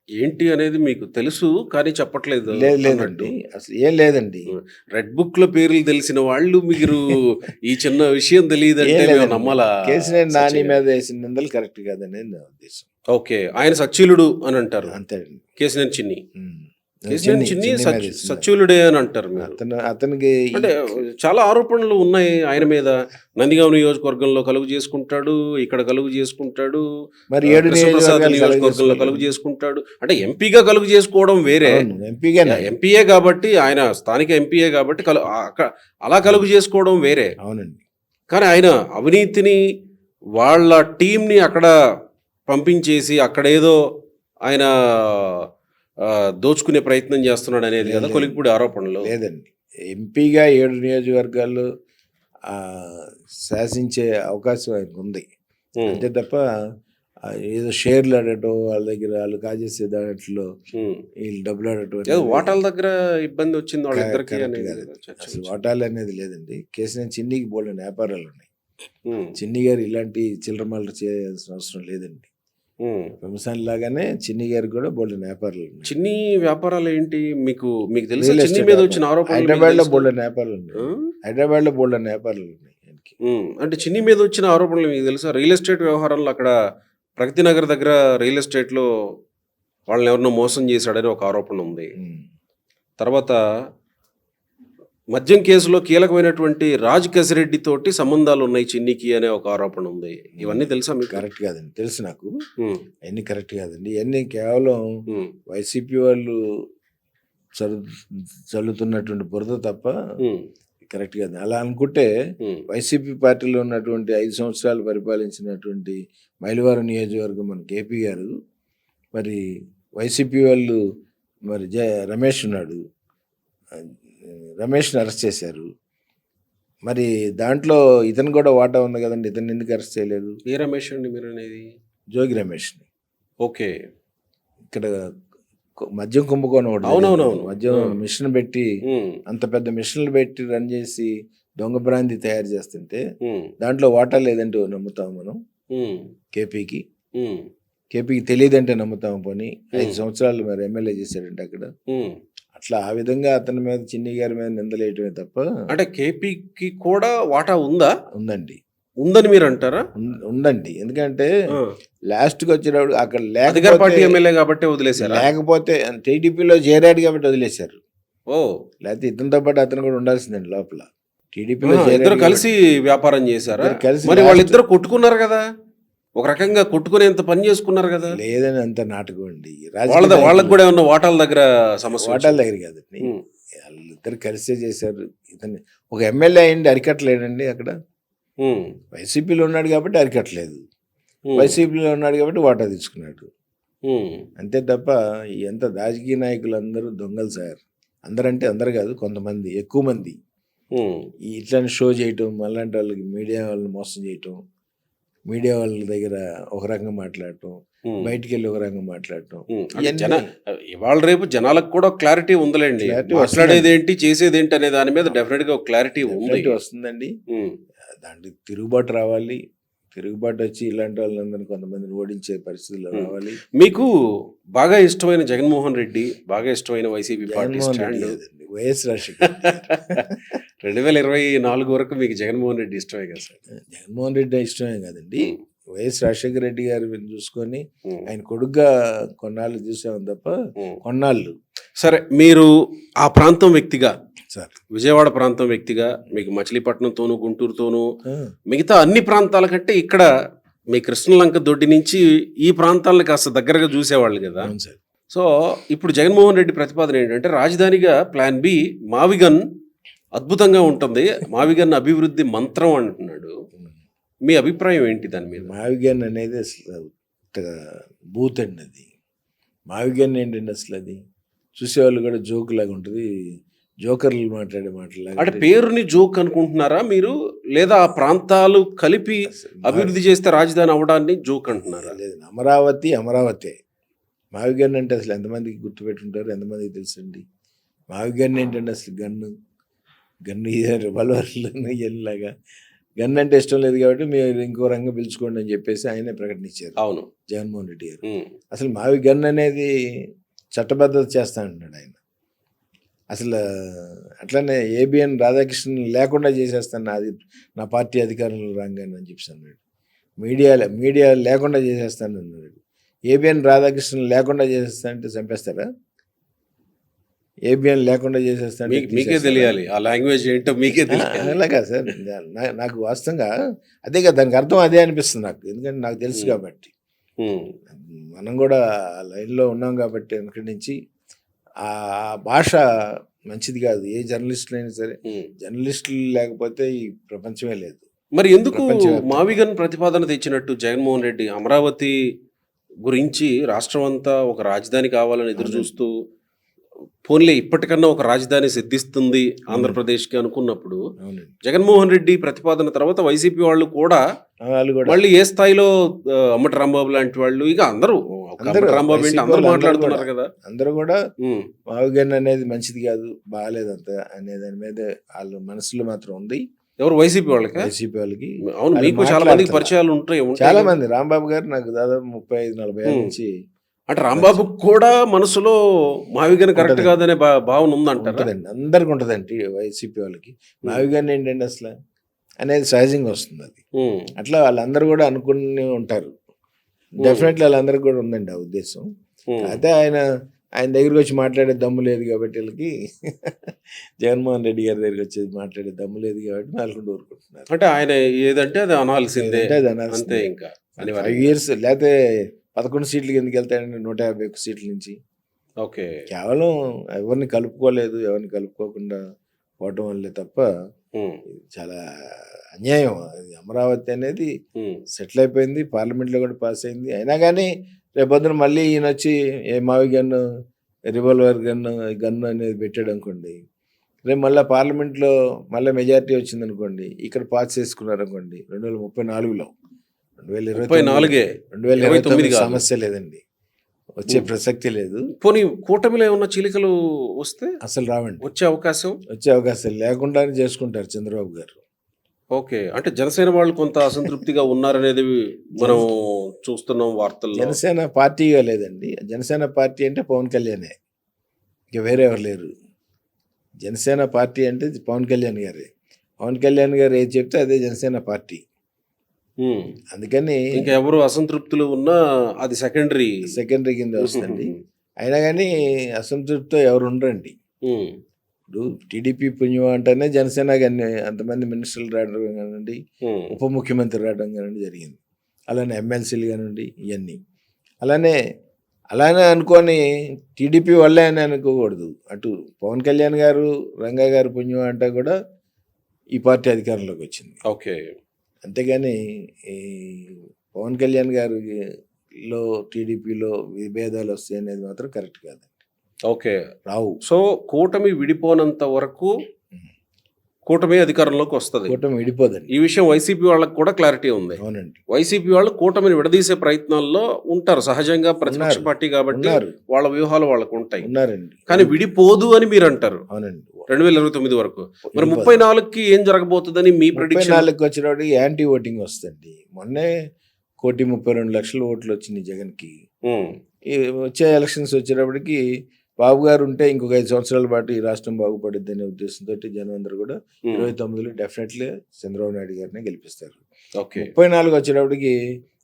ఏంటి అనేది మీకు తెలుసు కానీ చెప్పట్లేదు. లేదండి, అసలు ఏం లేదండి. రెడ్ బుక్ లో పేర్లు తెలిసిన వాళ్ళు మీరు ఈ చిన్న విషయం తెలియదంటే నమ్మాలా? కేసీఆర్ నాని మీద వేసిన నిందలు కరెక్ట్ కాదనేది నా ఉద్దేశం. ఓకే. ఆయన సచ్చీలుడు అని అంటారు. అంతే అండి. కేశినేని చిన్ని. ఉమ్. కేశినేని చిన్ని చిన్ని మీద సినిమా. సచ్చీలుడే అని అంటారు మీరు. అతనికి అంటే చాలా ఆరోపణలు ఉన్నాయి ఆయన మీద. నందిగామ నియోజకవర్గంలో కలుగు చేసుకుంటాడు, ఇక్కడ కలుగు చేసుకుంటాడు, మరి 7 కృష్ణప్రసాద్ నియోజకవర్గంలో కలుగు చేసుకుంటాడు. అంటే ఎంపీగా కలుగు చేసుకోవడం వేరే, ఎంపీగా ఎంపీఏ కాబట్టి ఆయన స్థానిక ఎంపీఏ కాబట్టి అలా కలుగు చేసుకోవడం వేరే. అవునండి. కానీ ఆయన అవినీతిని వాళ్ళ టీంని అక్కడ పంపించేసి అక్కడేదో ఆయన దోచుకునే ప్రయత్నం చేస్తున్నాడు అనేది కదా కొలిక్పూడి ఆరోపణలు. లేదండి, ఎంపీగా 7 నియోజకవర్గాల్లో శాసించే అవకాశం ఆయనకు ఉంది. అంతే తప్ప ఏదో షేర్లు ఆడటం, వాళ్ళ దగ్గర వాళ్ళు కాజేసే దాంట్లో వీళ్ళు డబ్బులు ఆడటం, ఓటాల దగ్గర ఇబ్బంది వచ్చింది వాళ్ళిద్దరికి. అసలు ఓటాలు అనేది లేదండి. కేసీఆర్ చిన్నికి బోల్డ్ వ్యాపారాలు ఉన్నాయి. చిన్ని గారు ఇలాంటి చిల్లరమాలు చేయాల్సిన అవసరం లేదండి. వ్యవసాయం లాగానే చిన్ని గారికి కూడా బోల్డ్ వ్యాపారాలు ఉన్నాయి. చిన్ని వ్యాపారాలు ఏంటి మీకు తెలుసు? చిన్ని మీద వచ్చిన ఆరోపణలు హైదరాబాద్ లో బోల్డ్ వ్యాపారాలు ఉన్నాయి. హైదరాబాద్ లో బోల్డ్ వ్యాపారాలు ఉన్నాయి. అంటే చిన్ని మీద వచ్చిన ఆరోపణలు మీకు తెలుసా? రియల్ ఎస్టేట్ వ్యవహారంలో అక్కడ ప్రగతి నగర్ దగ్గర రియల్ ఎస్టేట్లో వాళ్ళని ఎవరినో మోసం చేశాడని ఒక ఆరోపణ ఉంది. తర్వాత మద్యం కేసులో కీలకమైనటువంటి రాజ్ కసిరెడ్డి తోటి సంబంధాలు ఉన్నాయి చిన్నికి అనే ఒక ఆరోపణ ఉంది. ఇవన్నీ తెలుసా మీకు? కరెక్ట్ కాదండి, తెలుసు నాకు. అన్ని కరెక్ట్ కాదండి. ఇవన్నీ కేవలం వైసీపీ వాళ్ళు చల్లుతున్నటువంటి బురద తప్ప కరెక్ట్ కాదు. అలా అనుకుంటే వైసీపీ పార్టీలో ఉన్నటువంటి 5 సంవత్సరాలు పరిపాలించినటువంటి మైలవరం నియోజకవర్గం మన కేపీ గారు, మరి వైసీపీ వాళ్ళు మరి రమేష్ ఉన్నాడు, రమేష్ని అరెస్ట్ చేశారు. మరి దాంట్లో ఇతను కూడా వాటా ఉంది కదండి, ఇతను ఎందుకు అరెస్ట్ చేయలేదు? ఏ రమేష్ అండి మీరు అనేది? జోగి రమేష్ని. ఓకే. ఇక్కడ మద్యం కుంభకోణం ఒకటి. అవునవునవును. మద్యం మిషన్ పెట్టి, అంత పెద్ద మిషన్లు పెట్టి రన్ చేసి దొంగ బ్రాంతి తయారు చేస్తుంటే దాంట్లో వాటా లేదంటే నమ్ముతాం మనం? కేపీకి తెలియదంటే నమ్ముతాం? పోనీ 5 సంవత్సరాలు మరి ఎమ్మెల్యే చేశాడంటే అక్కడ. అట్లా ఆ విధంగా అతని మీద, చిన్ని గారి మీద నిందలేయటమే తప్ప. అంటే కేపీకి కూడా వాటా ఉందా? ఉందండి. ఉందని మీరు అంటారా? ఉందండి. ఎందుకంటే లాస్ట్కి వచ్చినప్పుడు అక్కడ అధికార పార్టీ ఎమ్మెల్యే కాబట్టి వదిలేశారు, లేకపోతే టీడీపీలో చేరాడు కాబట్టి వదిలేశారు. ఓ, లేకపోతే ఇతనితో పాటు అతను కూడా ఉండాల్సిందండి లోపల. టీడీపీలో ఇద్దరు కలిసి వ్యాపారం చేశారా? మరి వాళ్ళిద్దరు కొట్టుకున్నారు కదా, ఒక రకంగా కొట్టుకునేంత పని చేసుకున్నారు కదా. లేదని అంత నాటకం అండి. వాళ్ళకి కూడా ఏమన్నా వాటాల దగ్గర సమస్య? వాటాల దగ్గర కాదండి, వాళ్ళిద్దరు కలిసే చేశారు. ఇతన్ని ఒక ఎమ్మెల్యే అయ్యింది అరికట్టలేడండి అక్కడ. వైసీపీలో ఉన్నాడు కాబట్టి అరికట్టలేదు, వైసీపీలో ఉన్నాడు కాబట్టి వాటా తీసుకున్నాడు. అంతే తప్ప ఎంత రాజకీయ నాయకులు అందరూ దొంగలు సార్. అందరంటే అందరు కాదు, కొంతమంది, ఎక్కువ మంది ఇట్లాంటి షో చేయటం, అలాంటి వాళ్ళకి మీడియా వాళ్ళని మోసం చేయటం, మీడియా వాళ్ళ దగ్గర ఒక రకంగా మాట్లాడటం, బయటికి వెళ్ళి ఒక రకంగా మాట్లాడటం. ఇవాళ రేపు జనాలకు కూడా క్లారిటీ ఉందిలేండి, మాట్లాడేది ఏంటి చేసేది ఏంటి అనే దాని మీద డెఫినెట్ గా ఒక క్లారిటీ వస్తుందండి. దాంట్లో తిరుగుబాటు రావాలి. తిరుగుబాటు వచ్చి ఇలాంటి వాళ్ళందరినీ కొంతమందిని ఓడించే పరిస్థితులు రావాలి. మీకు బాగా ఇష్టమైన జగన్మోహన్ రెడ్డి, బాగా ఇష్టమైన YCP party stand YS Rajasekhar. 2024 వరకు మీకు జగన్మోహన్ రెడ్డి ఇష్టమే కదా సార్? జగన్మోహన్ రెడ్డి ఇష్టమే కాదండి, వైఎస్ రాజశేఖర రెడ్డి గారు చూసుకొని ఆయన కొడుగ్గా కొన్నాళ్ళు చూసాము తప్ప. కొన్నాళ్ళు సరే, మీరు ఆ ప్రాంతం వ్యక్తిగా సార్, విజయవాడ ప్రాంతం వ్యక్తిగా మీకు మచిలీపట్నంతోనూ గుంటూరుతోనూ మిగతా అన్ని ప్రాంతాల కంటే ఇక్కడ మీ కృష్ణలంక దొడ్డి నుంచి ఈ ప్రాంతాలను కాస్త దగ్గరగా చూసేవాళ్ళు కదా. సో ఇప్పుడు జగన్మోహన్ రెడ్డి ప్రతిపాదన ఏంటంటే రాజధానిగా ప్లాన్ బి మావిగన్ అద్భుతంగా ఉంటుంది, మావిగన్ అభివృద్ధి మంత్రం అంటున్నాడు. మీ అభిప్రాయం ఏంటి దాని మీద? మావిగన్ అనేది అసలు బూత్ అండి. అది మావిగన్ ఏంటండి అసలు? అది చూసేవాళ్ళు కూడా జోక్ లాగా ఉంటుంది, జోకర్లు మాట్లాడే మాటలాగా. అంటే పేరుని జోక్ అనుకుంటున్నారా మీరు, లేదా ఆ ప్రాంతాలు కలిపి అభివృద్ధి చేస్తే రాజధాని అవడాన్ని జోక్ అంటున్నారా? లేదు, అమరావతి. మావిగన్ అంటే అసలు ఎంతమందికి గుర్తుపెట్టుంటారు, ఎంతమందికి తెలుసండి? మావిగన్ ఏంటంటే అసలు గన్ను రివాల్వర్లు ఎల్లాగా. గన్ అంటే ఇష్టం లేదు కాబట్టి మీరు ఇంకో రంగం పిలుచుకోండి అని చెప్పేసి ఆయనే ప్రకటించారు. అవును, జగన్మోహన్ రెడ్డి గారు. అసలు మావి గన్ అనేది చట్టబద్ధత చేస్తా అంటున్నాడు ఆయన. అసలు అట్లనే ఏబిఎన్ రాధాకృష్ణన్ లేకుండా చేసేస్తాను, అది నా పార్టీ అధికారంలో రాగానే అని చెప్పి అన్నాడు. మీడియా లేకుండా చేసేస్తాను అన్నాడు. ఏబిఎన్ రాధాకృష్ణన్ లేకుండా చేసేస్తా అంటే చంపేస్తారా? ఏబిఎన్ లేకుండా చేసేస్తా అంటే మీకే తీసేస్తారా? తెలియాలి ఆ లాంగ్వేజ్ ఏంటో మీకే తెలియాలి. అలాగా సార్, నాకు వాస్తవంగా అదే కదా, దానికి అర్థం అదే అనిపిస్తుంది నాకు, ఎందుకంటే నాకు తెలుసు కాబట్టి. ఉమ్, మనం కూడా ఆ లైన్లో ఉన్నాం కాబట్టి వెనకటి నుంచి ఆ భాష మంచిది కాదు. ఏ జర్నలిస్టులు అయినా సరే, ఉమ్. జర్నలిస్టులు లేకపోతే ఈ ప్రపంచమే లేదు. మరి ఎందుకు ప్రపంచవ్యాప్తంగా. మావిగన్ ప్రతిపాదన తెచ్చినట్టు జగన్మోహన్ రెడ్డి అమరావతి గురించి రాష్ట్రం అంతా ఒక రాజధాని కావాలని ఎదురు చూస్తూ పోన్లే ఇప్పటికన్నా ఒక రాజధాని సిద్ధిస్తుంది ఆంధ్రప్రదేశ్కి అనుకున్నప్పుడు, అవునండి. జగన్మోహన్ రెడ్డి ప్రతిపాదన తర్వాత వైసీపీ వాళ్ళు కూడా వాళ్ళు కూడా మళ్ళీ ఏ స్థాయిలో అమ్మటి రాంబాబు లాంటి వాళ్ళు ఇక అందరూ ఒక అందరూ, అమ్మటి రాంబాబు ఏంటి వైసీపీ అందరూ వాళ్ళు మాట్లాడుతున్నారు కదా. అందరూ కూడా ఉమ్, మావిగన్ అనేది మంచిది కాదు, బాగాలేదంత అనే దాని మీద వాళ్ళ మనసులో మాత్రం ఉంది ఎవరు వైసీపీ వాళ్ళకి? వైసీపీ వాళ్ళకి. అవును, వాళ్ళు మీకు చాలా మందికి మాట్లాడుతున్నారు. పరిచయాలు ఉంటాయి చాలా కదా. మంది, రాంబాబు గారు నాకు దాదాపు 35-40 ఏళ్ళ నుంచి అంటే రాంబాబు కూడా మనసులో మావిగన్ కరెక్ట్ ఉంటదండి. కాదనే భావన ఉందంటారా? ఉంటుందండి, అందరికి ఉంటుందండి. వైసీపీ వాళ్ళకి మావిగన్ ఏంటండి అసలు అనేది సహజంగా వస్తుంది అది. ఉమ్, అట్లా వాళ్ళందరూ కూడా అనుకుని ఉంటారు. డెఫినెట్లీ వాళ్ళందరికీ కూడా ఉందండి ఆ ఉద్దేశం. ఉమ్. అయితే ఆయన దగ్గరికి వచ్చి మాట్లాడే దమ్ము లేదు కాబట్టి వీళ్ళకి జగన్మోహన్ రెడ్డి గారి దగ్గరికి వచ్చి మాట్లాడే దమ్ము లేదు కాబట్టి నాలుగు ఊరుకుంటున్నారు. అంటే ఆయన ఏదంటే అది అనాల్సిందే, అంటే అది అంతే. అనాల్సిందే. ఇంకా 5 years లేకపోతే 11 సీట్లకి ఎందుకు వెళ్తాడండి 151 సీట్ల నుంచి? ఓకే. కేవలం ఎవరిని కలుపుకోలేదు, ఎవరిని కలుపుకోకుండా పోవటం వల్లే తప్ప ఉమ్, చాలా అన్యాయం. అది అమరావతి అనేది ఉమ్, సెటిల్ అయిపోయింది, పార్లమెంట్లో కూడా పాస్ అయింది. అయినా కానీ రేపొద్దున మళ్ళీ ఈయన వచ్చి ఏ మావి గన్ను, రివాల్వర్ గన్ను అనేది పెట్టాడు అనుకోండి, రేపు మళ్ళీ పార్లమెంట్లో మళ్ళీ మెజారిటీ వచ్చింది అనుకోండి, ఇక్కడ పాస్ చేసుకున్నారు అనుకోండి 2034లో, 34 2029 సమస్య లేదండి, వచ్చే ప్రసక్తి లేదు. పోనీ కూటమిలో ఏమన్నా చీలికలు వస్తే అసలు రావండి, వచ్చే అవకాశం? వచ్చే అవకాశాలు లేకుండానే చేసుకుంటారు చంద్రబాబు గారు. ఓకే. అంటే జనసేన వాళ్ళు కొంత అసంతృప్తిగా ఉన్నారనేది మనం చూస్తున్నాం వార్తల్లో. జనసేన పార్టీగా లేదండి, జనసేన పార్టీ అంటే పవన్ కళ్యాణే, ఇక వేరే ఎవరు లేరు. జనసేన పార్టీ అంటే పవన్ కళ్యాణ్ గారే. పవన్ కళ్యాణ్ గారు ఏది చెప్తే అదే జనసేన పార్టీ. ఉమ్. అందుకని ఇంకా ఎవరు అసంతృప్తులు ఉన్నా అది సెకండరీ కింద వస్తుంది. అయినా కానీ అసంతృప్తితో ఎవరు ఉండరండి. ఉమ్, ఇప్పుడు టీడీపీ పుణ్యం అంటేనే జనసేన కానీ అంతమంది మినిస్టర్లు రావడం కానివ్వండి, ఉమ్, ఉప ముఖ్యమంత్రి రావడం కానివ్వండి జరిగింది. అలానే ఎమ్మెల్సీలు కానివ్వండి, ఇవన్నీ అలానే అనుకొని టీడీపీ వాళ్ళే అని అనుకోకూడదు. అటు పవన్ కళ్యాణ్ గారు, రంగా గారు పుణ్యం అంటే కూడా ఈ పార్టీ అధికారంలోకి వచ్చింది. ఓకే. అంతేగాని ఈ పవన్ కళ్యాణ్ గారిలో టీడీపీలో విభేదాలు వస్తాయి అనేది మాత్రం కరెక్ట్ కాదు, ఓకే. రావు. సో కూటమి విడిపోనంత వరకు కూటమి అధికారంలోకి వస్తుంది. కూటమి విడిపోదండి. ఈ విషయం వైసీపీ వాళ్ళకి కూడా క్లారిటీ ఉంది. అవునండి, వైసీపీ వాళ్ళు కూటమిని విడదీసే ప్రయత్నాల్లో ఉంటారు, సహజంగా ప్రతిపక్ష పార్టీ కాబట్టి ఉన్నారు, వాళ్ళ వ్యూహాలు వాళ్ళకు ఉంటాయి. ఉన్నారండి. కానీ విడిపోదు అని మీరు అంటారు అవునండి, 2029 వరకు. మరి 34కి ఏం జరగబోతుందని మీ ప్రెడిక్షన్? 34కి వచ్చినప్పటికి యాంటీ ఓటింగ్ వస్తుంది. మొన్నే 1,32,00,000 ఓట్లు వచ్చినాయి జగన్కి. ఈ వచ్చే ఎలక్షన్స్ వచ్చేటప్పటికి బాబు గారు ఉంటే ఇంకొక 5 సంవత్సరాల పాటు ఈ రాష్ట్రం బాగుపడుద్ది అనే ఉద్దేశంతో జనం అందరూ కూడా 29లో డెఫినెట్లీ చంద్రబాబు నాయుడు గారిని గెలిపిస్తారు. ఓకే. 34 వచ్చేటప్పటికి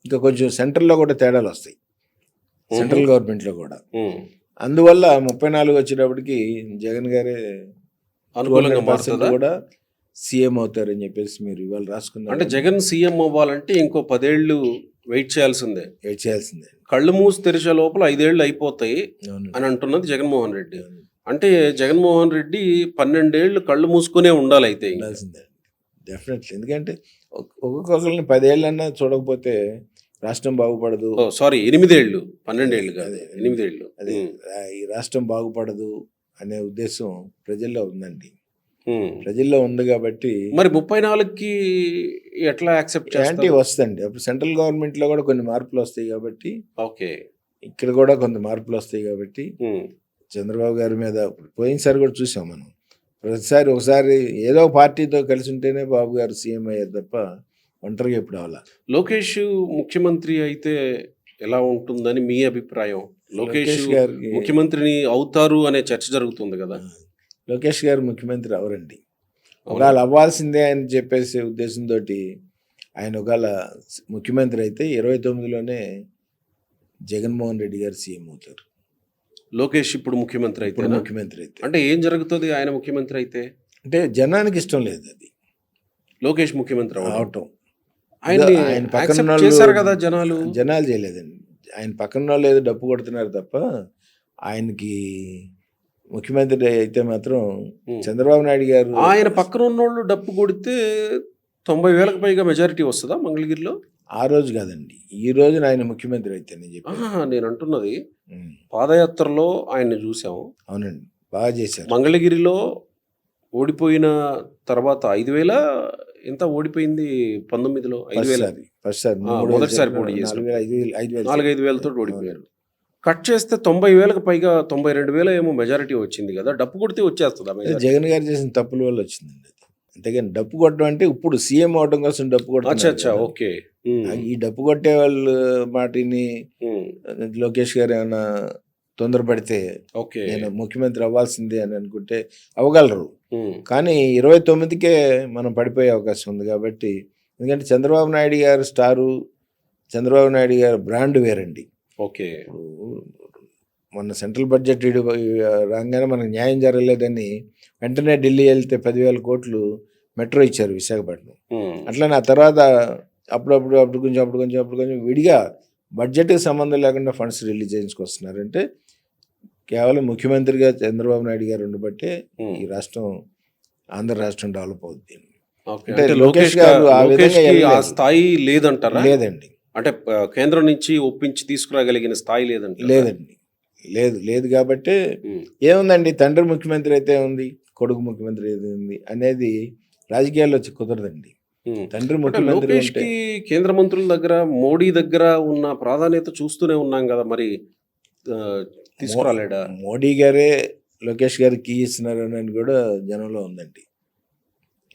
ఇంకా కొంచెం సెంట్రల్లో కూడా తేడాలు వస్తాయి, సెంట్రల్ గవర్నమెంట్లో కూడా. అందువల్ల 34 వచ్చేటప్పటికి జగన్ గారే అనుకూలంగా 200% మారుతుందా? కూడా సీఎం అవుతారని చెప్పేసి మీరు ఇవాళ రాసుకున్నారు. అంటే జగన్ సీఎం అవ్వాలంటే ఇంకో 10 ఏళ్ళు వెయిట్ చేయాల్సిందే. వెయిట్ చేయాల్సిందే. కళ్ళు మూసి తెరిచే లోపల 5 ఏళ్ళు అయిపోతాయి అవును, అని అంటున్నది జగన్మోహన్ రెడ్డి. అవును. అంటే జగన్మోహన్ రెడ్డి 12 ఏళ్ళు కళ్ళు మూసుకునే ఉండాలి అయితే. ఉండాల్సిందే డెఫినెట్లీ. ఎందుకంటే ఒక్కొక్కరిని 10 ఏళ్ళన్నా చూడకపోతే రాష్ట్రం బాగుపడదు. సారీ 8 ఏళ్ళు, 12 ఏళ్ళు కాదు, 8 ఏళ్ళు. అదే ఈ రాష్ట్రం బాగుపడదు అనే ఉద్దేశం ప్రజల్లో ఉందండి, ప్రజల్లో ఉంది కాబట్టి. మరి 34కి ఎట్లా యాక్సెప్ట్ యాంటీ చేస్తారు? వస్తుంది. అప్పుడు సెంట్రల్ గవర్నమెంట్లో కూడా కొన్ని మార్పులు వస్తాయి కాబట్టి, ఓకే. ఇక్కడ కూడా కొంత మార్పులు వస్తాయి కాబట్టి చంద్రబాబు గారి మీద పోయినసారి కూడా చూసాం మనం. ప్రతిసారి ఒకసారి ఏదో పార్టీతో కలిసి ఉంటేనే బాబు గారు సీఎం అయ్యారు తప్ప ఒంటరిగా ఎప్పుడు అవ్వాల. లోకేష్ ముఖ్యమంత్రి అయితే ఎలా ఉంటుందని మీ అభిప్రాయం? లోకేష్ గారికి ముఖ్యమంత్రిని అవుతారు అనే చర్చ జరుగుతుంది కదా. లోకేష్ గారు ముఖ్యమంత్రి అవరండి. ఒకవేళ అవ్వాల్సిందే అని చెప్పేసి ఉద్దేశంతో ఆయన ఒకవేళ ముఖ్యమంత్రి అయితే 29లోనే జగన్మోహన్ రెడ్డి గారు సీఎం అవుతారు. లోకేష్ ఇప్పుడు ముఖ్యమంత్రి అయితే ఇప్పుడు ముఖ్యమంత్రి అయితే అంటే ఏం జరుగుతుంది ఆయన ముఖ్యమంత్రి అయితే? అంటే జనానికి ఇష్టం లేదు అది లోకేష్ ముఖ్యమంత్రి అవటం. ఆయన్ని ఆయన పక్కన accept ఉన్నోళ్ళు- చేశారు కదా జనాలు. జనాలు చేయలేదండి. ఆయన పక్కన వాళ్ళు ఏదో డప్పు కొడుతున్నారు తప్ప ఆయనకి ముఖ్యమంత్రి అయితే మాత్రం చంద్రబాబు నాయుడు గారు ఆయన పక్కన ఉన్నోళ్ళు డప్పు కొడితే 90,000కు పైగా మెజారిటీ వస్తుందా మంగళగిరిలో? ఆ రోజు కాదండి, ఈ రోజున ఆయన ముఖ్యమంత్రి అయితే నేను చెప్పి నేను అంటున్నది పాదయాత్రలో ఆయన్ని చూసాము. అవునండి, బాగా చేశారు. మంగళగిరిలో ఓడిపోయిన తర్వాత 5,000 ఎంత ఓడిపోయింది 19లో 5,000 మొదటిసారి పోటీ చేశారు. 4-5,000 తోటి ఓడిపోయారు. కట్ చేస్తే 90,000కు పైగా 92,000 ఏమో మెజారిటీ వచ్చింది కదా. డప్పు కొడితే వచ్చేస్తుందా మెజారిటీ? జగన్ గారు చేసిన తప్పుల వల్ల వచ్చిందండి అది. అంతేగాని డప్పు కొట్టడం అంటే ఇప్పుడు సీఎం అవడం కోసం డప్పు కొట్టడం. ఓకే. ఈ డప్పు కొట్టే వాళ్ళు మాటిని లోకేష్ గారు ఏమైనా తొందరపడితే ఓకే నేను ముఖ్యమంత్రి అవ్వాల్సిందే అని అనుకుంటే అవ్వగలరు. కానీ 29కే మనం పడిపోయే అవకాశం ఉంది. కాబట్టి ఎందుకంటే చంద్రబాబు నాయుడు గారు స్టారు, చంద్రబాబు నాయుడు గారు బ్రాండ్ వేరండి. ఓకే. మొన్న సెంట్రల్ బడ్జెట్ రాగానే మనకు న్యాయం జరగలేదని వెంటనే ఢిల్లీ వెళ్తే 10,000 కోట్లు మెట్రో ఇచ్చారు విశాఖపట్నం. అట్లనే ఆ తర్వాత అప్పుడు కొంచెం విడిగా బడ్జెట్కి సంబంధం లేకుండా ఫండ్స్ రిలీజ్ చేయించుకొస్తున్నారంటే కేవలం ముఖ్యమంత్రిగా చంద్రబాబు నాయుడు గారు ఉండబట్టే ఈ రాష్ట్రం, ఆంధ్ర రాష్ట్రం డెవలప్ అవుతుంది. అంటే లోకేష్ గారు ఆ విధంగా ఆ స్థాయి లేదంటారా? లేదండి. అంటే కేంద్రం నుంచి ఒప్పించి తీసుకురాగలిగిన స్థాయి లేదండి. లేదండి, లేదు. కాబట్టి ఏముందండి, తండ్రి ముఖ్యమంత్రి అయితే ఉంది, కొడుకు ముఖ్యమంత్రి అయితే ఉంది అనేది రాజకీయాల్లో కుదరదండి. తండ్రి ముఖ్యమంత్రి లోకేష్కి కేంద్ర మంత్రుల దగ్గర, మోడీ దగ్గర ఉన్న ప్రాధాన్యత చూస్తూనే ఉన్నాం కదా, మరి తీసుకురాలేడా? మోడీ గారే లోకేష్ గారికి కీ ఇస్తున్నారు అని కూడా జనంలో ఉందండి.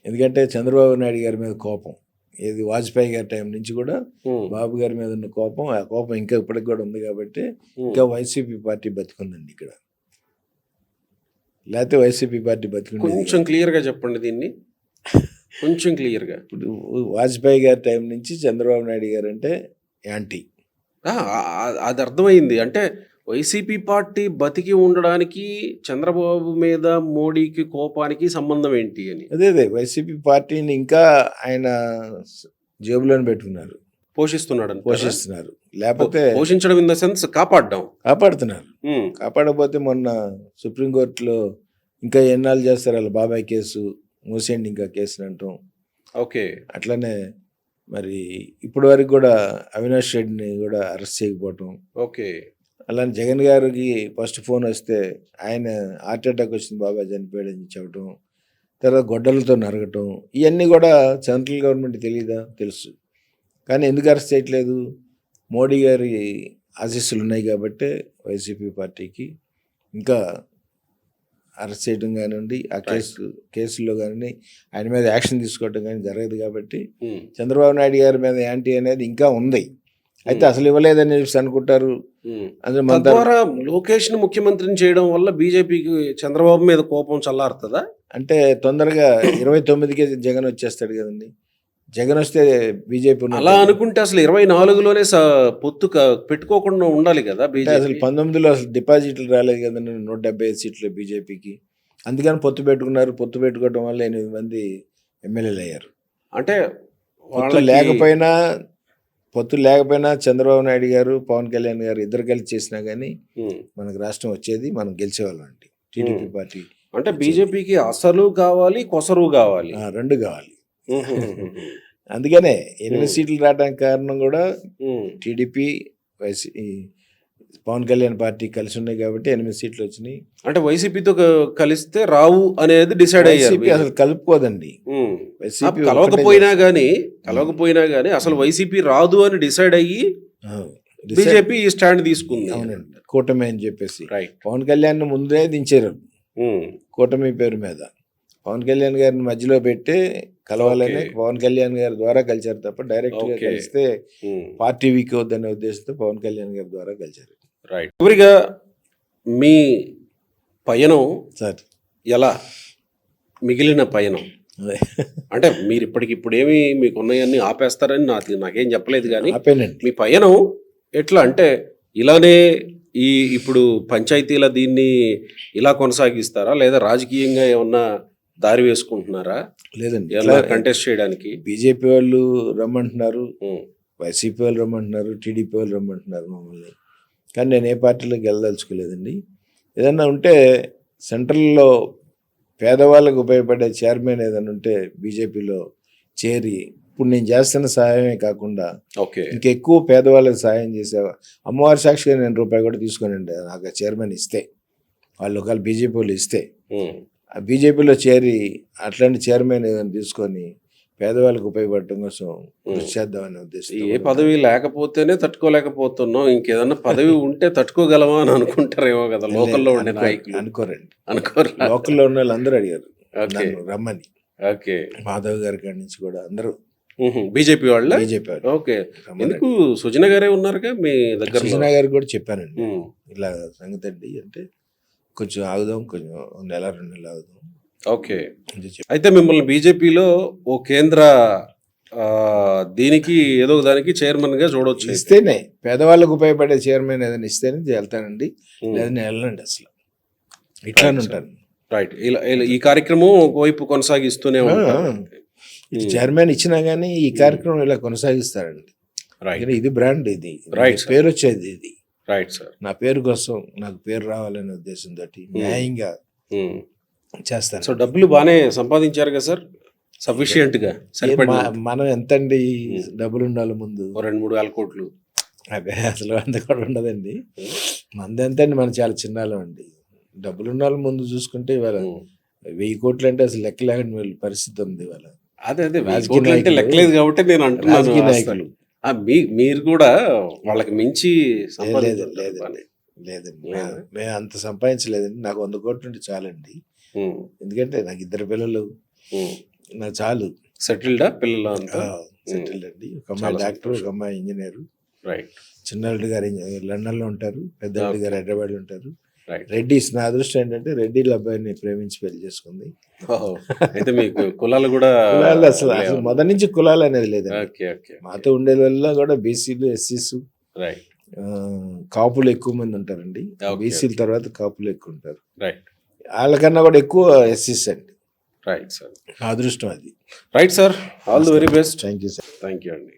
ఎందుకంటే చంద్రబాబు నాయుడు గారి మీద కోపం, ఏది వాజ్పేయి గారి టైం నుంచి కూడా బాబు గారి మీద ఉన్న కోపం, ఆ కోపం ఇంకా ఇప్పటికి కూడా ఉంది. కాబట్టి ఇంకా వైసీపీ పార్టీ బతుకుందండి ఇక్కడ, లేకపోతే వైసీపీ పార్టీ బతుకుంది. కొంచెం క్లియర్గా చెప్పండి దీన్ని, కొంచెం క్లియర్గా. ఇప్పుడు వాజ్పేయి గారి టైం నుంచి చంద్రబాబు నాయుడు గారు అంటే యాంటీ, అది అర్థమైంది. అంటే వైసీపీ పార్టీ బతికి ఉండడానికి చంద్రబాబు మీద మోడీకి కోపానికి సంబంధం ఏంటి అని. అదే వైసీపీ పార్టీని ఇంకా ఆయన జేబులోనే పెట్టుకున్నారు, పోషిస్తున్నారు. లేకపోతే పోషించడం ఇన్ ద సెన్స్ కాపాడుతున్నారు. కాపాడకపోతే మొన్న సుప్రీంకోర్టులో ఇంకా ఎన్నాళ్ళు చేస్తారు వాళ్ళ బాబాయ్ కేసు మూసేయండి ఇంకా కేసుని అంటాం. ఓకే. అట్లనే మరి ఇప్పటి వరకు కూడా అవినాష్ రెడ్డిని కూడా అరెస్ట్ చేయకపోవటం. ఓకే. అలానే జగన్ గారికి ఫస్ట్ ఫోన్ వస్తే ఆయన హార్ట్ అటాక్ వచ్చింది, బాబాయ్ చనిపోయాడని చెప్పడం, తర్వాత గొడ్డలతో నరగటం, ఇవన్నీ కూడా సెంట్రల్ గవర్నమెంట్ తెలియదా? తెలుసు. కానీ ఎందుకు అరెస్ట్ చేయట్లేదు? మోడీ గారి ఆశీస్సులు ఉన్నాయి కాబట్టి వైసీపీ పార్టీకి ఇంకా అరెస్ట్ చేయడం కానివ్వండి, ఆ కేసుల్లో కానీ ఆయన మీద యాక్షన్ తీసుకోవడం కానీ జరగదు. కాబట్టి చంద్రబాబు నాయుడు గారి మీద యాంటీ అనేది ఇంకా ఉంది. అయితే అసలు ఇవ్వలేదని చెప్పి అనుకుంటారు. తద్వారా లోకేష్ ని ముఖ్యమంత్రిని చేయడం వల్ల బీజేపీకి చంద్రబాబు మీద కోపం చల్లారుతుందా? అంటే తొందరగా 29కే జగన్ వచ్చేస్తాడు కదండి. జగన్ వస్తే బీజేపీ అలా అనుకుంటే అసలు 24లోనే పొత్తు పెట్టుకోకుండా ఉండాలి కదా బీజేపీ. అసలు 19లో అసలు డిపాజిట్లు రాలేదు కదండి, 175 సీట్లు బీజేపీకి. అందుకని పొత్తు పెట్టుకున్నారు. పొత్తు పెట్టుకోవడం వల్ల 8 మంది ఎమ్మెల్యేలు అయ్యారు. అంటే పొత్తు లేకపోయినా చంద్రబాబు నాయుడు గారు, పవన్ కళ్యాణ్ గారు ఇద్దరు కలిసి చేసినా కానీ మనకు రాష్ట్రం వచ్చేది, మనం గెలిచేవాళ్ళం అండి. టీడీపీ పార్టీ అంటే బీజేపీకి అసలు కావాలి, కొసరు కావాలి, రెండు కావాలి. అందుకనే 8 సీట్లు రావడానికి కారణం కూడా టీడీపీ, పవన్ కళ్యాణ్ పార్టీ కలిసి ఉన్నాయి కాబట్టి 8 సీట్లు వచ్చినాయి. అంటే వైసీపీతో కలిస్తే రావు అనేది డిసైడ్ అయ్యారు. అసలు కలుపుకోదండి. వైసీపీ కలవకపోయినా గానీ అసలు వైసీపీ రాదు అని డిసైడ్ అయ్యి బీజేపీ ఈ స్టాండ్ తీసుకుంది. అవునండి, కూటమి అని చెప్పేసి. పవన్ కళ్యాణ్ ముందే దించారు కూటమి పేరు మీద. పవన్ కళ్యాణ్ గారిని మధ్యలో పెట్టి కలవాలని పవన్ కళ్యాణ్ గారి ద్వారా కలిశారు తప్ప డైరెక్ట్ గా కలిస్తే పార్టీ వీక్ అవుద్దనే ఉద్దేశంతో పవన్ కళ్యాణ్ గారి ద్వారా కలిశారు. రైట్. చివరిగా మీ పయనం సార్ ఎలా మిగిలిన పయనం అంటే మీరు ఇప్పటికిప్పుడేమి మీకున్నాయన్నీ ఆపేస్తారని నాకేం చెప్పలేదు కానీ మీ పయనం ఎట్లా అంటే ఇలానే ఇప్పుడు పంచాయతీల దీన్ని ఇలా కొనసాగిస్తారా, లేదా రాజకీయంగా ఏమన్నా దారి వేసుకుంటున్నారా లేదండి, ఎలా కంటెస్ట్ చేయడానికి? బీజేపీ వాళ్ళు రమ్మంటున్నారు, ఉమ్, వైసీపీ వాళ్ళు రమ్మంటున్నారు, టీడీపీ వాళ్ళు రమ్మంటున్నారు మమ్మల్ని. కానీ నేను ఏ పార్టీలోకి వెళ్ళదలుచుకోలేదండి. ఏదన్నా ఉంటే సెంట్రల్లో పేదవాళ్ళకు ఉపయోగపడే చైర్మన్ ఏదైనా ఉంటే బీజేపీలో చేరి ఇప్పుడు నేను చేస్తున్న సహాయమే కాకుండా ఓకే. ఇంకెక్కువ పేదవాళ్ళకి సహాయం చేసేవా. అమ్మవారి సాక్షిగా నేను రూపాయి కూడా తీసుకోనండి. నాకు ఆ చైర్మన్ ఇస్తే, వాళ్ళు ఒకవేళ బీజేపీ వాళ్ళు ఇస్తే ఉమ్, ఆ బీజేపీలో చేరి అట్లాంటి చైర్మన్ ఏదైనా తీసుకొని పేదవాళ్ళకి ఉపయోగపడటం కోసం కృషి చేద్దామనే ఉద్దేశం. ఏ పదవి లేకపోతేనే తట్టుకోలేకపోతున్నాం, ఇంకేదన్నా పదవి ఉంటే తట్టుకోగలమా అని అనుకుంటారేమో కదా లోకల్లో ఉండే నాయకులు. అనుకోరండి, అనుకోరు. లోకల్లో ఉన్న వాళ్ళు అందరూ అడిగారు ఓకే. నన్ను రమ్మని. ఓకే. మాధవ్ గారి కాడి నుంచి కూడా అందరూ బీజేపీ వాళ్ళ. బీజేపీ వాళ్ళు ఓకే. రమ్మని. ఎందుకు సుజన గారే ఉన్నారుగా మీ దగ్గర? సుజనా గారికి కూడా చెప్పానండి, ఇలా సంగతి అండి అంటే కొంచెం ఆగుదాం, కొంచెం నెల 2 నెలలు ఆగుదాం. ఓకే. అయితే మిమ్మల్ని బీజేపీలో ఓ కేంద్ర దీనికి ఏదో ఒక దానికి చైర్మన్ గా చూడవచ్చు. ఇస్తేనే పేదవాళ్ళకు ఉపయోగపడే చైర్మన్ ఏదైనా ఇస్తేనే వెళ్తానండి, లేదా నేను వెళ్ళండి అసలు. ఇట్లానే ఉంటాను. రైట్. ఇలా ఈ కార్యక్రమం ఒకవైపు కొనసాగిస్తూనే ఉంటారు. ఇది చైర్మన్ ఇచ్చినా గానీ ఈ కార్యక్రమం ఇలా కొనసాగిస్తారండి. రైట్. ఇది బ్రాండ్, ఇది Right, sir. పేరు వచ్చేది, ఇది రైట్ సార్. నా పేరు కోసం, నాకు పేరు రావాలనే ఉద్దేశంతో న్యాయంగా చేస్తాను. సో డబ్బులు బాగానే సంపాదించారు కదా సార్, సఫిషియెంట్ గా సరిపడి? మనం ఎంతండి డబ్బులు ఉండాలి ముందు? 2-3 వేల కోట్లు. అదే అసలు అంత కూడా ఉండదండి. మంది ఎంతండి, మనం చాలా చిన్నాళ్ళం అండి. డబ్బులు ఉండాలి ముందు చూసుకుంటే ఇవాళ 1000 కోట్లు అంటే అసలు లెక్క లేకుండా వెళ్ళే పరిస్థితి ఉంది ఇవాళ. అదే రాజకీయ అంటే నాయకులు- లెక్కలేదు కాబట్టి నేను అంటున్నాను. రాజకీయ నాయకులు మీరు కూడా వాళ్ళకి మించి లేదండి, సంపాదించారు లేదండి, బాగానే. లేదండి, మేము అంత సంపాదించలేదండి. నాకు 100 కోట్లు ఉంటే చాలండి. ఉమ్, ఎందుకంటే నాకు 2 పిల్లలు, ఉమ్. నాకు చాలు. సెటిల్డా పిల్లలు అంతా? సెటిల్డ్ అండి. ఒక అమ్మాయి డాక్టర్, ఒక అమ్మాయి ఇంజనీర్. రైట్. చిన్నల్లుడు గారు లండన్లో ఉంటారు, పెద్దల్లుడు గారు హైదరాబాద్లో ఉంటారు. రైట్. రెడ్డిస్, నా అదృష్టం ఏంటంటే రెడ్డిల అబ్బాయిని ప్రేమించి పెళ్లి చేసుకుంది. అయితే మీకు కులాలు కూడా కులాలు అసలు మొదటి నుంచి కులాలు అనేది లేదండి. ఓకే. ఓకే. మాతో ఉండే వల్ల కూడా బీసీలు, ఎస్సీస్, రైట్. కాపులు ఎక్కువ మంది ఉంటారండి. Okay. బీసీల తర్వాత కాపులు ఎక్కువ ఉంటారు. రైట్. వాళ్ళకన్నా కూడా ఎక్కువ ఎస్సీస్ అండి. Right sir. నా అదృష్టం అది. Right sir. All the very best. Thank you sir. Thank you అండి.